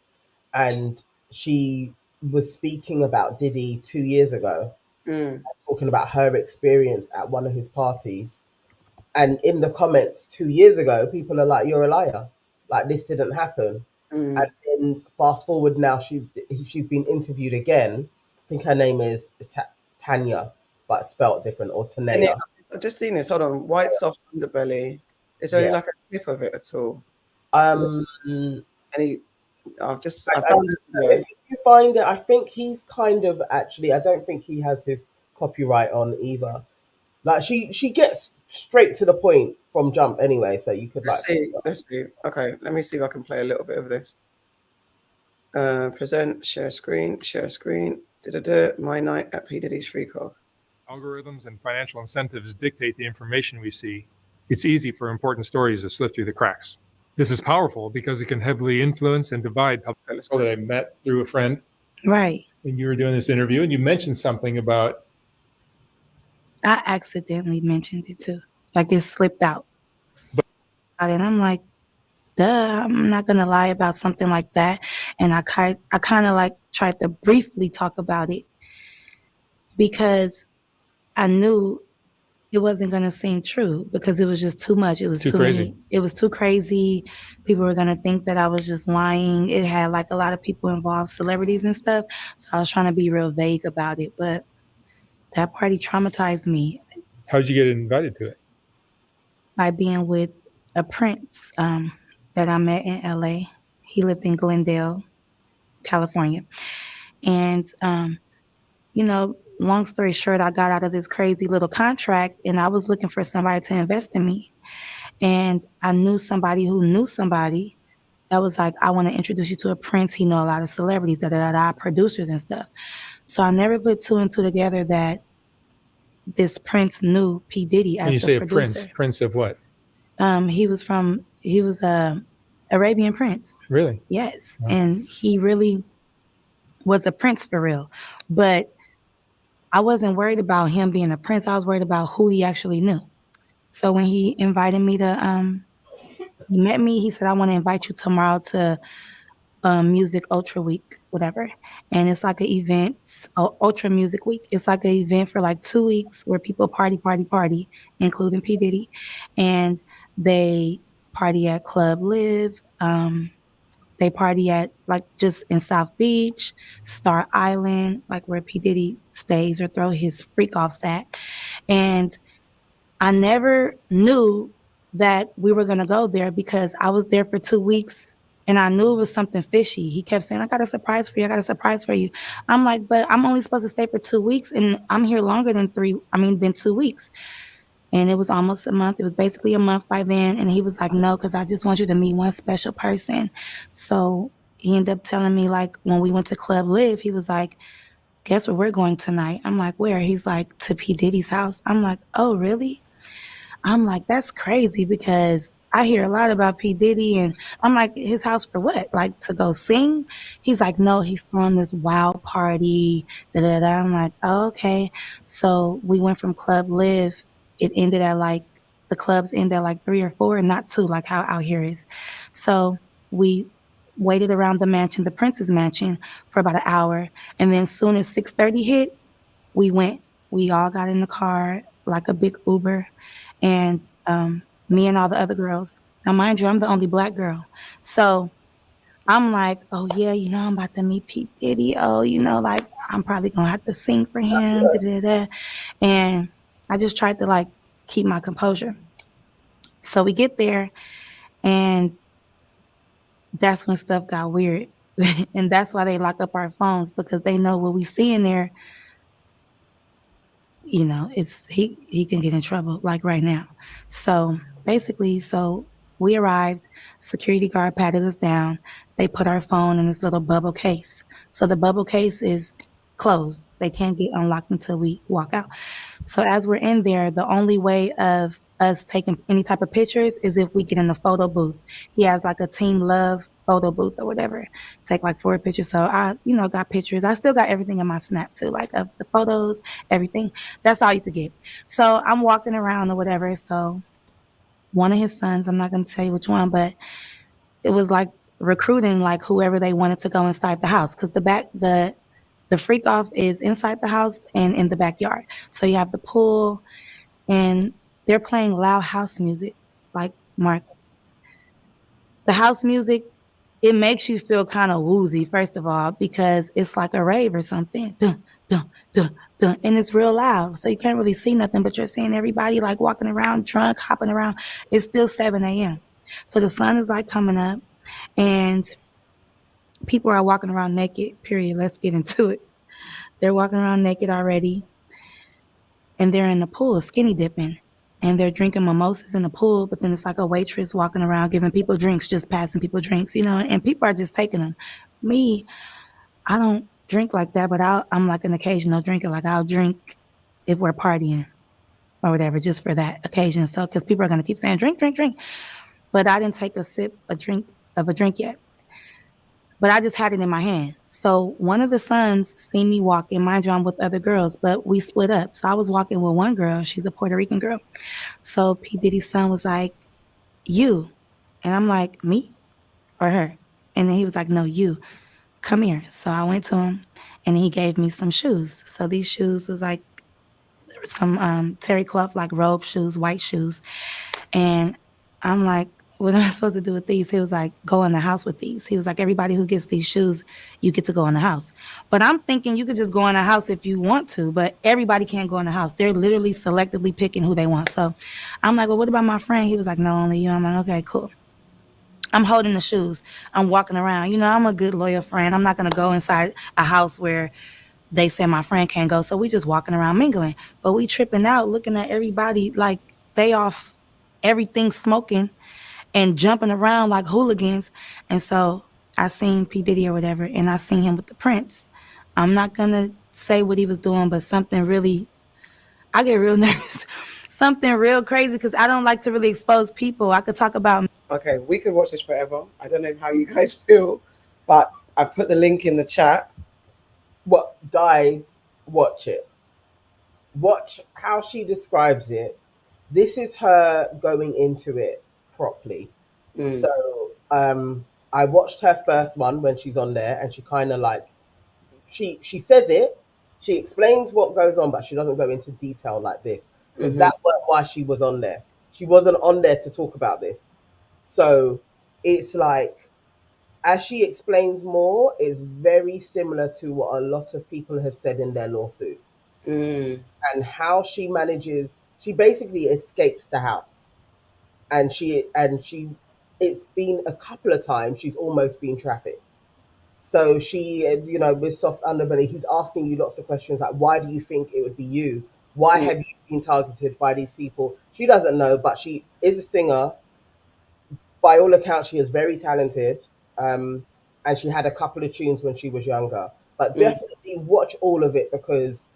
and she was speaking about Diddy 2 years ago, talking about her experience at one of his parties. And in the comments 2 years ago, people are like, "You're a liar. Like, this didn't happen." And then fast forward now, she's been interviewed again. I think her name is Tanya, but spelled different, or Tanea. I've just seen this. Hold on. White Soft Underbelly. Is there only like a clip of it at all? I found it. If you find it, I think he's kind of actually, I don't think he has his copyright on either. Like she gets straight to the point from jump anyway, so you could let's see. Okay, let me see if I can play a little bit of this. Present, share screen. My night at P. Diddy's Free Call. Algorithms and financial incentives dictate the information we see. It's easy for important stories to slip through the cracks. This is powerful because it can heavily influence and divide public. That I met through a friend. Right. And you were doing this interview and you mentioned something about. I accidentally mentioned it too. Like it slipped out. And I'm like, duh, I'm not going to lie about something like that. And I kind of like tried to briefly talk about it because I knew it wasn't going to seem true because it was just too much. It was too crazy. It was too crazy. People were going to think that I was just lying. It had like a lot of people involved, celebrities and stuff. So I was trying to be real vague about it. But that party traumatized me. How did you get invited to it? By being with a prince that I met in LA. He lived in Glendale, California. And, long story short, I got out of this crazy little contract and I was looking for somebody to invest in me. And I knew somebody who knew somebody that was like, I want to introduce you to a prince. He know a lot of celebrities, producers and stuff. So I never put two and two together that this prince knew P. Diddy as the producer. When you say a prince of what? He was a Arabian prince. Really? Yes. Wow. And he really was a prince for real. But I wasn't worried about him being a prince. I was worried about who he actually knew. So when he invited me to He met me. He said, I want to invite you tomorrow to Music Ultra Week, whatever. And it's like an event, Ultra Music Week. It's like an event for like 2 weeks where people party, including P. Diddy. And they party at Club Live. They party at like just in South Beach, Star Island, like where P. Diddy stays or throw his freak offs at. And I never knew that we were going to go there because I was there for 2 weeks and I knew it was something fishy. He kept saying, I got a surprise for you. I got a surprise for you. I'm like, but I'm only supposed to stay for 2 weeks and I'm here longer than 2 weeks. And it was almost a month. It was basically a month by then. And he was like, no, because I just want you to meet one special person. So he ended up telling me, like, when we went to Club Live, he was like, guess where we're going tonight? I'm like, where? He's like, to P. Diddy's house. I'm like, oh, really? I'm like, that's crazy because I hear a lot about P. Diddy and I'm like, his house for what? Like to go sing? He's like, no, he's throwing this wild party. Da, da, da. I'm like, oh, okay. So we went from Club Live. It ended at like, the clubs end at like 3 or 4 and not 2 like how out here is. So we waited around the mansion, the Prince's mansion for about an hour. And then as soon as 6:30 hit, we went. We all got in the car like a big Uber. And me and all the other girls. Now, mind you, I'm the only black girl. So I'm like, oh, yeah, I'm about to meet P. Diddy. Oh, like, I'm probably going to have to sing for him. Da, da, da. And I just tried to, like, keep my composure. So we get there, and that's when stuff got weird. And that's why they lock up our phones, because they know what we see in there, it's he can get in trouble like right now. So basically, we arrived, security guard patted us down. They put our phone in this little bubble case. So the bubble case is closed. They can't get unlocked until we walk out. So as we're in there, the only way of us taking any type of pictures is if we get in the photo booth. He has like a Team Love photo booth or whatever. Take like 4 pictures. So I, got pictures. I still got everything in my Snap too, like of the photos, everything. That's all you could get. So I'm walking around or whatever. So one of his sons, I'm not going to tell you which one, but it was like recruiting like whoever they wanted to go inside the house, because the freak off is inside the house and in the backyard. So you have the pool and they're playing loud house music. Like, Mark, the house music, it makes you feel kind of woozy, first of all, because it's like a rave or something. Dun, dun, dun, dun, and it's real loud. So you can't really see nothing, but you're seeing everybody like walking around drunk, hopping around. It's still 7 a.m. So the sun is like coming up and people are walking around naked, period. Let's get into it. They're walking around naked already. And they're in the pool skinny dipping. And they're drinking mimosas in the pool, but then it's like a waitress walking around giving people drinks, just passing people drinks, and people are just taking them. Me, I don't drink like that, but I'm like an occasional drinker. Like I'll drink if we're partying or whatever, just for that occasion. So, because people are going to keep saying, drink, drink, drink. But I didn't take a drink yet. But I just had it in my hand. So one of the sons seen me walking. Mind you, I'm with other girls, but we split up. So I was walking with one girl. She's a Puerto Rican girl. So P. Diddy's son was like, you. And I'm like, me or her? And then he was like, no, you. Come here. So I went to him and he gave me some shoes. So these shoes was like some terry cloth, like robe shoes, white shoes. And I'm like, what am I supposed to do with these? He was like, go in the house with these. He was like, everybody who gets these shoes, you get to go in the house. But I'm thinking you could just go in the house if you want to, but everybody can't go in the house. They're literally selectively picking who they want. So I'm like, well, what about my friend? He was like, no, only you. I'm like, okay, cool. I'm holding the shoes. I'm walking around. I'm a good loyal friend. I'm not going to go inside a house where they say my friend can't go. So we just walking around mingling. But we tripping out, looking at everybody like they off everything smoking and jumping around like hooligans. And so I seen P. Diddy or whatever, and I seen him with the Prince. I'm not going to say what he was doing, but something really, I get real nervous. Something real crazy, because I don't like to really expose people. I could talk about. Okay, we could watch this forever. I don't know how you guys feel, but I put the link in the chat. What, guys, watch it. Watch how she describes it. This is her going into it properly. So I watched her first one when she's on there, and she kind of like she says it, she explains what goes on, but she doesn't go into detail like this because that wasn't why she was on there. She wasn't on there to talk about this. So it's like, as she explains more, it's very similar to what a lot of people have said in their lawsuits. And how she manages, she basically escapes the house, and she it's been a couple of times she's almost been trafficked. So she, with soft underbelly, he's asking you lots of questions like, why do you think it would be you? Why have you been targeted by these people? She doesn't know, but she is a singer. By all accounts, she is very talented. And she had a couple of tunes when she was younger. But definitely watch all of it because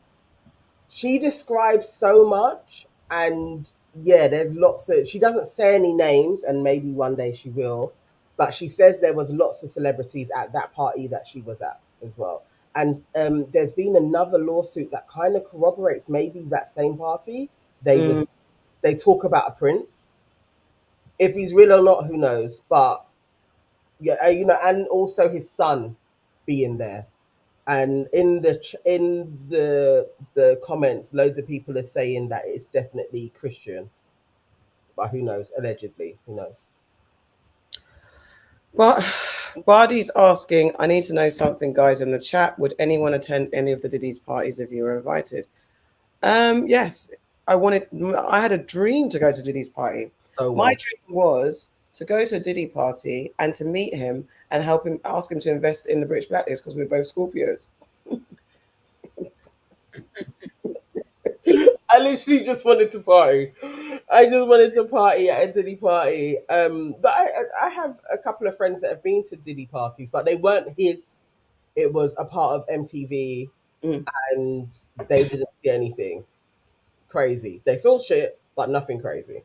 she describes so much. And yeah, there's lots of, she doesn't say any names, and maybe one day she will. But she says there was lots of celebrities at that party that she was at as well. And there's been another lawsuit that kind of corroborates maybe that same party. They talk about a prince. If he's real or not, who knows? But yeah, and also his son being there. And in the comments, loads of people are saying that it's definitely Christian. But who knows? Allegedly, who knows? But Bardi's asking, I need to know something, guys, in the chat. Would anyone attend any of the Diddy's parties if you were invited? Yes, I had a dream to go to Diddy's party. My dream was to go to a Diddy party and to meet him and help him, ask him to invest in the British Blacklist because we're both Scorpios. I literally just wanted to party. I just wanted to party at a Diddy party. But I have a couple of friends that have been to Diddy parties, but they weren't his. It was a part of MTV, and they didn't see anything crazy. They saw shit, but nothing crazy.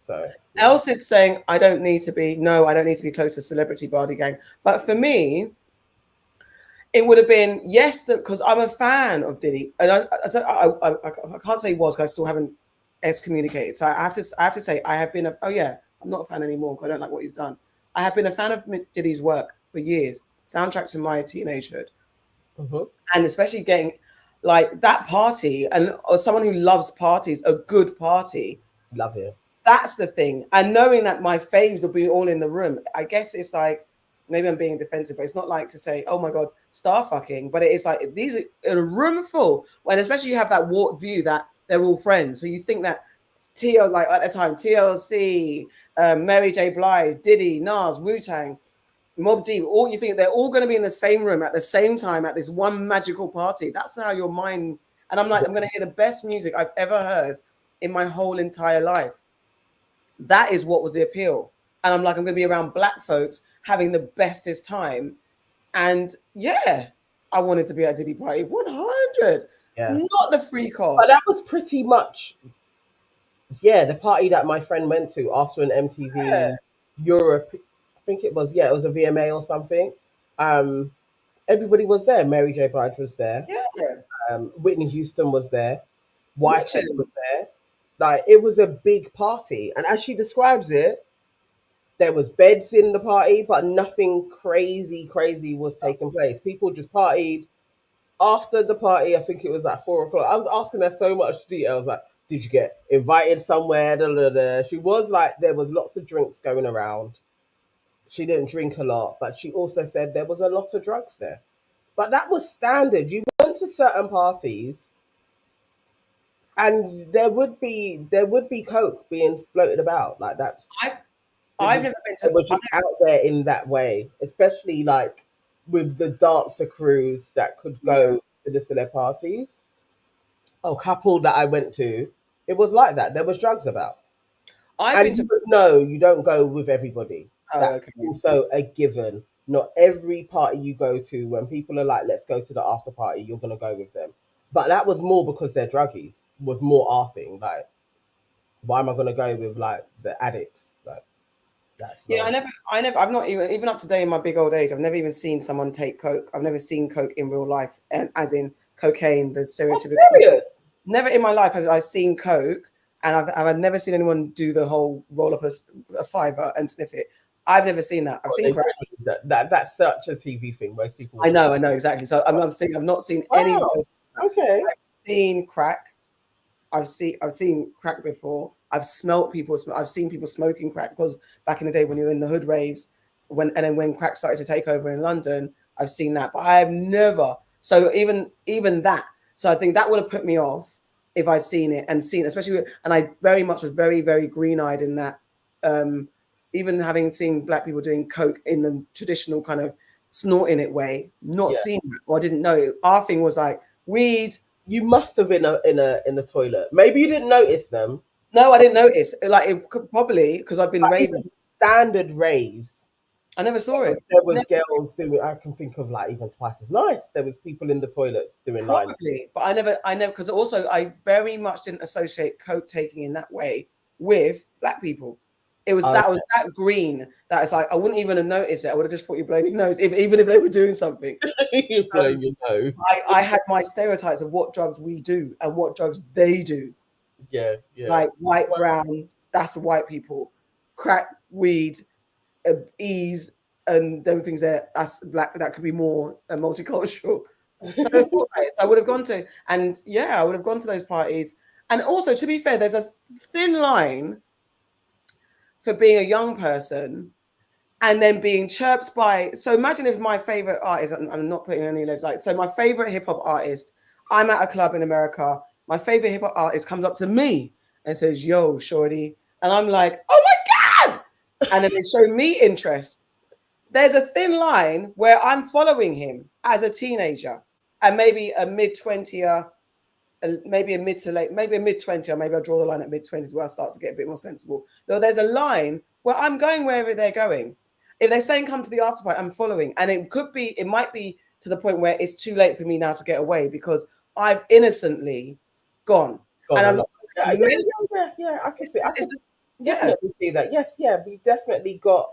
So Else is saying, I don't need to be close to celebrity Bardi gang. But for me, it would have been yes, because I'm a fan of Diddy, and I can't say was because I still haven't excommunicated. So I have to say I have been I'm not a fan anymore because I don't like what he's done. I have been a fan of Diddy's work for years, soundtrack to my teenagehood, and especially getting like that party or someone who loves parties, a good party, love it. That's the thing, and knowing that my faves will be all in the room, I guess it's like. Maybe I'm being defensive, but it's not like to say, oh my God, star fucking. But it is like these are in a room full, when especially you have that warped view that they're all friends. So you think that like at the time, TLC, Mary J. Blige, Diddy, Nas, Wu-Tang, Mobb Deep, all you think they're all going to be in the same room at the same time at this one magical party. That's how your mind, and I'm like, I'm going to hear the best music I've ever heard in my whole entire life. That is what was the appeal. And I'm like, I'm going to be around black folks having the bestest time. And yeah, I wanted to be at Diddy party 100. Yeah. Not the freak off. But that was pretty much, the party that my friend went to after an MTV Europe. I think it was a VMA or something. Everybody was there. Mary J. Blige was there. Yeah. Whitney Houston was there. Whitehead was there. Like, it was a big party. And as she describes it, there was beds in the party, but nothing crazy was taking place. People just partied. After the party, I think it was like 4 o'clock. I was asking her so much detail. I was like, did you get invited somewhere? Da, da, da. She was like, there was lots of drinks going around. She didn't drink a lot, but she also said there was a lot of drugs there. But that was standard. You went to certain parties and there would be coke being floated about. Like, that's... I've never been to. It was just out there in that way, especially like with the dancer crews that could go to the celeb parties. A couple that I went to, it was like that. There was drugs about. You don't go with everybody. That's also a given. Not every party you go to, when people are like, let's go to the after party, you're going to go with them. But that was more because they're druggies, was more our thing. Like, why am I going to go with like the addicts? Like, I've not even up to date in my big old age, I've never even seen someone take coke. I've never seen coke in real life, and as in cocaine, the stereotypical. Serious? Never in my life have I seen coke and I've never seen anyone do the whole roll up a fiver and sniff it. I've never seen that. I've seen crack. That's such a TV thing. Most people. I know exactly. So I'm saying I've not seen any. Okay. I've seen crack. I've seen crack before. I've smelt people. I've seen people smoking crack, because back in the day when you were in the hood raves, when crack started to take over in London, I've seen that. But I have never. So even that. So I think that would have put me off if I'd seen it, especially. And I very much was very, very green-eyed in that. Even having seen black people doing coke in the traditional kind of snorting it way, not seen that, or I didn't know it. Our thing was like weed. You must have in a toilet. Maybe you didn't notice them. No, I didn't notice. Like it could probably, because I've been raving. Standard raves. I never saw it. There was girls doing. I can think of like even twice as nice. There was people in the toilets doing probably, but I never because also I very much didn't associate coke taking in that way with black people. It was that green that it's like I wouldn't even have noticed it. I would have just thought you're blowing your nose, even if they were doing something. You're blowing your nose. I had my stereotypes of what drugs we do and what drugs they do. Yeah. Like white, brown, that's the white people. Crack, weed, ease, and them things there. That's black. That could be more multicultural. So I would have gone to, I would have gone to those parties. And also, to be fair, there's a thin line for being a young person and then being chirped by. So imagine if my favorite artist, I'm not putting any like, so my favorite hip hop artist, I'm at a club in America. My favorite hip hop artist comes up to me and says, "Yo, shorty," and I'm like, "Oh my god!" And then they show me interest. There's a thin line where I'm following him as a teenager and maybe a mid-20er, maybe a mid to late, maybe a mid-20, or maybe I'll draw the line at mid-20s where I start to get a bit more sensible. No, there's a line where I'm going wherever they're going. If they're saying come to the after party, I'm following. And it might be to the point where it's too late for me now to get away because I've innocently gone. And I'm not I can see. I can definitely see that. Yes, we definitely got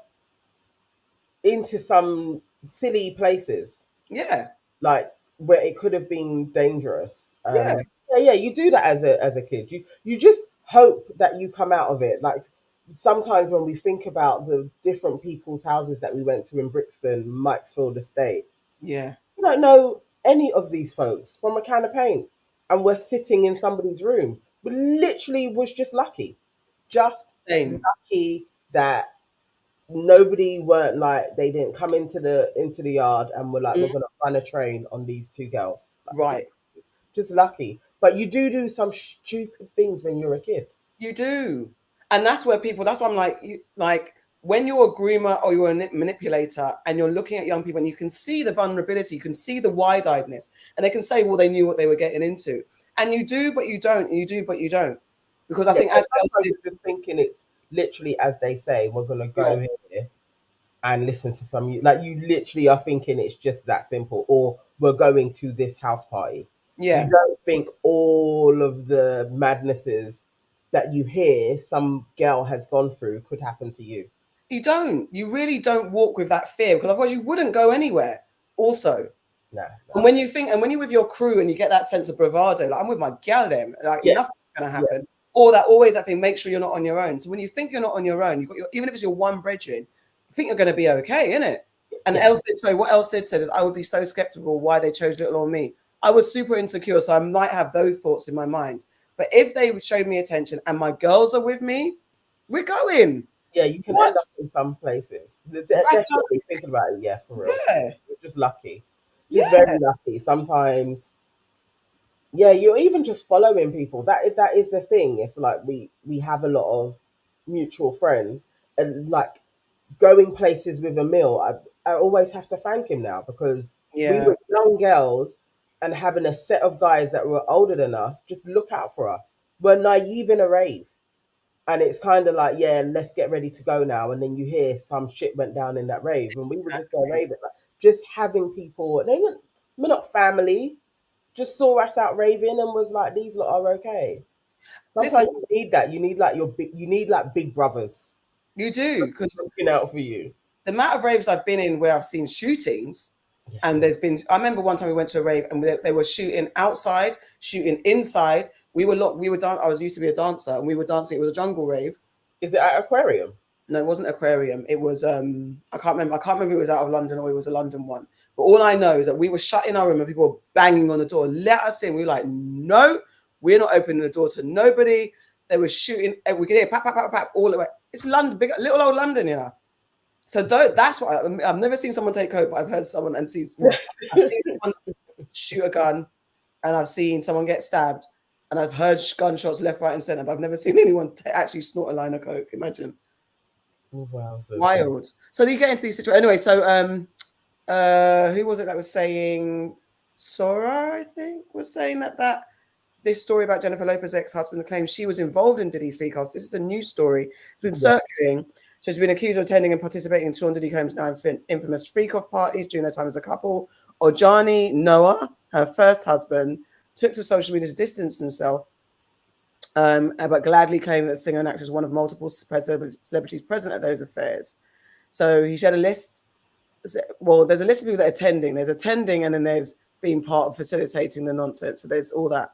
into some silly places. Yeah. Like where it could have been dangerous. You do that as a kid. You just hope that you come out of it. Like sometimes when we think about the different people's houses that we went to in Brixton, Mikesfield Estate, you don't know any of these folks from a can of paint, and we're sitting in somebody's room. We literally was just lucky, lucky that nobody weren't like they didn't come into the yard and were like we're gonna run a train on these two girls. Like, right. Just lucky. But you do some stupid things when you're a kid. You do. And that's where that's why I'm like when you're a groomer or you're a manipulator and you're looking at young people and you can see the vulnerability, you can see the wide-eyedness, and they can say, well, they knew what they were getting into. And you do, but you don't. And you do, but you don't. Because I think as you're thinking it's literally as they say, we're gonna go here and listen to some like you literally are thinking it's just that simple, or we're going to this house party. Yeah. You don't think all of the madnesses that you hear some girl has gone through could happen to you. You don't. You really don't walk with that fear because otherwise you wouldn't go anywhere. Also. No. And when you're with your crew and you get that sense of bravado, like I'm with my gal them, like nothing's gonna happen. Yeah. Or that thing, make sure you're not on your own. So when you think you're not on your own, even if it's your one brethren, you think you're gonna be okay, innit? And what Elsid said is I would be so skeptical why they chose little on me. I was super insecure, so I might have those thoughts in my mind. But if they showed me attention and my girls are with me, we're going. Yeah, you can end up in some places. Definitely thinking about it, for real. Yeah. You're just lucky. Just very lucky. Sometimes, you're even just following people. That is the thing. It's like we have a lot of mutual friends, and like going places with Emil, I always have to thank him now because we were young girls and having a set of guys that were older than us just look out for us. We're naive in a rave. And it's kind of like, let's get ready to go now. And then you hear some shit went down in that rave. And we were just going raving. Like, just having people, we're not family, just saw us out raving and was like, these lot are okay. Sometimes you need that. You need like big brothers. You do. Because looking out for you. The amount of raves I've been in where I've seen shootings, and I remember one time we went to a rave and they were shooting outside, shooting inside, We were I was used to be a dancer, and we were dancing. It was a jungle rave. Is it at Aquarium? No, it wasn't Aquarium. It was I can't remember. I can't remember if it was out of London or it was a London one. But all I know is that we were shut in our room and people were banging on the door. Let us in. We were like, no, we're not opening the door to nobody. They were shooting. We could hear pap, pap, pap, pap all the way. It's London, big little old London, yeah. So that's why I've never seen someone take coke, but I've heard someone I've seen someone shoot a gun, and I've seen someone get stabbed, and I've heard gunshots left, right, and center. But I've never seen anyone actually snort a line of coke. Imagine. Oh, wow, so wild. So you get into these situations anyway. So who was it that was saying? Sora, I think, was saying that this story about Jennifer Lopez's ex-husband claims she was involved in Diddy's freak offs. This is a new story. It's been circulating. She's been accused of attending and participating in Sean Diddy Combs' now infamous freak off parties during their time as a couple. Ojani Noah, her first husband, took to social media to distance himself, but gladly claimed that the singer and actress was one of multiple celebrities present at those affairs. So he shared a list. Well, there's a list of people that are attending. There's attending, and then there's being part of facilitating the nonsense. So there's all that.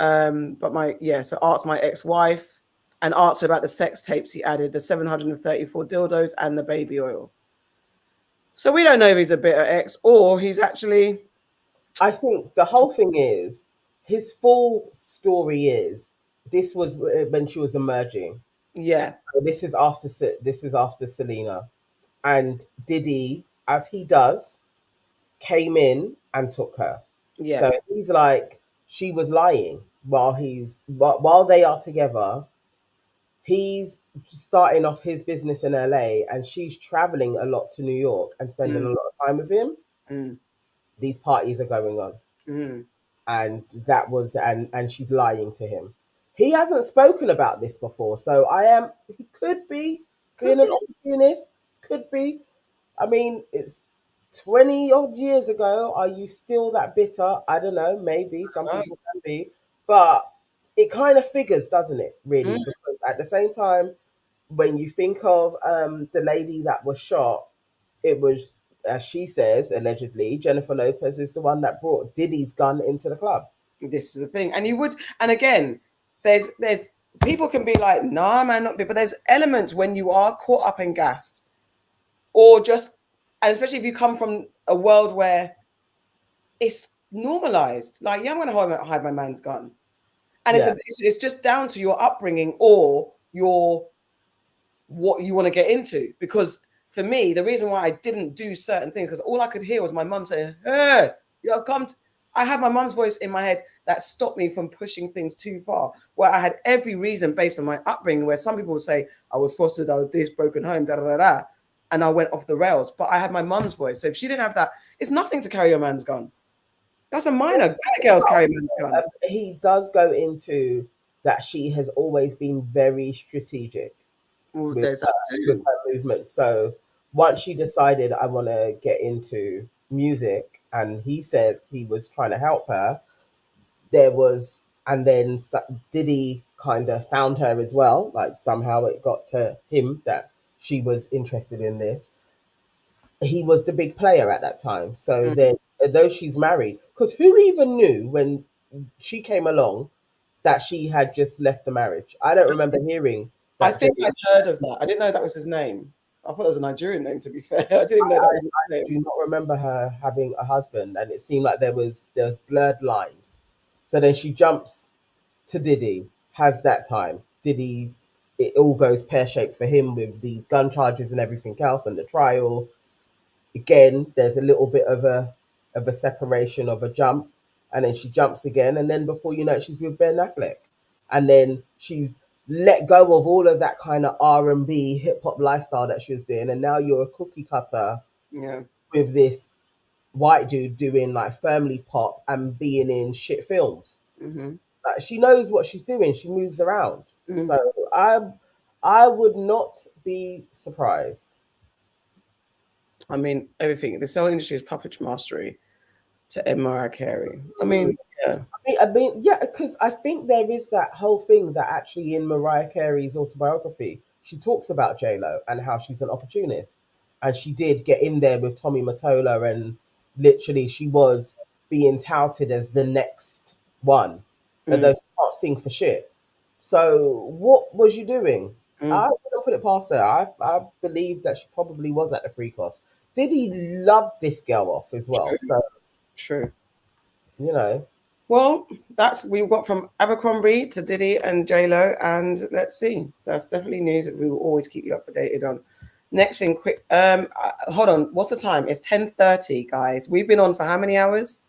So Art's my ex-wife, and Art's about the sex tapes he added, the 734 dildos and the baby oil. So we don't know if he's a bitter ex or he's actually. I think the whole thing is, his full story is, this was when she was emerging. Yeah. This is after Selena, and Diddy, as he does, came in and took her. Yeah. So he's like, she was lying while they are together. He's starting off his business in LA, and she's traveling a lot to New York and spending a lot of time with him. These parties are going on, and that was and she's lying to him. He hasn't spoken about this before, so he could be being an opportunist. Could be. I mean, it's 20 odd years ago. Are you still that bitter? I don't know. Maybe some people can be, but it kind of figures, doesn't it? Really, because at the same time, when you think of the lady that was shot, it was, as she says, allegedly, Jennifer Lopez is the one that brought Diddy's gun into the club. This is the thing, and again, there's people can be like, nah, man, not be, but there's elements when you are caught up and gassed, or just, and especially if you come from a world where it's normalized, like, yeah, I'm going to hide my man's gun. And it's just down to your upbringing or what you want to get into. Because for me, the reason why I didn't do certain things, because all I could hear was my mum saying, hey, I had my mum's voice in my head that stopped me from pushing things too far, where I had every reason based on my upbringing, where some people would say I was fostered, I was this, broken home, da da da da, and I went off the rails. But I had my mum's voice. So if she didn't have that, it's nothing to carry your man's gun. That's a minor. Bad girls carry man's gun. He does go into that she has always been very strategic with her movement. So once she decided, I want to get into music, and he said he was trying to help her, and then Diddy kind of found her as well. Like, somehow it got to him that she was interested in this. He was the big player at that time. So then, though she's married, because who even knew when she came along that she had just left the marriage? I don't remember hearing that. I think I'd heard of that. I didn't know that was his name. I thought it was a Nigerian name, to be fair. I didn't know that was his name. I do not remember her having a husband, and it seemed like there was blurred lines. So then she jumps to Diddy, has that time. Diddy, it all goes pear-shaped for him with these gun charges and everything else, and the trial. Again, there's a little bit of a separation, of a jump, and then she jumps again, and then before you know it, she's with Ben Affleck, and then she's let go of all of that kind of R&B hip hop lifestyle that she was doing, and now you're a cookie cutter with this white dude doing like firmly pop and being in shit films. Like, she knows what she's doing. She moves around. So I would not be surprised. I mean, everything. This whole industry is puppet mastery to Mariah Carey. I mean, yeah. I mean, yeah, because I think there is that whole thing that actually in Mariah Carey's autobiography, she talks about J-Lo and how she's an opportunist. And she did get in there with Tommy Mottola, and literally she was being touted as the next one. and they can't sing for shit. So what was you doing? I wouldn't put it past her. I believe that she probably was at the free cost. Diddy loved this girl off as well. So True. you know. Well, that's we've got from Abercrombie to Diddy and Jlo, and let's see. So that's definitely news that we will always keep you updated on. Next thing, quick. Hold on. What's the time? It's 10:30, guys. We've been on for how many hours?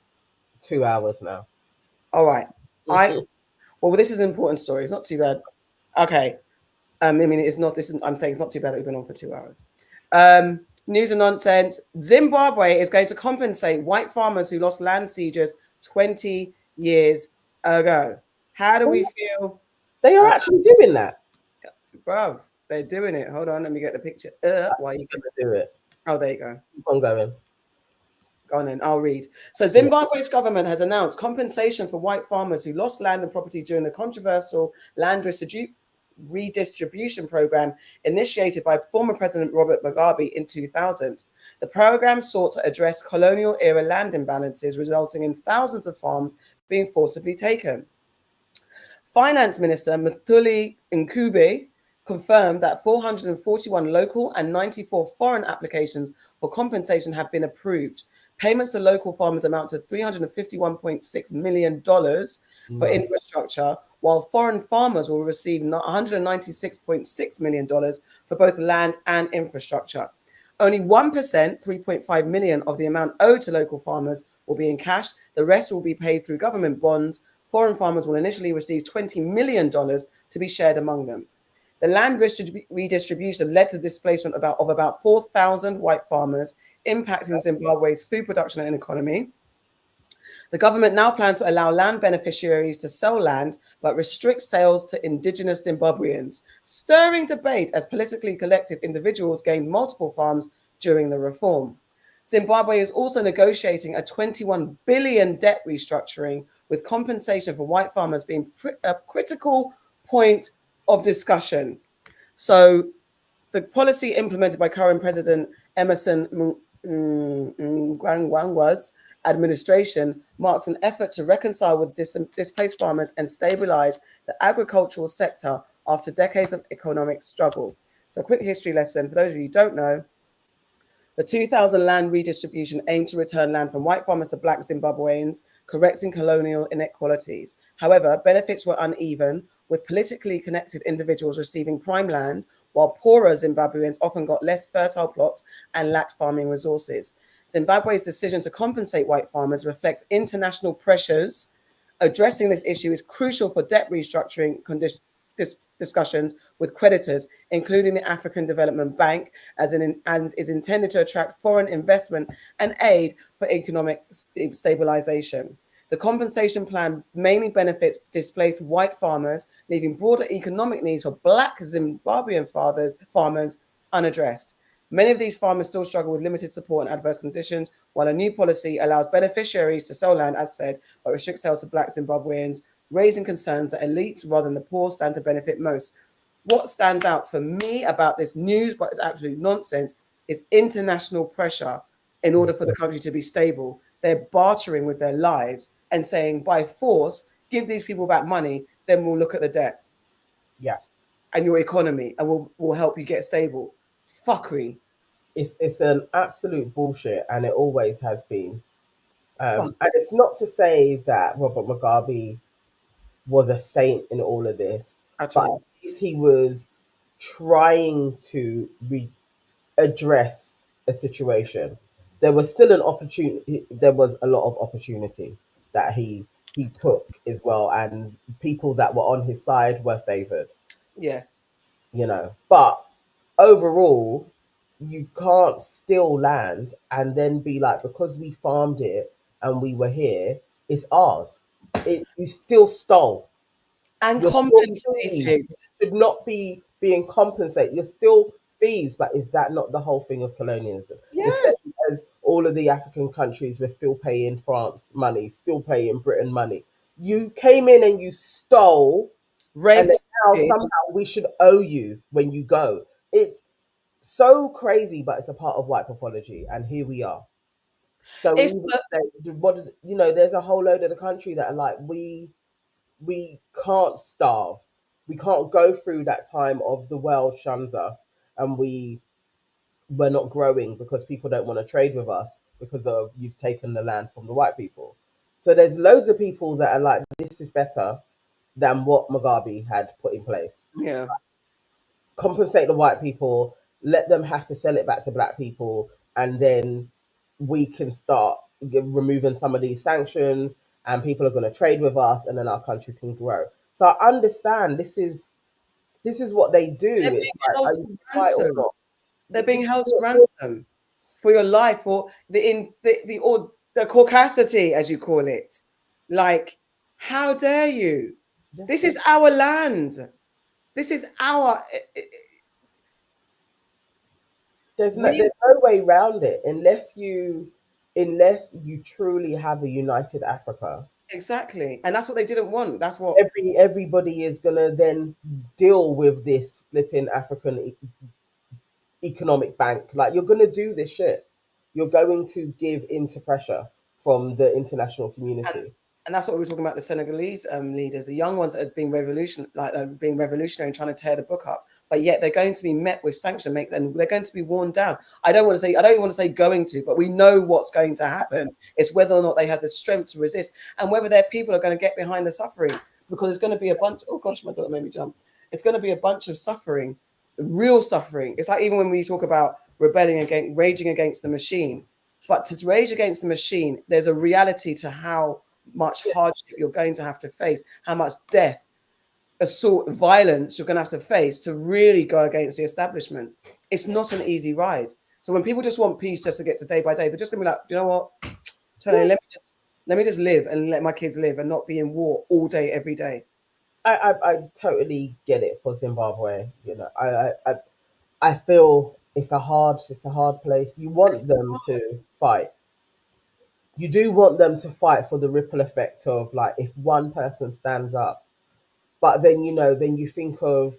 2 hours now. All right. Well, this is an important story. It's not too bad. Okay. I mean, it's not. I'm saying it's not too bad that we've been on for 2 hours. News and nonsense. Zimbabwe is going to compensate white farmers who lost land sieges 20 years ago. How do we feel? They are actually doing that. Bruv, they're doing it. Hold on, let me get the picture. Why you gonna do it? Oh, there you go. Keep on going. Go on then, I'll read. So Zimbabwe's government has announced compensation for white farmers who lost land and property during the controversial land redistribution program initiated by former President Robert Mugabe in 2000. The program sought to address colonial-era land imbalances, resulting in thousands of farms being forcibly taken. Finance Minister Mthuli Ncube confirmed that 441 local and 94 foreign applications for compensation have been approved. Payments to local farmers amount to $351.6 million for infrastructure, while foreign farmers will receive $196.6 million for both land and infrastructure. Only 1%, $3.5 million of the amount owed to local farmers will be in cash. The rest will be paid through government bonds. Foreign farmers will initially receive $20 million to be shared among them. The land redistribution led to the displacement of about 4,000 white farmers, impacting Zimbabwe's food production and economy. The government now plans to allow land beneficiaries to sell land, but restrict sales to indigenous Zimbabweans, stirring debate as politically connected individuals gained multiple farms during the reform. Zimbabwe is also negotiating a $21 billion debt restructuring, with compensation for white farmers being a critical point of discussion. So the policy implemented by current President Emerson Mnangagwa's administration marks an effort to reconcile with displaced farmers and stabilize the agricultural sector after decades of economic struggle. So a quick history lesson. For those of you who don't know, the 2000 land redistribution aimed to return land from white farmers to black Zimbabweans, correcting colonial inequalities. However, benefits were uneven, with politically connected individuals receiving prime land, while poorer Zimbabweans often got less fertile plots and lacked farming resources. Zimbabwe's decision to compensate white farmers reflects international pressures. Addressing this issue is crucial for debt restructuring discussions with creditors, including the African Development Bank, and is intended to attract foreign investment and aid for economic stabilization. The compensation plan mainly benefits displaced white farmers, leaving broader economic needs for black Zimbabwean farmers unaddressed. Many of these farmers still struggle with limited support and adverse conditions, while a new policy allows beneficiaries to sell land, as said, but restricts sales to black Zimbabweans, raising concerns that elites rather than the poor stand to benefit most. What stands out for me about this news, but it's absolute nonsense, is international pressure in order for the country to be stable. They're bartering with their lives and saying, by force, give these people back money, then we'll look at the debt. Yeah. And your economy, and we'll help you get stable. Fuckery. It's an absolute bullshit, and it always has been. And it's not to say that Robert Mugabe was a saint in all of this, but at least he was trying to address a situation. There was still an opportunity. There was a lot of opportunity that he took as well, and people that were on his side were favored. Yes. You know, but overall, you can't steal land and then be like, because we farmed it and we were here, it's ours. You still stole. And You're compensated. Should not be being compensated. You're still thieves, but is that not the whole thing of colonialism? Yes. The same as all of the African countries were still paying France money, still paying Britain money. You came in and you stole, raped, and now somehow we should owe you when you go. It's so crazy, but it's a part of white pathology, and here we are. So there's a whole load of the country that are like, we we can't starve. We can't go through that time of the world shuns us and we're not growing because people don't want to trade with us because of you've taken the land from the white people. So there's loads of people that are like, this is better than what Mugabe had put in place. Yeah. Compensate the white people, let them have to sell it back to black people, and then we can start removing some of these sanctions, and people are going to trade with us, and then our country can grow. So I understand this is what they do. They're It's being like, held are to you white or ransom. not? They're being held to ransom for your life, or the caucasity, as you call it. Like, how dare you? This is our land. This is our. There's no way around it unless you truly have a united Africa. Exactly, and that's what they didn't want. That's what everybody is gonna then deal with this flipping African economic bank. Like, you're gonna do this shit. You're going to give into pressure from the international community. And that's what we were talking about, the Senegalese leaders, the young ones that are being being revolutionary and trying to tear the book up. But yet they're going to be met with sanction, and they're going to be worn down. I don't even want to say going to, but we know what's going to happen. It's whether or not they have the strength to resist, and whether their people are going to get behind the suffering, because it's going to be a bunch. Oh gosh, my daughter made me jump. It's going to be a bunch of suffering, real suffering. It's like even when we talk about raging against the machine, but to rage against the machine, there's a reality to how much hardship you're going to have to face, how much death, assault, violence you're going to have to face to really go against the establishment. It's not an easy ride. So when people just want peace just to get to day by day, they're just going to be like, you know what, Tony, let me just live and let my kids live and not be in war all day, every day. I totally get it for Zimbabwe. You know, I feel it's a hard place. You want them to fight. You do want them to fight for the ripple effect of, like, if one person stands up. But then, then you think of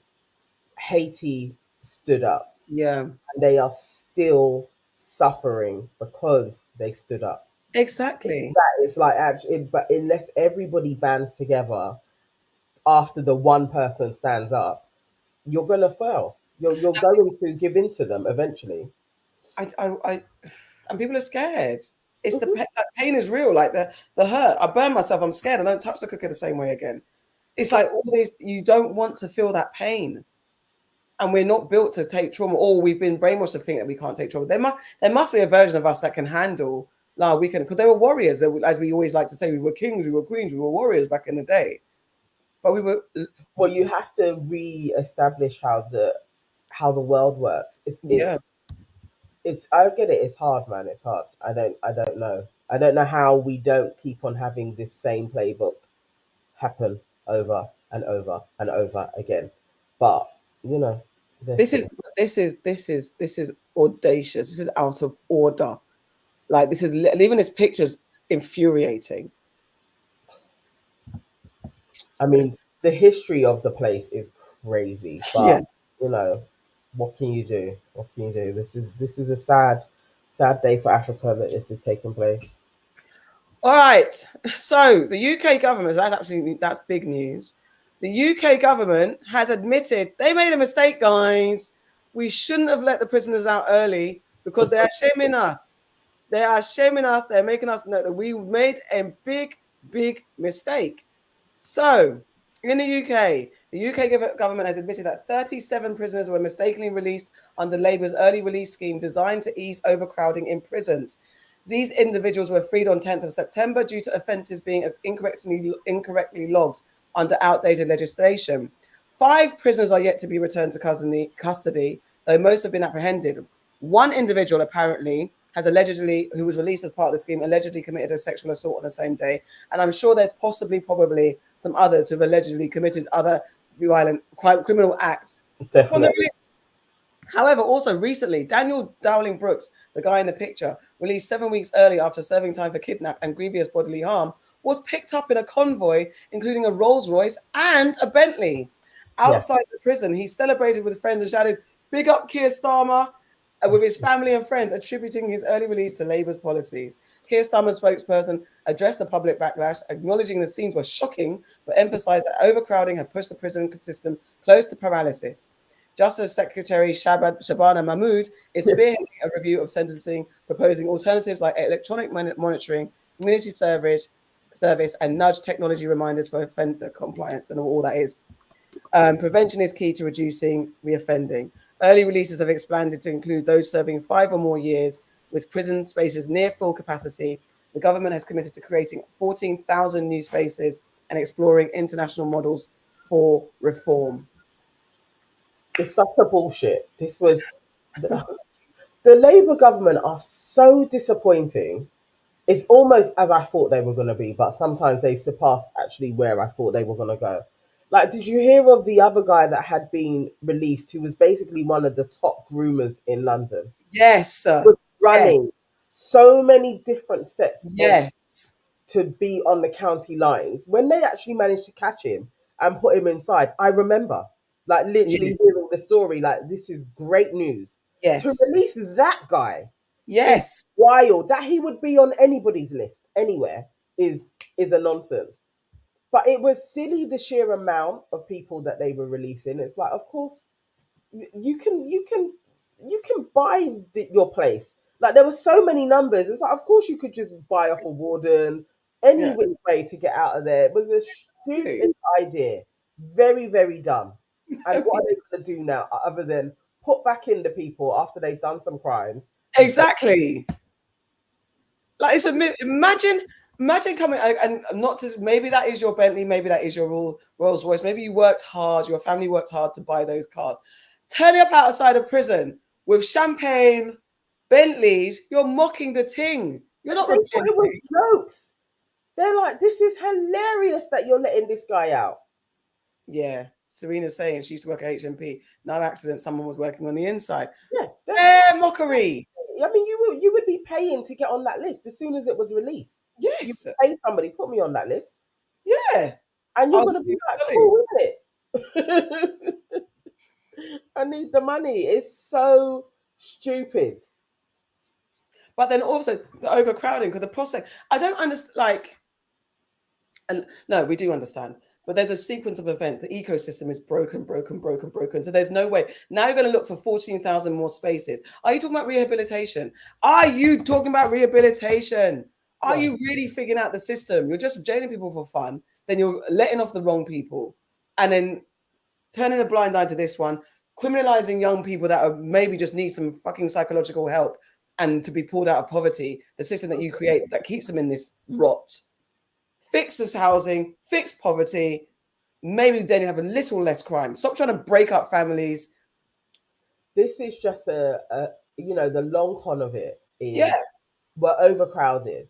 Haiti stood up. Yeah. And they are still suffering because they stood up. Exactly. That is like, actually, but unless everybody bands together after the one person stands up, you're going to fail. You're going to give in to them eventually. And people are scared. It's that pain is real, like the hurt. I burn myself. I'm scared. I don't touch the cooker the same way again. It's like all these. You don't want to feel that pain, and we're not built to take trauma. Or we've been brainwashed to think that we can't take trauma. There must be a version of us that can handle. No, we can, because they were warriors. As we always like to say, we were kings, we were queens, we were warriors back in the day. But we were. Well, you have to re-establish how the world works. I get it. It's hard, man. It's hard. I don't know. I don't know how we don't keep on having this same playbook happen over and over and over again. But this is audacious. This is out of order. Like, this is leaving this picture's infuriating. I mean, the history of the place is crazy. But what can you do? What can you do? This is a sad day for Africa that this is taking place. All right. So the UK government, that's big news. The UK government has admitted they made a mistake, guys. We shouldn't have let the prisoners out early because they are shaming us. They are shaming us. They're making us know that we made a big, big mistake. So in the UK government has admitted that 37 prisoners were mistakenly released under Labour's early release scheme designed to ease overcrowding in prisons. These individuals were freed on 10th of September due to offences being incorrectly logged under outdated legislation. 5 prisoners are yet to be returned to custody, though most have been apprehended. One individual apparently who was released as part of the scheme, allegedly committed a sexual assault on the same day. And I'm sure there's probably some others who've allegedly committed other violent criminal acts. Definitely. However, also recently, Daniel Dowling Brooks, the guy in the picture, released 7 weeks early after serving time for kidnap and grievous bodily harm, was picked up in a convoy, including a Rolls Royce and a Bentley. Outside the prison, he celebrated with friends and shouted, "Big up Keir Starmer." with his family and friends, attributing his early release to Labour's policies. Keir Starmer's spokesperson addressed the public backlash, acknowledging the scenes were shocking, but emphasised that overcrowding had pushed the prison system close to paralysis. Justice Secretary Shabana Mahmood is spearheading a review of sentencing, proposing alternatives like electronic monitoring, community service, and nudge technology reminders for offender compliance and all that is. Prevention is key to reducing reoffending. Early releases have expanded to include those serving 5 or more years with prison spaces near full capacity. The government has committed to creating 14,000 new spaces and exploring international models for reform. It's such a bullshit. This was the Labour government are so disappointing. It's almost as I thought they were going to be, but sometimes they've surpassed actually where I thought they were going to go. Like, did you hear of the other guy that had been released, who was basically one of the top groomers in London? Yes, was running so many different sets to be on the county lines. When they actually managed to catch him and put him inside, I remember, like, literally hearing the story, like, this is great news. To release that guy, is wild. That he would be on anybody's list anywhere is a nonsense. But it was silly, the sheer amount of people that they were releasing. It's like, of course, you can buy your place. Like, there were so many numbers. It's like, of course you could just buy off a warden any which way to get out of there. It was a stupid idea. Very, very dumb. And what are they going to do now other than put back in the people after they've done some crimes? Exactly. Like, it's imagine coming, and not to, maybe that is your Bentley, maybe that is your Rolls Royce, maybe you worked hard, your family worked hard to buy those cars. Turning up outside of prison with champagne, Bentleys, you're mocking the ting. You're not repenting. It was jokes. They're like, this is hilarious that you're letting this guy out. Yeah. Serena's saying she used to work at HMP. No accident, someone was working on the inside. Yeah. Mockery. I mean, you would be paying to get on that list as soon as it was released. Yes. You pay somebody, put me on that list. Yeah. And you're going to be like, cool, isn't it? I need the money. It's so stupid. But then also the overcrowding, because the process, I don't understand, like, and no, we do understand. But there's a sequence of events. The ecosystem is broken. So there's no way. Now you're going to look for 14,000 more spaces. Are you talking about rehabilitation? Are you talking about rehabilitation? Are you really figuring out the system? You're just jailing people for fun. Then you're letting off the wrong people. And then turning a blind eye to this one. Criminalizing young people that are maybe just need some fucking psychological help and to be pulled out of poverty. The system that you create that keeps them in this rot. Fix this housing, fix poverty, maybe then you have a little less crime. Stop trying to break up families. This is just the long con of it is we're overcrowded.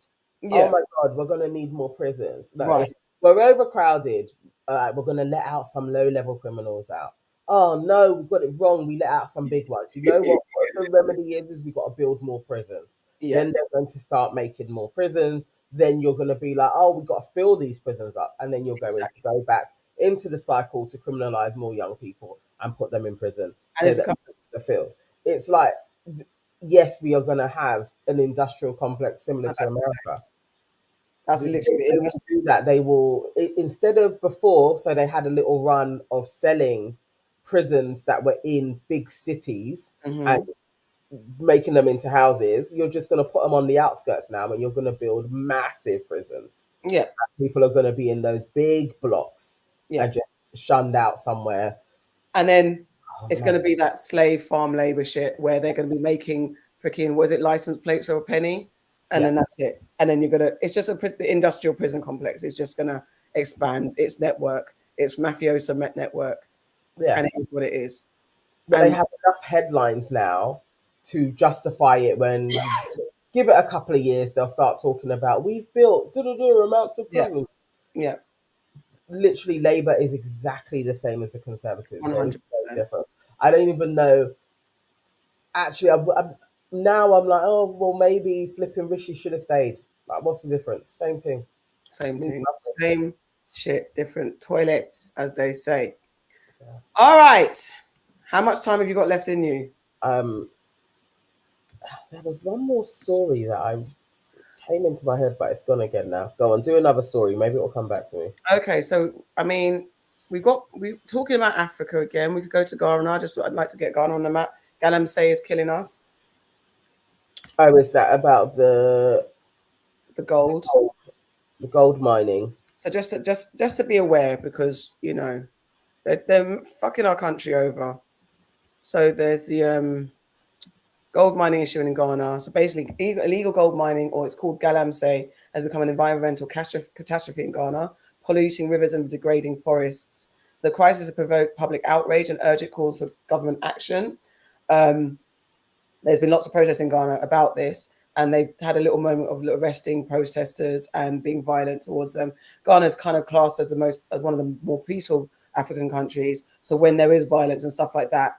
Oh my God, we're going to need more prisons. No, we're overcrowded. We're going to let out some low-level criminals out. Oh no, we got it wrong. We let out some big ones. You know what the remedy is we got to build more prisons. Then they're going to start making more prisons. Then you're going to be like, oh, we've got to fill these prisons up. And then you're going to go back into the cycle to criminalize more young people and put them in prison so that prisons are filled. It's like, yes, we are going to have an industrial complex similar to America. That's literally they will do that. They will, instead of before, so they had a little run of selling prisons that were in big cities and making them into houses. You're just going to put them on the outskirts now, and you're going to build massive prisons. Yeah, people are going to be in those big blocks and just shunned out somewhere. And then it's going to be that slave farm labor shit where they're going to be making freaking, was it license plates for a penny? And then that's it. And then you're going to, it's just the industrial prison complex is just going to expand its network, its mafioso network. Yeah. And it is what it is. But they have enough headlines now to justify it. When give it a couple of years, they'll start talking about we've built amounts of prisons. Yeah. Literally, Labour is exactly the same as the Conservatives. 100%. I don't even know. Actually, now I'm like, oh, well, maybe flipping Rishi should have stayed. Like, what's the difference? Same thing. Same thing. Same shit, different toilets, as they say. Yeah. All right. How much time have you got left in you? There was one more story that I came into my head, but it's gone again now. Go on, do another story. Maybe it'll come back to me. Okay, so I mean, we talking about Africa again. We could go to Ghana. I'd like to get Ghana on the map. Galamsey is killing us. Oh, is that about the gold? The gold mining. So just to be aware, because you know they're fucking our country over. So there's the gold mining issue in Ghana. So basically, illegal gold mining, or it's called Galamsey, has become an environmental catastrophe in Ghana, polluting rivers and degrading forests. The crisis has provoked public outrage and urgent calls for government action. There's been lots of protests in Ghana about this, and they've had a little moment of arresting protesters and being violent towards them. Ghana is kind of classed as one of the more peaceful African countries. So when there is violence and stuff like that,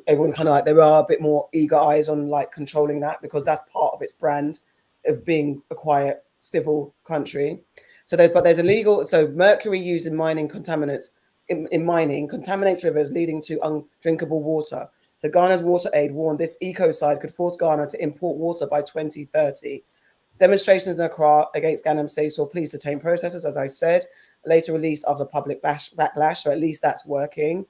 everyone kind of like, there are a bit more eager eyes on like controlling that, because that's part of its brand of being a quiet, civil country. So there's illegal. So mercury used in mining contaminants in mining contaminates rivers, leading to undrinkable water. So Ghana's Water Aid warned this ecocide could force Ghana to import water by 2030. Demonstrations in Accra against Galamsey saw police detain protesters, as I said, later released after public backlash. So at least that's working.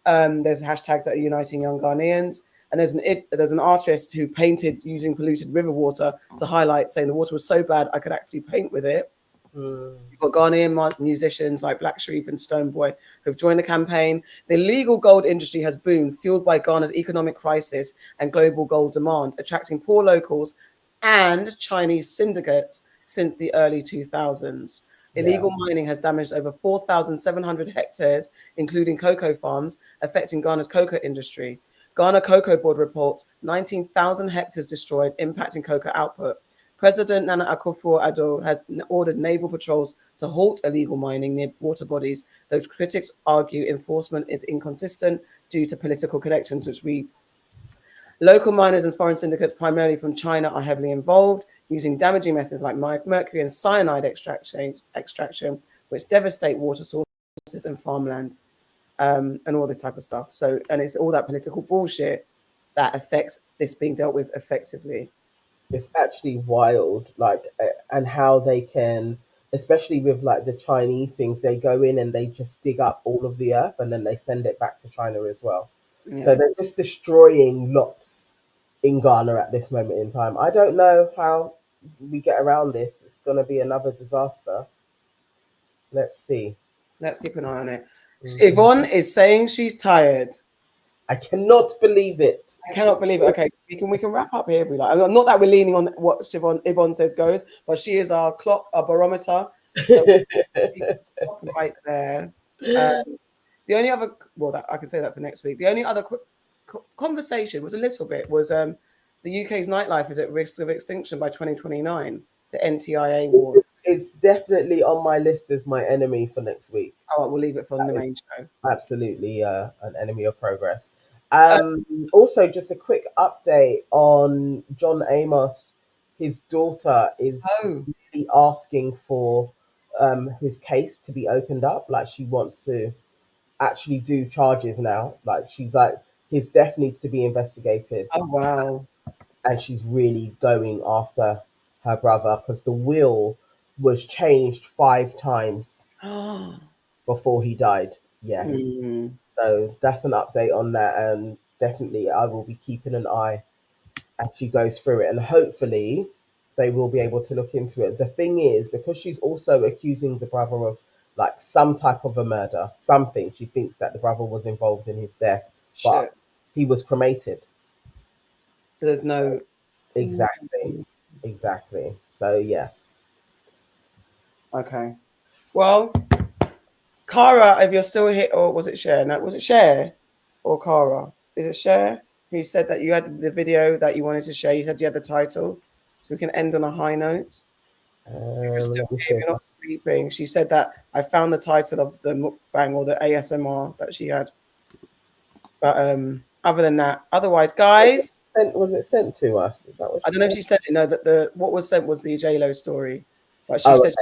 There's hashtags that are uniting young Ghanaians. And there's an artist who painted using polluted river water to highlight, saying the water was so bad I could actually paint with it. You've got Ghanaian musicians like Black Sherif and Stonebwoy who've joined the campaign. The illegal gold industry has boomed, fueled by Ghana's economic crisis and global gold demand, attracting poor locals and Chinese syndicates since the early 2000s. Illegal mining has damaged over 4,700 hectares, including cocoa farms, affecting Ghana's cocoa industry. Ghana Cocoa Board reports 19,000 hectares destroyed, impacting cocoa output. President Nana Akufo-Addo has ordered naval patrols to halt illegal mining near water bodies. Those critics argue enforcement is inconsistent due to political connections, local miners and foreign syndicates, primarily from China, are heavily involved, using damaging methods like mercury and cyanide extraction, which devastate water sources and farmland, and all this type of stuff. So, and it's all that political bullshit that affects this being dealt with effectively. It's actually wild, like, and how they can, especially with like the Chinese things, they go in and they just dig up all of the earth and then they send it back to China as well. Yeah. So they're just destroying lots in Ghana at this moment in time. I don't know how we get around this. It's going to be another disaster. Let's see. Let's keep an eye on it. Yvonne is saying she's tired. I cannot believe it. I cannot believe it. Okay, we can wrap up here. Not that we're leaning on what Yvonne says goes, but she is our clock, our barometer. So right there. The only other, I can say that for next week. The only other conversation was the UK's nightlife is at risk of extinction by 2029. The NTIA war. It's definitely on my list as my enemy for next week. Oh, we'll leave it for the main show. Absolutely, an enemy of progress. Also, just a quick update on John Amos. His daughter is really asking for his case to be opened up. Like, she wants to actually do charges now. Like, she's like, his death needs to be investigated. Oh, wow. And she's really going after her brother because the will was changed 5 times before he died. Yes. So that's an update on that, and definitely I will be keeping an eye as she goes through it, and hopefully they will be able to look into it. The thing is, because she's also accusing the brother of like some type of a murder, something, she thinks that the brother was involved in his death, but he was cremated. So there's no... Exactly. So, yeah. Okay. Well, Cara, if you're still here, or was it Cher? No, was it Cher or Cara? Is it Cher who said that you had the video that you wanted to share? You said you had the title, so we can end on a high note. You're still here, you're not sleeping. She said that I found the title of the mukbang or the ASMR that she had. But other than that, otherwise, guys, was it sent to us? Is that what I don't know if she sent it. No, that what was sent was the JLo story, but she said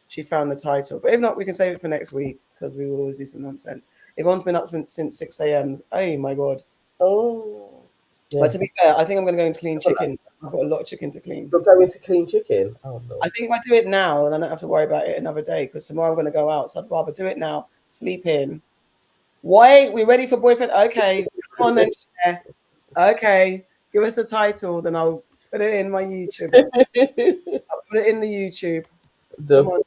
she found the title. But if not, we can save it for next week because we will always do some nonsense. Yvonne's been up since 6 a.m. Oh my god. Oh. Yeah. But to be fair, I think I'm going to go into clean chicken. I've got a lot of chicken to clean. You're going to clean chicken? Oh, no. I think if I do it now, then I don't have to worry about it another day because tomorrow I'm going to go out. So I'd rather do it now, sleep in. Wait, we ready for boyfriend? Okay, come on then, share. Okay, give us the title, then I'll put it in my YouTube. I'll put it in the YouTube. Come on.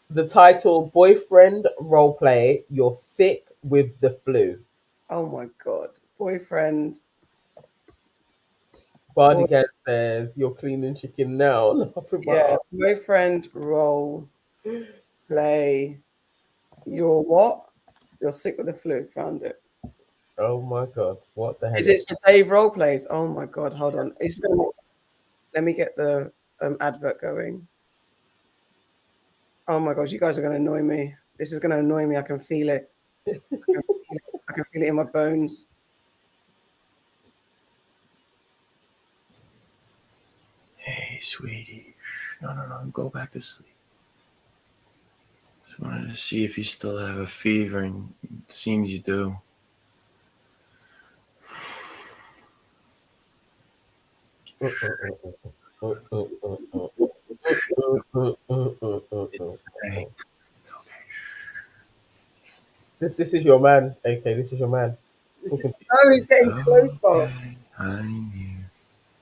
The title, Boyfriend Roleplay, You're Sick with the Flu. Oh my God. Boyfriend. Bardigan says, you're cleaning chicken now. Laughing my Yeah, ass. boyfriend role play. You're what? You're sick with the flu. Found it. Oh my God. What the hell Is it Sir Dave role plays? Oh my God. Hold on. Let me get the advert going. Oh my gosh, you guys are going to annoy me. This is going to annoy me. I can feel it. I can feel it in my bones. Hey, sweetie. No, go back to sleep. Just wanted to see if you still have a fever, and it seems you do. Hey, it's okay. This is your man, AK. This is your man. Talking to you. Oh, he's getting closer. Okay, I'm here.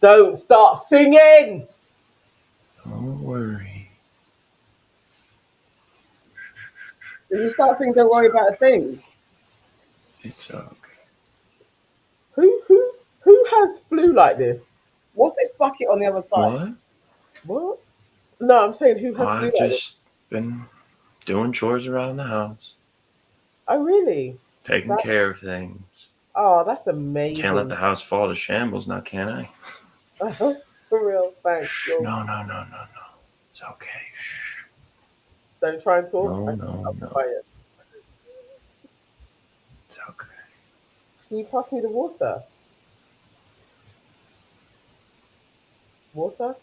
Don't start singing. Don't worry. Did you start saying don't worry about a thing? It's okay. Who has flu like this? What's this bucket on the other side? What? No, I'm saying who has flu I've like this? just been doing chores around the house, Oh, really? taking care of things. Oh, that's amazing. Can't let the house fall to shambles now, can I? For real, thanks. No. It's okay. Shh. Don't try and talk. No. Quiet. It's okay. Can you pass me the water? Water?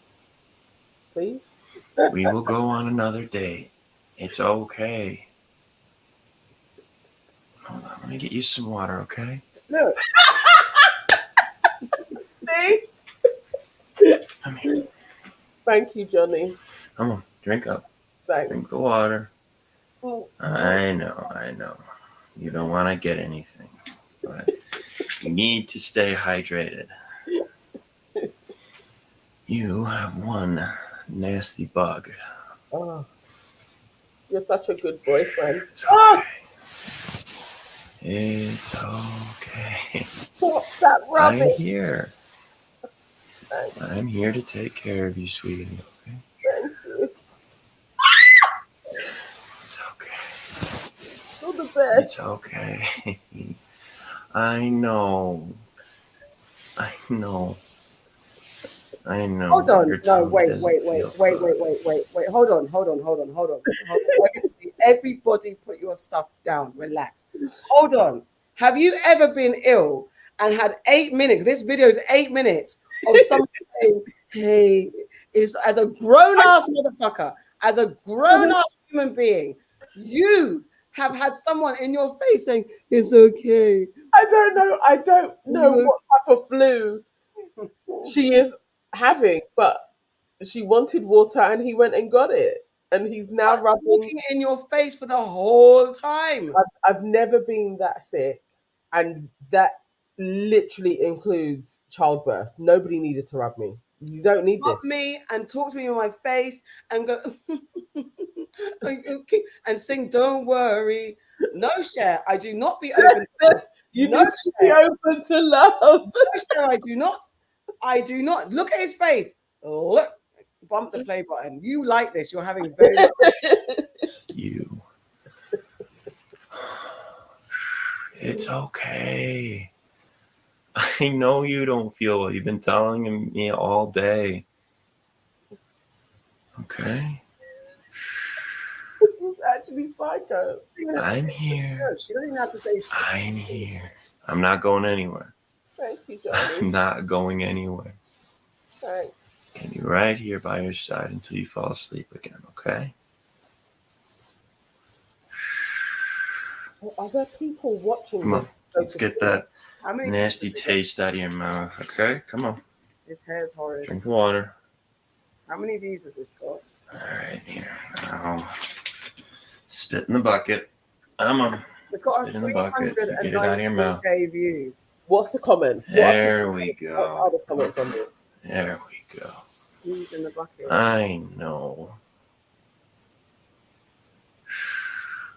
Please? We will go on another date. It's okay. Hold on, let me get you some water, okay? Look. See? Come here. Thank you, Johnny. Come on, drink up. Thanks. Drink the water. Oh. I know. You don't want to get anything, but you need to stay hydrated. You have one nasty bug. Oh. You're such a good boyfriend. It's okay. It's okay. What's that rubbish? I'm here. I'm here to take care of you, sweetie. Okay? Thank you. It's okay. You're the best. It's okay. I know. Hold on. No, wait. Hold on. Everybody put your stuff down. Relax. Hold on. Have you ever been ill and had 8 minutes? This video is 8 minutes of someone saying, hey, is as a grown-ass motherfucker, as a grown-ass human being, you have had someone in your face saying, it's okay. I don't know what type of flu she is having, but she wanted water and he went and got it. And he's now rubbing in your face for the whole time. I've never been that sick. And that literally includes childbirth. Nobody needed to rub me. You don't need Rub this. me and talk to me in my face and go and sing don't worry. No, share. I do not be open to love. You need to be open to love. No, share. I do not. Look at his face. Look. Bump the play button. You like this. You're having very You. It's okay. I know you don't feel well. You've been telling me all day. Okay? This is actually psycho. I'm here. She doesn't even have to say shit. I'm here. I'm not going anywhere. Thank you, Johnny. I'm not going anywhere. Thanks. I'll be right here by your side until you fall asleep again, okay? Are there people watching Come on. Let's get that How many nasty taste out of your mouth. Okay, come on. His hair's horrid. Drink the water. How many views has this got? All right, here. Now, spit in the bucket. Come on. It's got Spit in the bucket. So get it out of your mouth. 394K views. What's the comments? There we What go. are the comments on this? There we go. Views in the bucket. I know.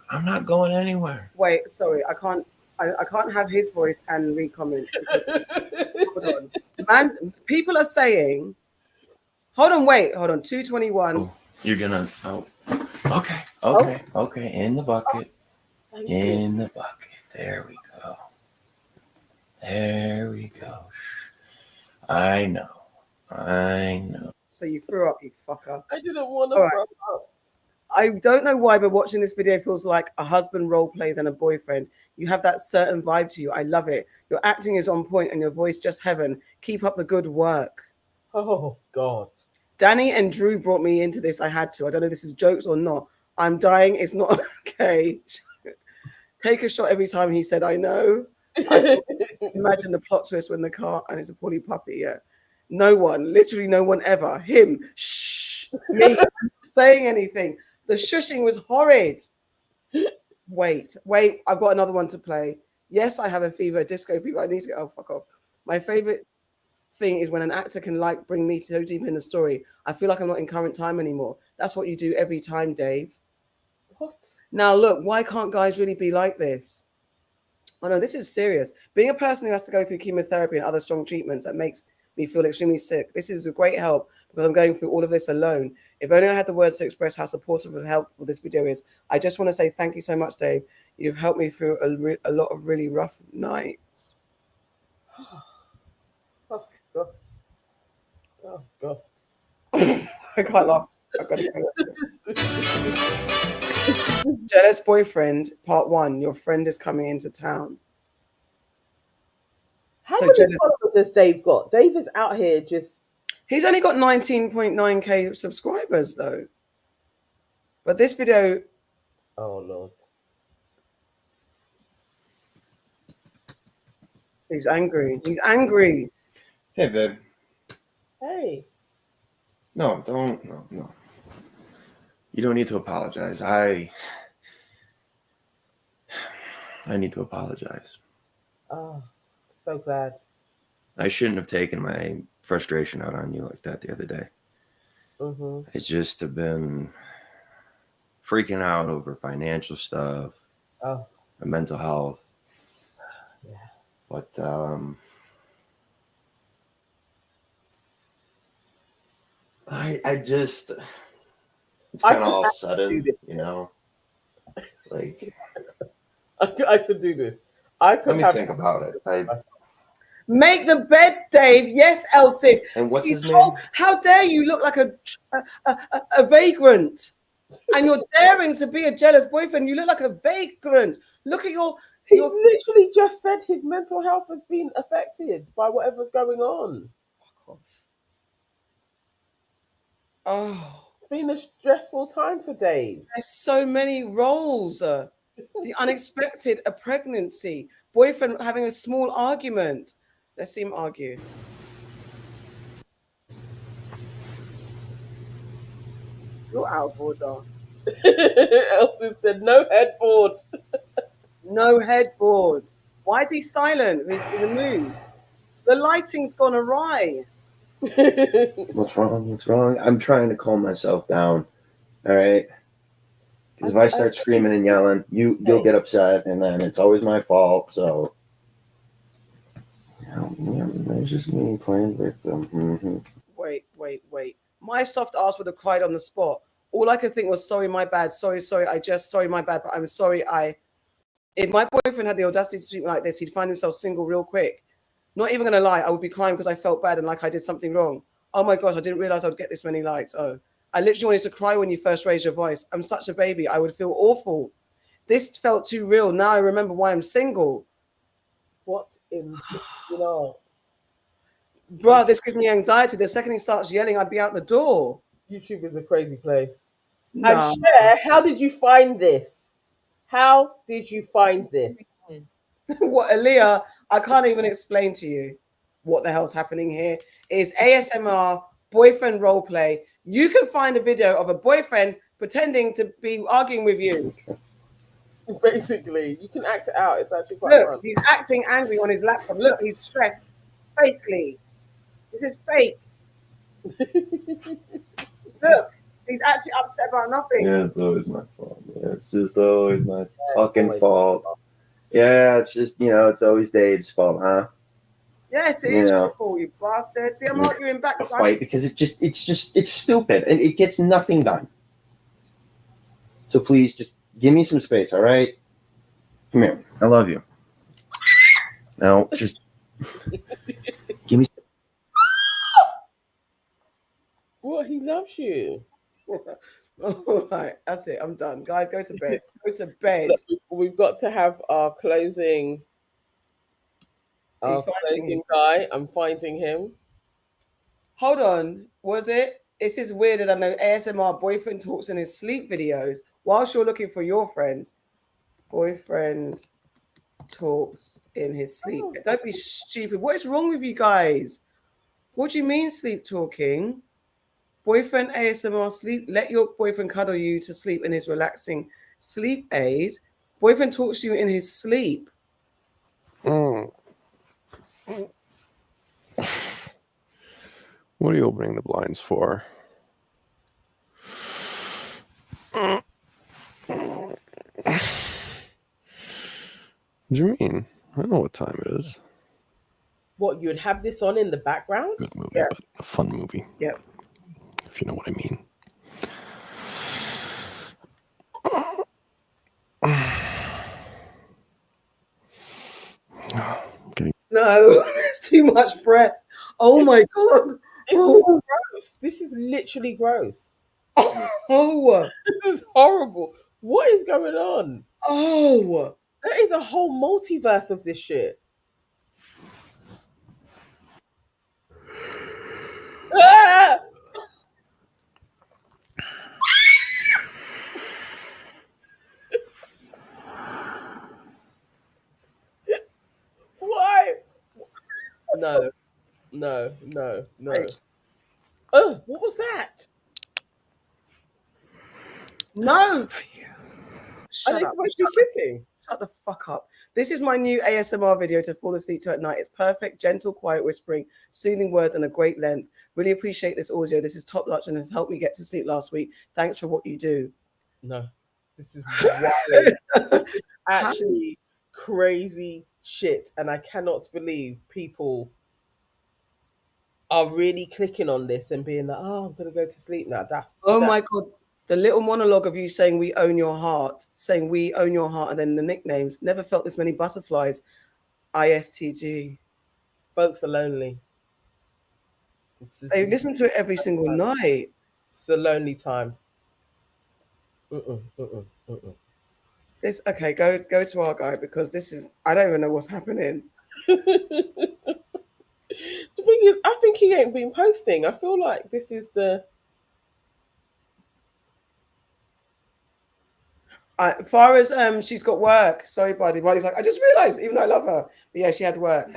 I'm not going anywhere. Wait, sorry, I can't have his voice and read comments. Hold on. Man, people are saying, hold on, 221. Oh, you're gonna, okay, in the bucket. In the bucket. There we go. There we go. I know. So you threw up, you fucker. I didn't want to throw up. I don't know why, but watching this video feels like a husband role play than a boyfriend. You have that certain vibe to you. I love it. Your acting is on point and your voice just heaven. Keep up the good work. Oh, God. Danny and Drew brought me into this. I had to. I don't know if this is jokes or not. I'm dying. It's not okay. Take a shot every time he said, I know. Imagine the plot twist when the car, and it's a Polly puppy, yeah. No one, literally no one ever. Him, shh, me, saying anything. The shushing was horrid. Wait, I've got another one to play. Yes, I have a fever, a disco fever. I need to get, oh, fuck off. My favorite thing is when an actor can bring me so deep in the story. I feel like I'm not in current time anymore. That's what you do every time, Dave. What? Now, look, why can't guys really be like this? Oh, no, this is serious. Being a person who has to go through chemotherapy and other strong treatments that makes me feel extremely sick. This is a great help because I'm going through all of this alone. If only I had the words to express how supportive and helpful this video is. I just want to say thank you so much, Dave. You've helped me through a lot of really rough nights. Oh, God. Oh, God. I can't laugh. I've got to go. Jealous boyfriend, part 1. Your friend is coming into town. How many followers has Dave got? Dave is out here just... He's only got 19.9K subscribers, though. But this video... Oh, Lord. He's angry. He's angry. Hey, babe. Hey. No. You don't need to apologize. I need to apologize. Oh, so glad. I shouldn't have taken my frustration out on you like that the other day. Mm-hmm. I just have been freaking out over financial stuff, and mental health. Yeah. But I just, it's kind of all sudden, you know, like. I could do this. I could. Let me think about it. Make the bed, Dave. Yes, Elsie. And what's his name? How dare you look like a vagrant? And you're daring to be a jealous boyfriend. You look like a vagrant. Look at your... He literally just said his mental health has been affected by whatever's going on. Fuck off. Oh. It's been a stressful time for Dave. There's so many roles. The unexpected, a pregnancy, boyfriend having a small argument. Let's see him argue. You're out of order. Elsie said no headboard. No headboard. Why is he silent? He's in the mood. The lighting's gone awry. What's wrong? I'm trying to calm myself down. All right. Because if I start screaming and yelling, you'll get upset, and then it's always my fault. So, it's just me playing victim. Mm-hmm. Wait. My soft ass would have cried on the spot. All I could think was, sorry, my bad. Sorry, sorry, my bad. But I'm sorry. If my boyfriend had the audacity to speak like this, he'd find himself single real quick. Not even gonna lie, I would be crying because I felt bad and like I did something wrong. Oh my gosh, I didn't realize I would get this many likes. Oh. I literally wanted to cry when you first raised your voice. I'm such a baby. I would feel awful. This felt too real. Now I remember why I'm single. What in, Bruh, this gives me anxiety. The second he starts yelling, I'd be out the door. YouTube is a crazy place. No. And Cher, how did you find this? How did you find this? What, Aaliyah? I can't even explain to you what the hell's happening here. Is ASMR boyfriend role play. You can find a video of a boyfriend pretending to be arguing with you. Basically, you can act it out. It's actually quite Look, fun. he's acting angry on his laptop. Look, he's stressed. Fakely. This is fake. Look, he's actually upset about nothing. Yeah, it's always my fault. Yeah, it's just always my fucking fault. Yeah, it's just, it's always Dave's fault, huh? Yes, it is your fault, you bastard. See, I'm arguing back. A fight because it's stupid and it gets nothing done. So please just give me some space, all right? Come here. I love you. No, just give me. What? He loves you. All right, that's it. I'm done. Guys, go to bed. Go to bed. Look, we've got to have our closing. Our closing guy. I'm finding him. Hold on. Was it? This is weirder than the ASMR boyfriend talks in his sleep videos. Whilst you're looking for your friend, boyfriend talks in his sleep. Don't be stupid. What is wrong with you guys? What do you mean sleep talking? Boyfriend ASMR sleep. Let your boyfriend cuddle you to sleep in his relaxing sleep aid. Boyfriend talks to you in his sleep. What do you bring the blinds for? What do you mean? I know what time it is. What, you'd have this on in the background? Good movie, but a fun movie. Yep. If you know what I mean. No, it's too much breath. Oh my god. This is gross. This is literally gross. Oh. This is horrible. What is going on? Oh. There is a whole multiverse of this shit. Ah! Why? No. Oh, what was that? No. Shut up. Kissing. Shut the fuck up. This is my new ASMR video to fall asleep to at night. It's perfect, gentle, quiet whispering, soothing words, and a great length. Really appreciate this audio. This is top notch and has helped me get to sleep last week. Thanks for what you do. No, this is wild. This is actually crazy shit, and I cannot believe people are really clicking on this and being like, "Oh, I'm gonna go to sleep now." My god. The little monologue of you saying we own your heart, and then the nicknames. Never felt this many butterflies. ISTG. Folks are lonely. They listen to it every single night. It's a lonely time. This okay, go to our guy because this is I don't even know what's happening. The thing is, I think he ain't been posting. I feel like this is the Farrah's she's got work. Sorry, buddy. Buddy's like, I just realized, even though I love her, but yeah, she had work.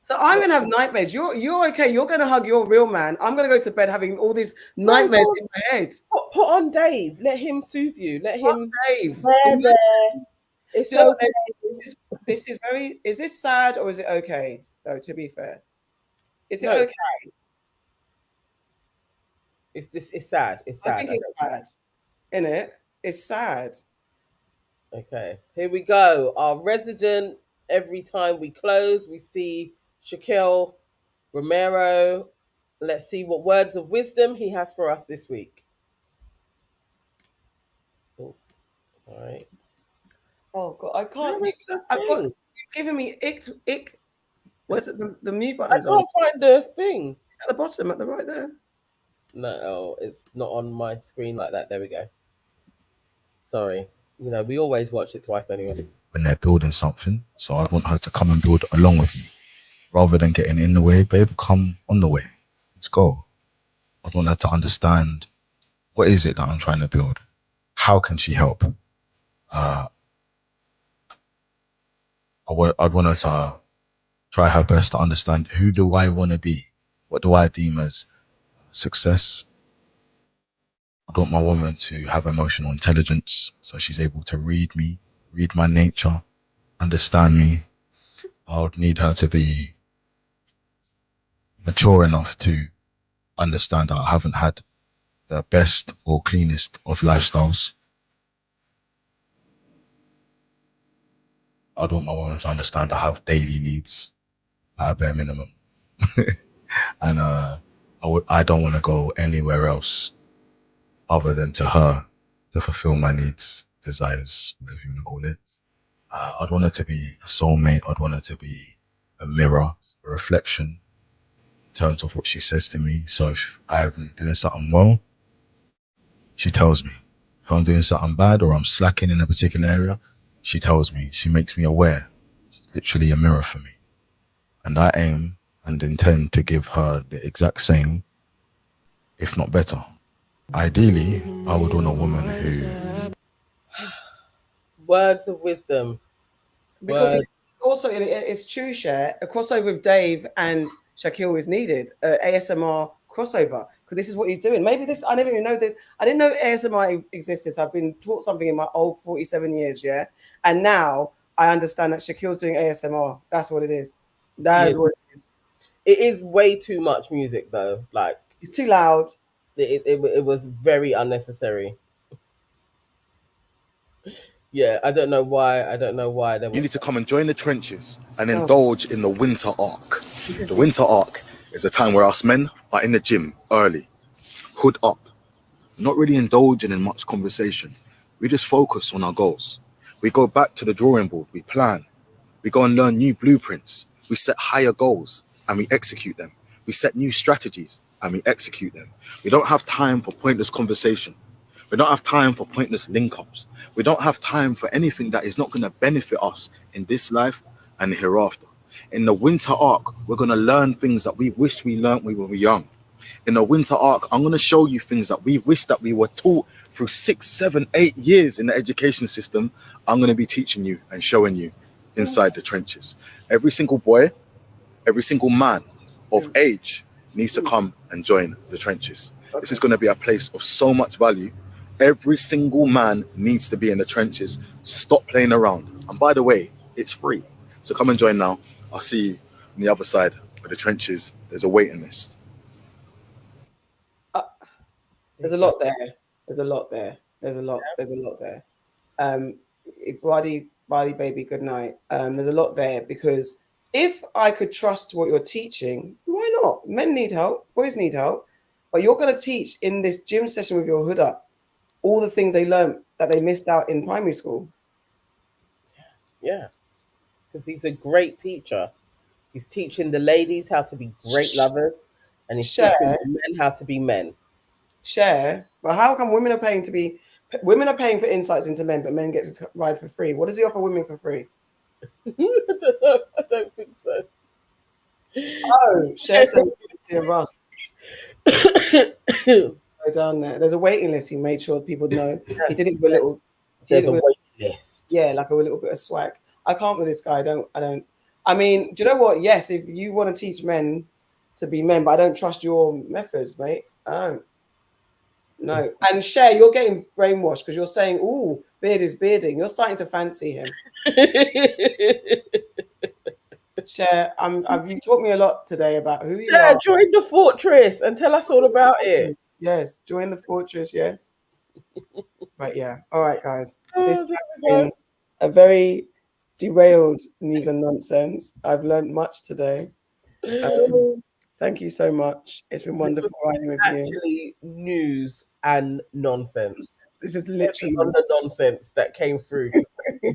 So I'm gonna have nightmares. You're okay. You're gonna hug your real man. I'm gonna go to bed having all these nightmares in my head. Put on Dave. Let him soothe you. Let him. Dave. There. It's okay. This is very. Is this sad or is it okay? Though, to be fair, is it okay? It's sad. It's sad. I think it's sad. Innit? It's sad. Okay, here we go. Our resident. Every time we close, we see Shaquille Romero. Let's see what words of wisdom he has for us this week. Oh, all right. Oh God, I can't. You've given me ick. Where's it? The mute button. I can't find the thing. It's at the bottom, at the right there. No, it's not on my screen like that. There we go. Sorry. We always watch it twice anyway. When they're building something, so I want her to come and build along with me. Rather than getting in the way, babe, come on the way. Let's go. I want her to understand what is it that I'm trying to build. How can she help? I'd want her to try her best to understand, who do I want to be? What do I deem as success? I want my woman to have emotional intelligence, so she's able to read me, read my nature, understand me. I would need her to be mature enough to understand that I haven't had the best or cleanest of lifestyles. I'd want my woman to understand I have daily needs at a bare minimum. And I don't want to go anywhere else other than to her to fulfill my needs, desires, whatever you want to call it. I'd want her to be a soulmate. I'd want her to be a mirror, a reflection in terms of what she says to me. So if I'm doing something well, she tells me. If I'm doing something bad or I'm slacking in a particular area, she tells me. She makes me aware. She's literally a mirror for me. And I aim and intend to give her the exact same, if not better. Ideally, I would want a woman who... Words of wisdom. Because it's also, it's true, Share. A crossover with Dave and Shaquille is needed. ASMR crossover, because this is what he's doing. Maybe this, I never even know that. I didn't know ASMR existed. I've been taught something in my old 47 years, yeah? And now I understand that Shaquille's doing ASMR. That's what it is. That is what it is. It is way too much music, though. Like, it's too loud. It was very unnecessary. Yeah, I don't know why. You need to come and join the trenches and indulge in the winter arc. The winter arc is a time where us men are in the gym early, hood up, not really indulging in much conversation. We just focus on our goals. We go back to the drawing board, we plan. We go and learn new blueprints. We set higher goals and we execute them. We set new strategies and we execute them. We don't have time for pointless conversation. We don't have time for pointless link-ups. We don't have time for anything that is not going to benefit us in this life and hereafter. In the winter arc, we're going to learn things that we wished we learned when we were young. In the winter arc, I'm going to show you things that we wish that we were taught through 6, 7, 8 years in the education system. I'm going to be teaching you and showing you inside the trenches. Every single boy, every single man of age needs to come and join the trenches. This is going to be a place of so much value. Every single man needs to be in the trenches. Stop playing around. And by the way, it's free. So come and join now. I'll see you on the other side of the trenches. There's a waiting list. There's a lot there. There's a lot there. There's a lot there. Body baby, good night. There's a lot there, because if I could trust what you're teaching, why not? Men need help, boys need help. But you're going to teach in this gym session with your hood up all the things they learned that they missed out in primary school. Yeah, because he's a great teacher. He's teaching the ladies how to be great lovers, and he's teaching the men how to be men. But how come women are paying for insights into men, but men get to ride for free? What does he offer women for free? I don't know. I don't think so. Oh, Cher said to Ross. Go down there. There's a waiting list. He made sure people know. He did it with a little. There's a waiting list. Yeah, like a little bit of swag. I can't with this guy. I mean, do you know what? Yes, if you want to teach men to be men, but I don't trust your methods, mate. I don't. No. And Cher, you're getting brainwashed because you're saying, "Ooh, beard is bearding." You're starting to fancy him. Cher, you've taught me a lot today about who you are. Join the fortress and tell us all about it. Yes, join the fortress. Yes. But yeah, all right, guys. This has been a very derailed news and nonsense. I've learned much today. Thank you so much. It's been wonderful riding with you. Actually, news and nonsense. This is literally on the nonsense that came through.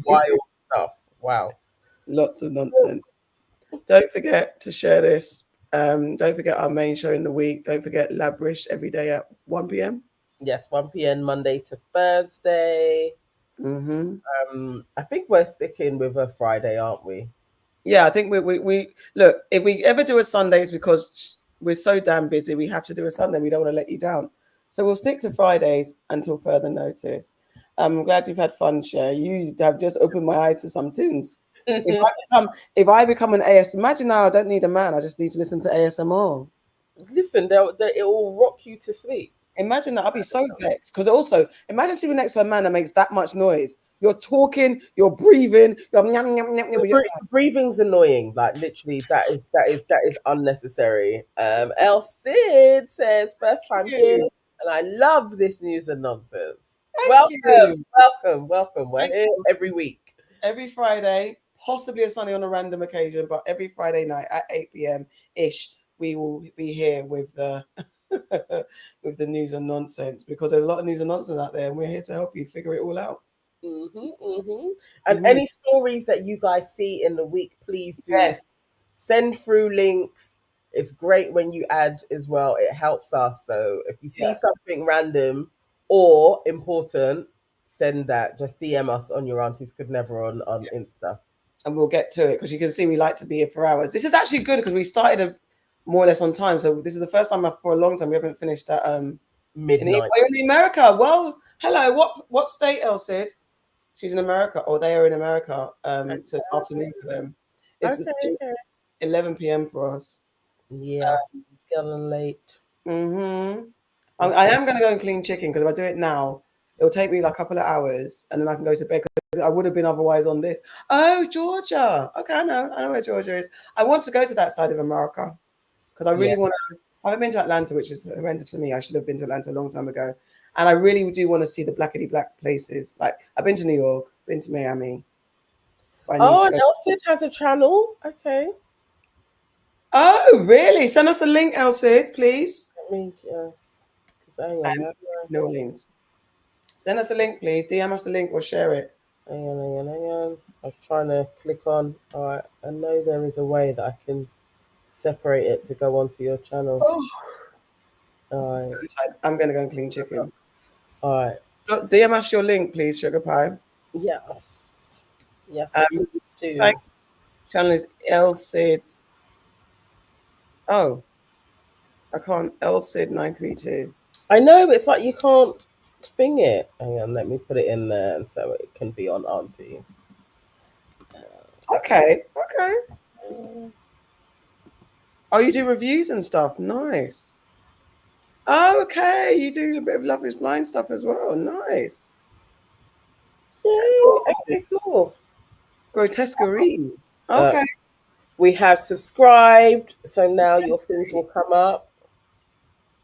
Wild stuff. Wow. Lots of nonsense. Don't forget to share this. Don't forget our main show in the week. Don't forget Labrish every day at 1 p.m. Yes, 1 p.m. Monday to Thursday. I think we're sticking with a Friday, aren't we? Yeah, I think we look, if we ever do a Sunday, it's because we're so damn busy. We have to do a Sunday. We don't want to let you down. So we'll stick to Fridays until further notice. I'm glad you've had fun, Cher. You have just opened my eyes to some things. if I become an AS, imagine now I don't need a man. I just need to listen to ASMR. Listen, it will rock you to sleep. Imagine that. I'd be so vexed. Because also, imagine sitting next to a man that makes that much noise. You're talking, you're breathing, you're nyam, nyam, nyam, nyam, you're Breathing's annoying. Like literally, that is unnecessary. El Cid says first time here, and I love this news and nonsense. Welcome. We're here every week, every Friday, possibly a Sunday on a random occasion, but every Friday night at 8 p.m. ish, we will be here with the with the news and nonsense, because there's a lot of news and nonsense out there, and we're here to help you figure it all out. And any stories that you guys see in the week, please do send through links. It's great when you add as well. It helps us. So if you see something random or important, send that. Just DM us on your Aunties Could Never on Insta. And we'll get to it, because you can see we like to be here for hours. This is actually good because we started more or less on time. So this is the first time for a long time we haven't finished at midnight. In America. Well, hello. What state, El Cid? She's in America, or they are in America. So it's afternoon for them. It's 11 p.m. for us. Yes, it's getting late. I am going to go and clean chicken, because if I do it now, it'll take me like a couple of hours, and then I can go to bed. I would have been otherwise on this. Oh, Georgia. Okay, I know where Georgia is. I want to go to that side of America, because I really want to. I haven't been to Atlanta, which is horrendous for me. I should have been to Atlanta a long time ago. And I really do want to see the blackety black places. Like, I've been to New York, been to Miami. And Elfid has a channel. Okay. Oh, really? Send us a link, El Cid, please. Yes. New Orleans. Send us a link, please. DM us the link or share it. Hang on. I was trying to click on. All right. I know there is a way that I can separate it to go onto your channel. All right. I'm going to go and clean chicken. All right. DM us your link, please, Sugar Pie. Yes. Yes, please do. Channel is El Cid. Oh, I can't. El Cid 932. I know, it's like you can't thing it. Hang on, let me put it in there, and so it can be on Aunties. Okay. Oh, you do reviews and stuff. Nice. Oh, okay. You do a bit of Love Is Blind stuff as well. Nice. Okay, cool. Grotesquerie. Okay. We have subscribed, so now your things will come up.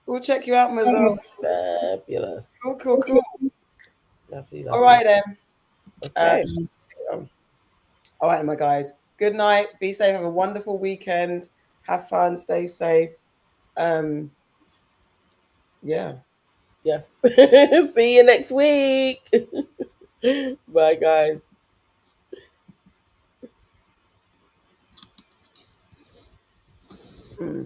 We'll check you out, Mazel. Fabulous. Cool. Lovely. All right, then. Okay. All right, my guys. Good night. Be safe. Have a wonderful weekend. Have fun. Stay safe. Yeah. Yes. See you next week. Bye, guys.